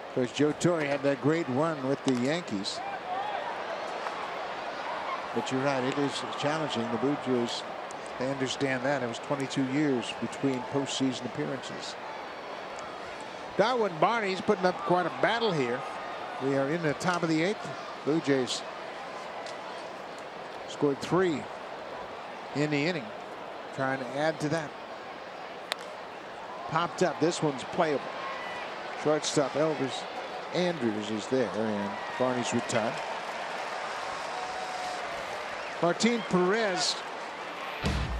Of course, Joe Torre had that great run with the Yankees. But you're right, it is challenging. The Blue Jays, they understand that. It was 22 years between postseason appearances. Darwin Barney's putting up quite a battle here. We are in the top of the 8th. Blue Jays scored 3 in the inning. Trying to add to that. Popped up. This one's playable. Shortstop Elvis Andrews is there, and Barney's retired. Martin Perez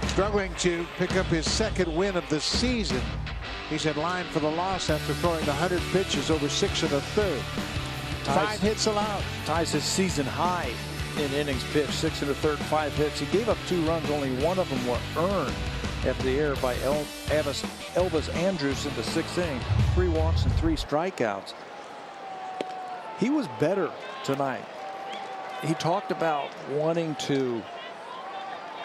struggling to pick up his 2nd win of the season. He's in line for the loss after throwing 100 pitches over 6 1/3. 5 hits allowed. Ties his season high in innings pitched, 6 1/3, 5 hits. He gave up 2 runs. Only one of them were earned after the error by Elvis Andrews in the 6th inning. 3 walks and 3 strikeouts. He was better tonight. He talked about wanting to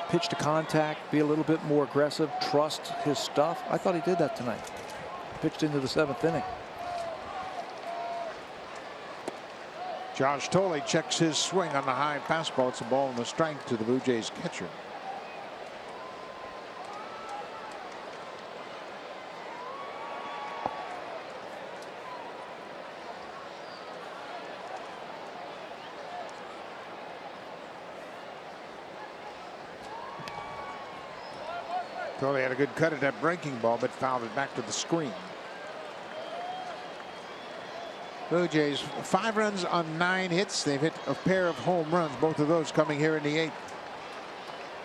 pitch to contact, be a little bit more aggressive, trust his stuff. I thought he did that tonight. Pitched into the 7th inning. Josh Tolley checks his swing on the high fastball. It's a ball and a strike to the Blue Jays catcher. Tolley had a good cut at that breaking ball, but fouled it back to the screen. Blue Jays 5 runs on 9 hits. They've hit a pair of home runs, both of those coming here in the 8th.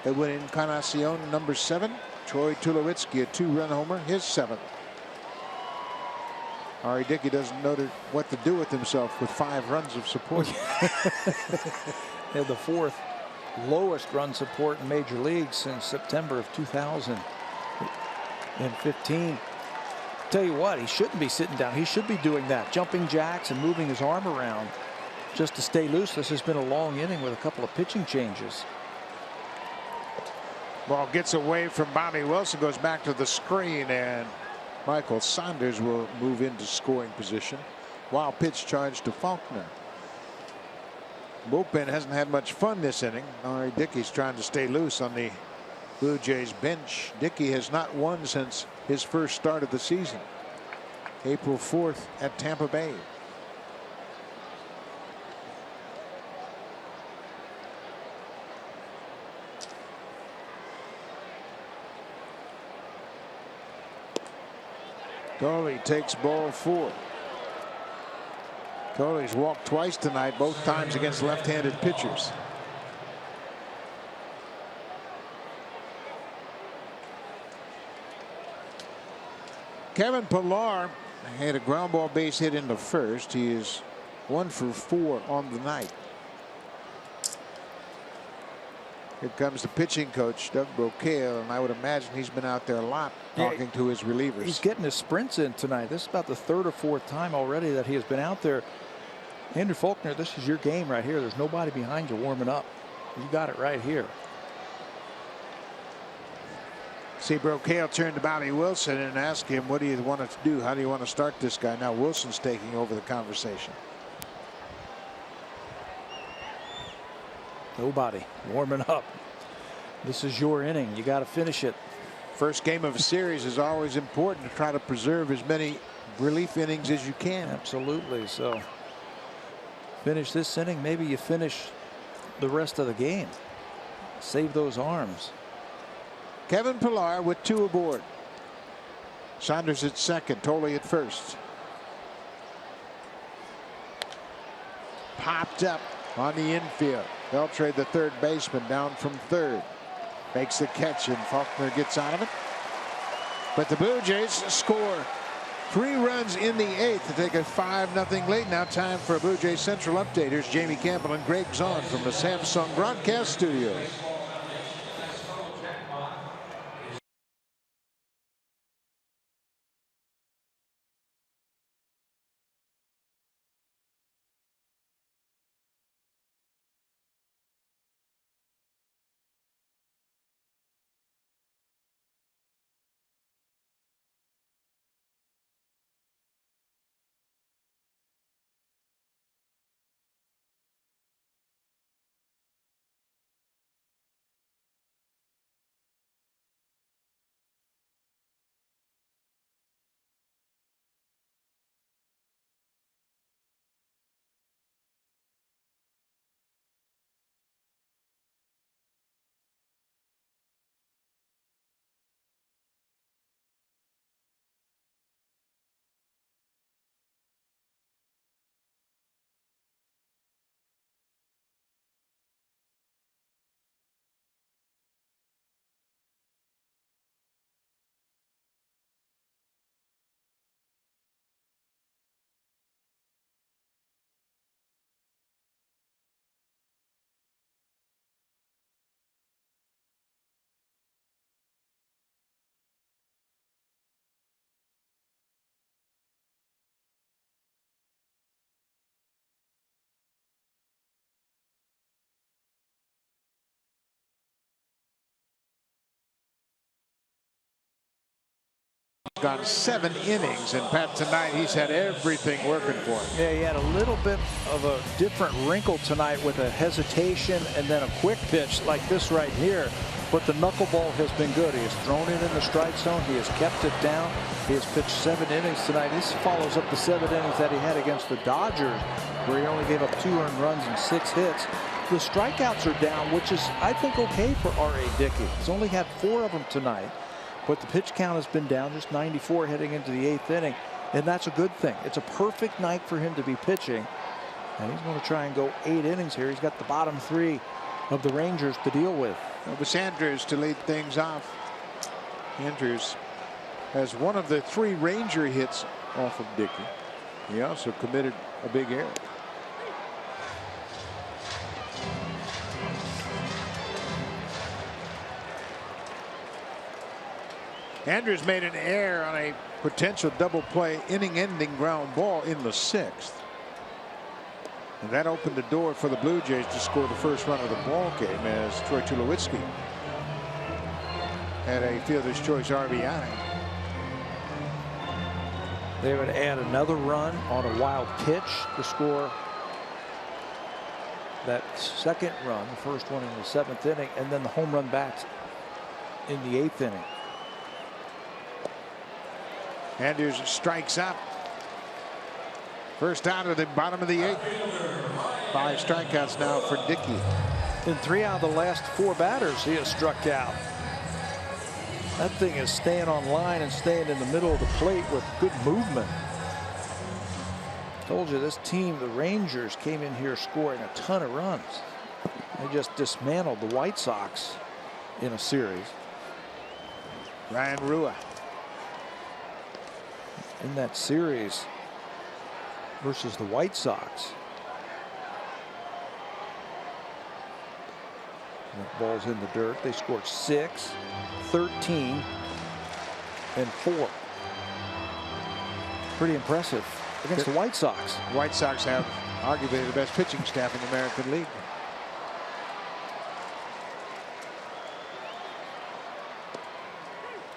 Edwin Encarnacion, number 7. Troy Tulowitzki, a 2-run homer, his 7th. Ari Dickey doesn't know what to do with himself with 5 runs of support. Had the 4th lowest run support in Major Leagues since September of 2015. Tell you what, he shouldn't be sitting down. He should be doing that, jumping jacks and moving his arm around just to stay loose. This has been a long inning with a couple of pitching changes. Ball gets away from Bobby Wilson, goes back to the screen, and Michael Saunders will move into scoring position. Wild pitch charge to Faulkner. Bullpen hasn't had much fun this inning. Ari Dickey's trying to stay loose on the Blue Jays bench. Dickey has not won since his first start of the season, April 4th at Tampa Bay. Tolley takes ball 4. Tolley's walked twice tonight, both times against left-handed pitchers. Kevin Pillar had a ground ball base hit into first. He is 1 for 4 on the night. Here comes the pitching coach, Doug Brocail, and I would imagine he's been out there a lot talking to his relievers. He's getting his sprints in tonight. This is about the 3rd or 4th time already that he has been out there. Andrew Faulkner, this is your game right here. There's nobody behind you warming up. You got it right here. See, Brocail turned to Bobby Wilson and asked him, what do you want to do? How do you want to start this guy? Now Wilson's taking over the conversation. Nobody warming up. This is your inning. You got to finish it. First game of a series is always important to try to preserve as many relief innings as you can. Absolutely. So finish this inning. Maybe you finish the rest of the game. Save those arms. Kevin Pillar with 2 aboard. Saunders at second, Tolley at first. Popped up on the infield. Beltre, the third baseman, down from third. Makes the catch, and Faulkner gets out of it. But the Blue Jays score 3 runs in the 8th to take a 5-0 lead. Now time for a Blue Jays Central update. Here's Jamie Campbell and Greg Zahn from the Samsung broadcast studios. Gone 7 innings, and Pat, tonight he's had everything working for him. Yeah, he had a little bit of a different wrinkle tonight with a hesitation and then a quick pitch like this right here. But the knuckleball has been good. He has thrown it in the strike zone. He has kept it down. He has pitched 7 innings tonight. This follows up the 7 innings that he had against the Dodgers, where he only gave up 2 earned runs and 6 hits. The strikeouts are down, which is, I think, okay for R.A. Dickey. He's only had 4 of them tonight. But the pitch count has been down, just 94 heading into the 8th inning, and that's a good thing. It's a perfect night for him to be pitching, and he's going to try and go 8 innings here. He's got the bottom 3 of the Rangers to deal with. Elvis Andrews to lead things off. Andrews has one of the 3 Ranger hits off of Dickey. He also committed a big error. Andrews made an error on a potential double play inning-ending ground ball in the 6th. And that opened the door for the Blue Jays to score the first run of the ball game as Troy Tulowitzki had a fielder's choice RBI. They would add another run on a wild pitch to score that second run, the first one in the 7th inning, and then the home run back in the 8th inning. Andrews strikes up. First out of the bottom of the 8th. 5 strikeouts now for Dickey. In 3 out of the last 4 batters, he has struck out. That thing is staying on line and staying in the middle of the plate with good movement. Told you this team, the Rangers, came in here scoring a ton of runs. They just dismantled the White Sox in a series. Ryan Rua. In that series versus the White Sox. That ball's in the dirt. They scored 6, 13, and 4. Pretty impressive against the White Sox. White Sox have arguably the best pitching staff in the American League.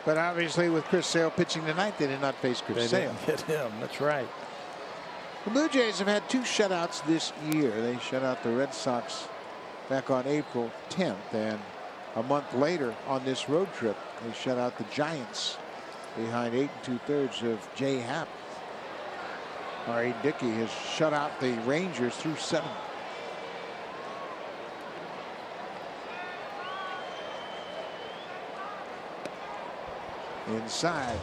But obviously with Chris Sale pitching tonight, they did not face Chris Sale. Hit him. That's right. The Blue Jays have had 2 shutouts this year. They shut out the Red Sox back on April 10th, and a month later on this road trip they shut out the Giants behind 8 2/3 of Jay Happ. R.A. Dickey has shut out the Rangers through 7. Inside.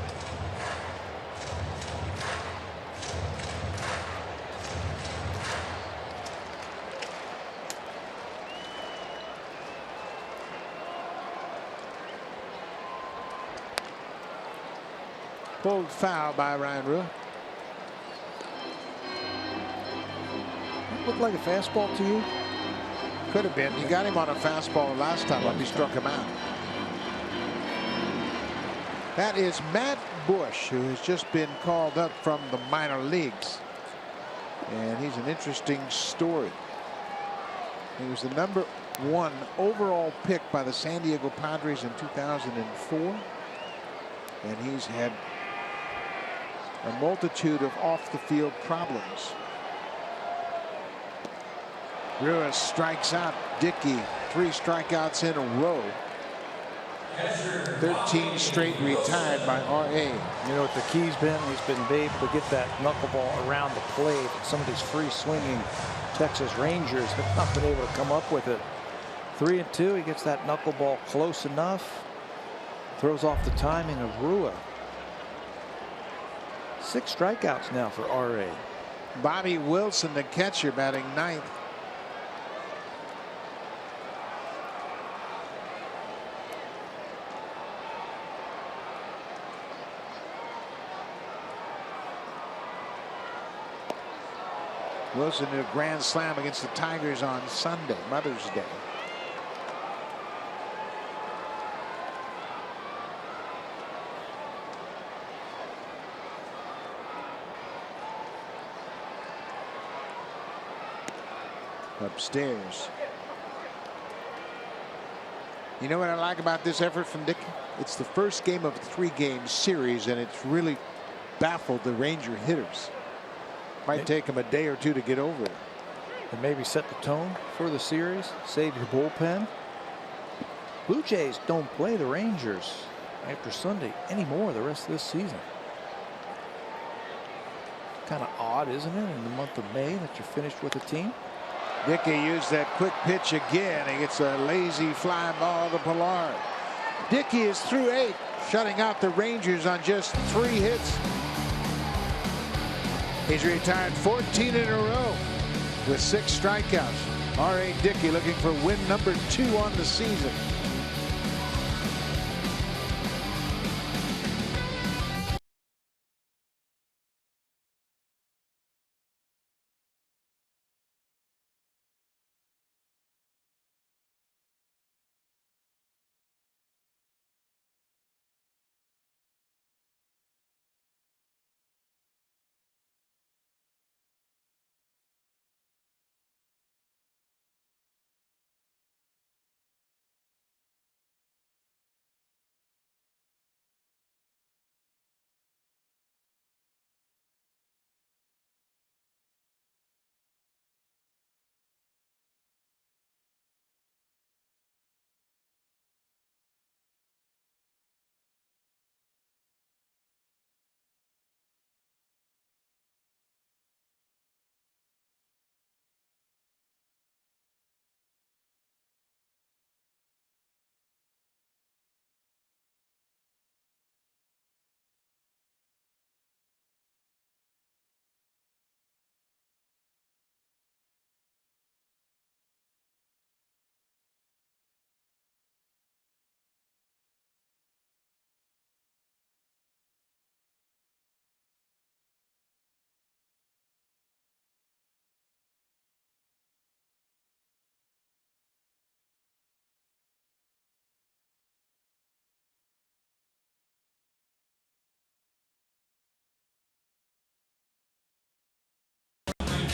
Pulled foul by Ryan Rua. Looked like a fastball to you? Could have been. He got him on a fastball last time when he struck him out. That is Matt Bush, who has just been called up from the minor leagues. And he's an interesting story. He was the #1 overall pick by the San Diego Padres in 2004. And he's had a multitude of off-the-field problems. Rua strikes out Dickey. 3 strikeouts in a row. 13 straight retired by R.A. You know what the key's been? He's been able to get that knuckleball around the plate. Some of these free-swinging Texas Rangers have not been able to come up with it. 3-2. He gets that knuckleball close enough. Throws off the timing of Rua. 6 strikeouts now for R.A. Bobby Wilson, the catcher, batting 9th. Wilson did a grand slam against the Tigers on Sunday, Mother's Day. Upstairs. You know what I like about this effort from Dickey? It's the first game of a 3-game series, and it's really baffled the Ranger hitters. Might take them a day or two to get over it. And maybe set the tone for the series. Save your bullpen. Blue Jays don't play the Rangers after Sunday anymore the rest of this season. Kind of odd, isn't it, in the month of May that you're finished with a team? Dickey used that quick pitch again. He gets a lazy fly ball to Pilar. Dickey is through 8, shutting out the Rangers on just 3 hits. He's retired 14 in a row with 6 strikeouts. R.A. Dickey looking for win number 2 on the season.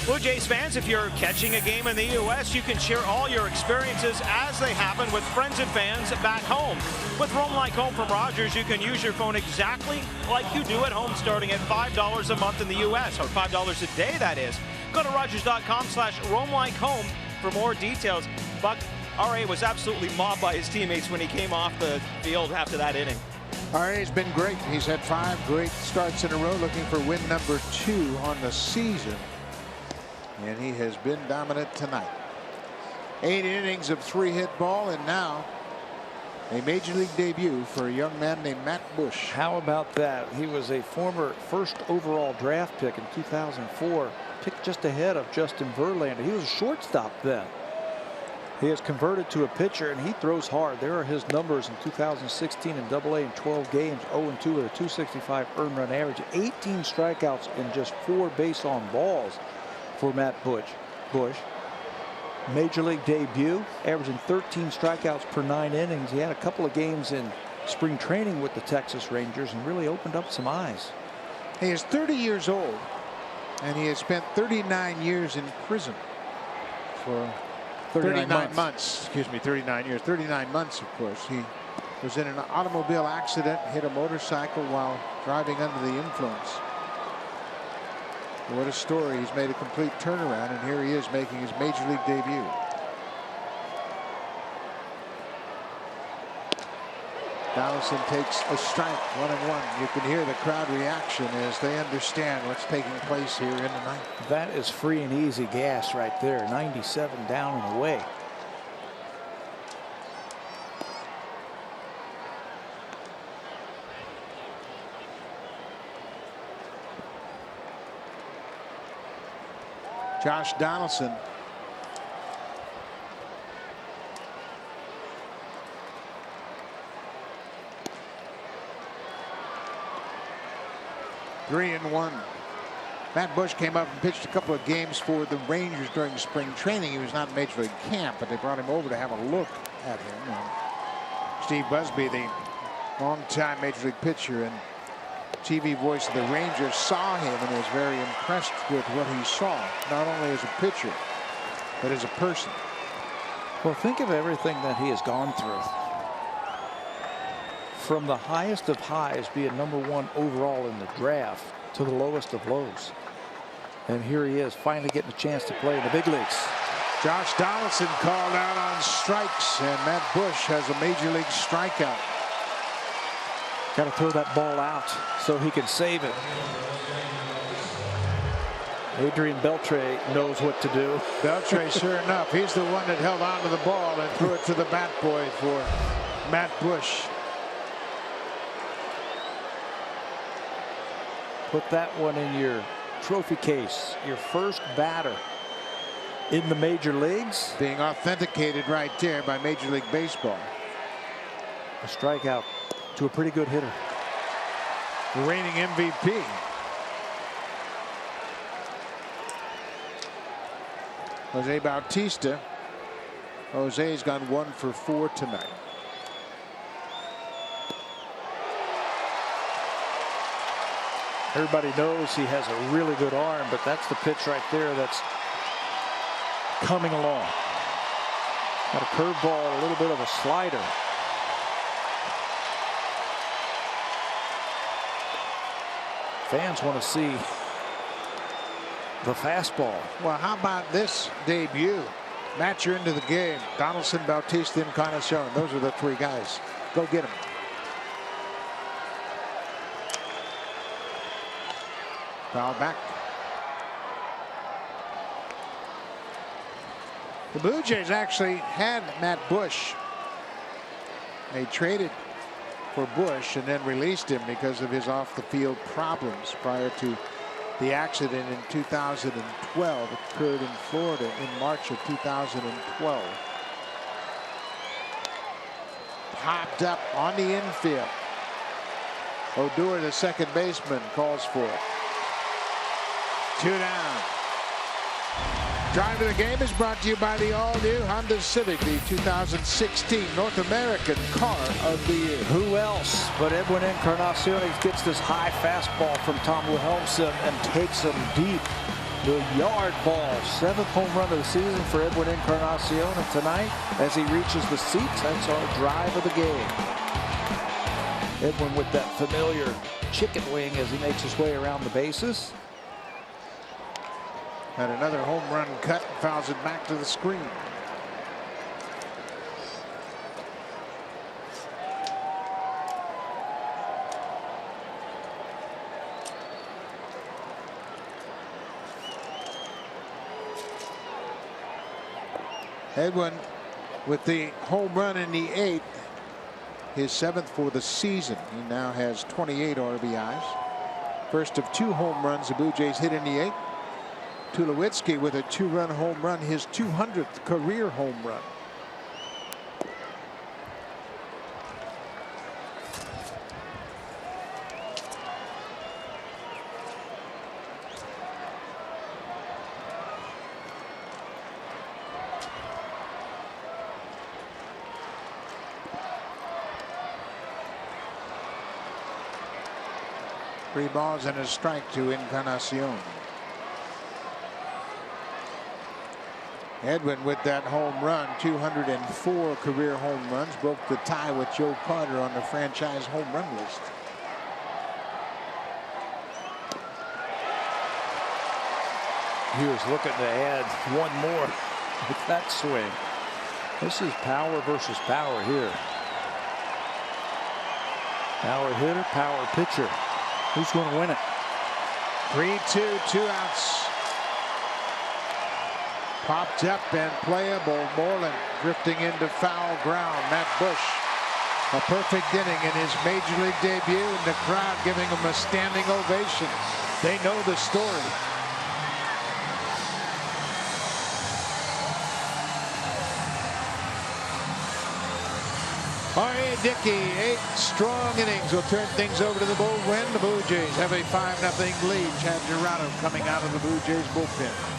Blue Jays fans, if you're catching a game in the U.S., you can share all your experiences as they happen with friends and fans back home. With Roam Like Home from Rogers, you can use your phone exactly like you do at home, starting at $5 a month in the U.S., or $5 a day, that is. Go to Rogers.com/roamlikehome for more details. Buck, R.A. was absolutely mobbed by his teammates when he came off the field after that inning. R.A.'s been great. He's had 5 great starts in a row, looking for win number 2 on the season. And he has been dominant tonight. 8 innings of 3-hit ball, and now a major league debut for a young man named Matt Bush. How about that? He was a former first overall draft pick in 2004, picked just ahead of Justin Verlander. He was a shortstop then. He has converted to a pitcher, and he throws hard. There are his numbers in 2016 in AA in 12 games, 0-2 with a 265 earned run average, 18 strikeouts and just 4 base on balls for Matt Bush. Major league debut, averaging 13 strikeouts per 9 innings. He had a couple of games in spring training with the Texas Rangers and really opened up some eyes. He is 30 years old, and he has spent 39 years in prison for 39 months. Excuse me, 39 years. 39 months, of course. He was in an automobile accident, hit a motorcycle while driving under the influence. What a story. He's made a complete turnaround, and here he is making his major league debut. Donaldson takes a strike, 1-1. You can hear the crowd reaction as they understand what's taking place here in the ninth. That is free and easy gas right there. 97 down and away. Josh Donaldson. Three and 1. Matt Bush came up and pitched a couple of games for the Rangers during spring training. He was not in Major League camp, but they brought him over to have a look at him. And Steve Busby, the longtime Major League pitcher and TV voice of the Rangers, saw him and was very impressed with what he saw, not only as a pitcher, but as a person. Well, think of everything that he has gone through. From the highest of highs, being #1 overall in the draft, to the lowest of lows. And here he is, finally getting a chance to play in the big leagues. Josh Donaldson called out on strikes, and Matt Bush has a major league strikeout. Got to throw that ball out so he can save it. Adrian Beltre knows what to do. Beltre, sure enough, he's the one that held on to the ball and threw it to the bat boy for Matt Bush. Put that one in your trophy case. Your first batter in the major leagues. Being authenticated right there by Major League Baseball. A strikeout to a pretty good hitter. The reigning MVP. Jose Bautista. Jose's gone 1 for 4 tonight. Everybody knows he has a really good arm, but that's the pitch right there that's coming along. Got a curveball, a little bit of a slider. Fans want to see the fastball. Well, how about this debut? Match you into the game. Donaldson, Bautista, Encarnacion. Those are the 3 guys. Go get them. Foul back. The Blue Jays actually had Matt Bush. They traded for Bush and then released him because of his off-the-field problems prior to the accident in 2012. It occurred in Florida in March of 2012. Popped up on the infield. Odor, the second baseman, calls for it. 2 down. Drive to the Game is brought to you by the all-new Honda Civic, the 2016 North American Car of the Year. Who else but Edwin Encarnacion gets this high fastball from Tom Wilhelmsen and takes him deep. The yard ball, 7th home run of the season for Edwin Encarnacion. And tonight, as he reaches the seats, that's our drive of the game. Edwin with that familiar chicken wing as he makes his way around the bases. Had another home run cut, fouls it back to the screen. Edwin with the home run in the 8th, his 7th for the season. He now has 28 RBIs. First of 2 home runs the Blue Jays hit in the 8th. Tulowitzki with a 2-run home run, his 200th career home run. Three balls and a strike to Encarnacion. Edwin with that home run, 204 career home runs, broke the tie with Joe Carter on the franchise home run list. He was looking to add one more with that swing. This is power versus power here. Power hitter, power pitcher. Who's going to win it? 3-2, 2 outs. Popped up and playable. Moreland drifting into foul ground. Matt Bush, a perfect inning in his major league debut, and the crowd giving him a standing ovation. They know the story. R.A. Dickey, 8 strong innings will turn things over to the bullpen. The Blue Jays have a 5-0 lead. Chad Gerardo coming out of the Blue Jays bullpen.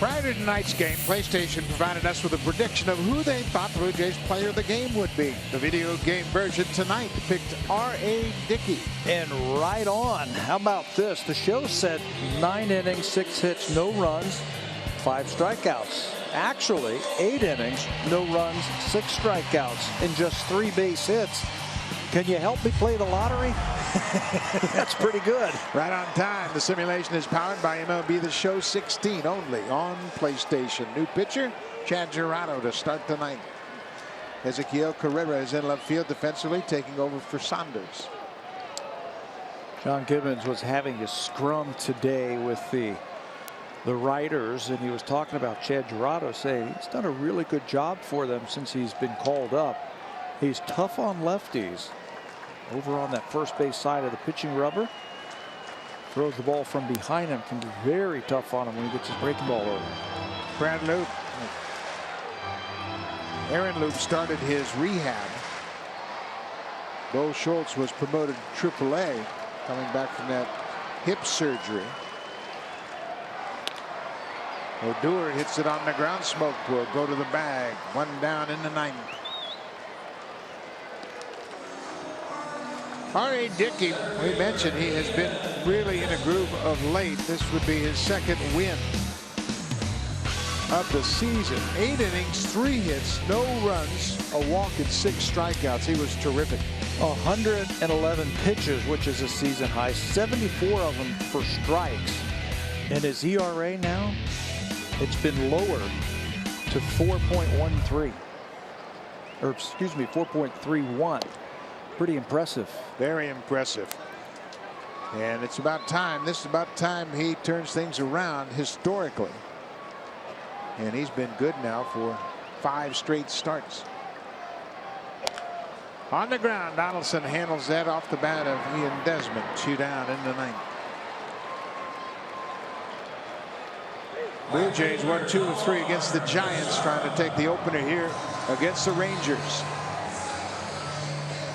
Prior to tonight's game, PlayStation provided us with a prediction of who they thought Blue Jays player of the game would be. The video game version tonight picked R.A. Dickey. And right on. How about this? The show said 9 innings, 6 hits, no runs, 5 strikeouts. Actually, 8 innings, no runs, 6 strikeouts, and just 3 base hits. Can you help me play the lottery? That's pretty good. Right on time. The simulation is powered by MLB The Show 16 only on PlayStation. New pitcher, Chad Girardo to start the ninth. Ezequiel Carrera is in left field defensively, taking over for Saunders. John Gibbons was having a scrum today with the writers, and he was talking about Chad Girardo, saying he's done a really good job for them since he's been called up. He's tough on lefties. Over on that first base side of the pitching rubber. Throws the ball from behind him. Can be very tough on him when he gets his breaking ball over. Brad Loop. Aaron Loop started his rehab. Bo Schultz was promoted to AAA, coming back from that hip surgery. Odor hits it on the ground. Smoke will go to the bag. 1 down in the ninth. R.A. Dickey, we mentioned he has been really in a groove of late. This would be his 2nd win of the season. 8 innings, 3 hits, no runs, a walk, and 6 strikeouts. He was terrific. 111 pitches, which is a season high, 74 of them for strikes. And his ERA now, it's been lowered to 4.13. Or excuse me, 4.31. Pretty impressive. Very impressive. And it's about time. This is about time he turns things around historically. And he's been good now for 5 straight starts. On the ground, Donaldson handles that off the bat of Ian Desmond. 2 down in the ninth. Blue Jays won 2 of 3 against the Giants, trying to take the opener here against the Rangers.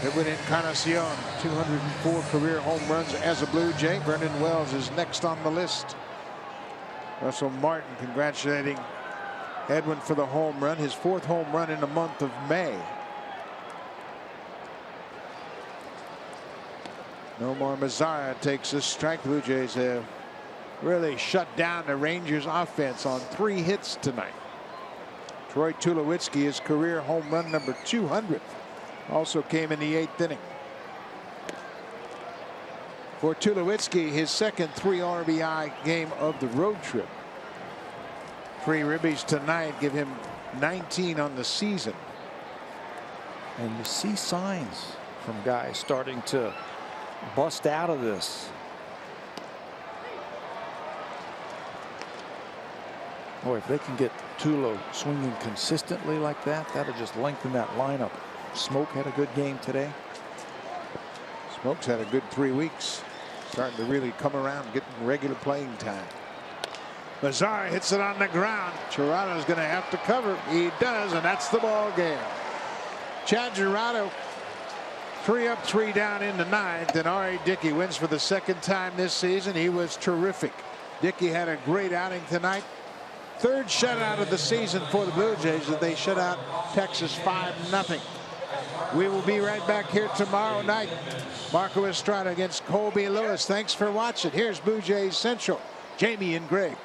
Edwin Encarnacion, 204 career home runs as a Blue Jay. Vernon Wells is next on the list. Russell Martin congratulating Edwin for the home run, his 4th home run in the month of May. Nomar Mazara takes a strike. Blue Jays have really shut down the Rangers offense on 3 hits tonight. Troy Tulowitzki, his career home run number 200. Also came in the 8th inning. For Tulowitzki, his 2nd 3 RBI game of the road trip. 3 ribbies tonight give him 19 on the season. And you see signs from guys starting to bust out of this. Boy, if they can get Tulo swinging consistently like that, that'll just lengthen that lineup. Smoke had a good game today. Smoke's had a good 3 weeks. Starting to really come around, getting regular playing time. Mazara hits it on the ground. Girardo's going to have to cover. He does, and that's the ball game. Chad Girardo, 3 up, 3 down in the ninth, and R.A. Dickey wins for the 2nd time this season. He was terrific. Dickey had a great outing tonight. 3rd shutout of the season for the Blue Jays, as they shut out Texas 5-0. We will be right back here tomorrow night. Marco Estrada against Colby Lewis. Thanks for watching. Here's Blue Jays Central. Jamie and Greg.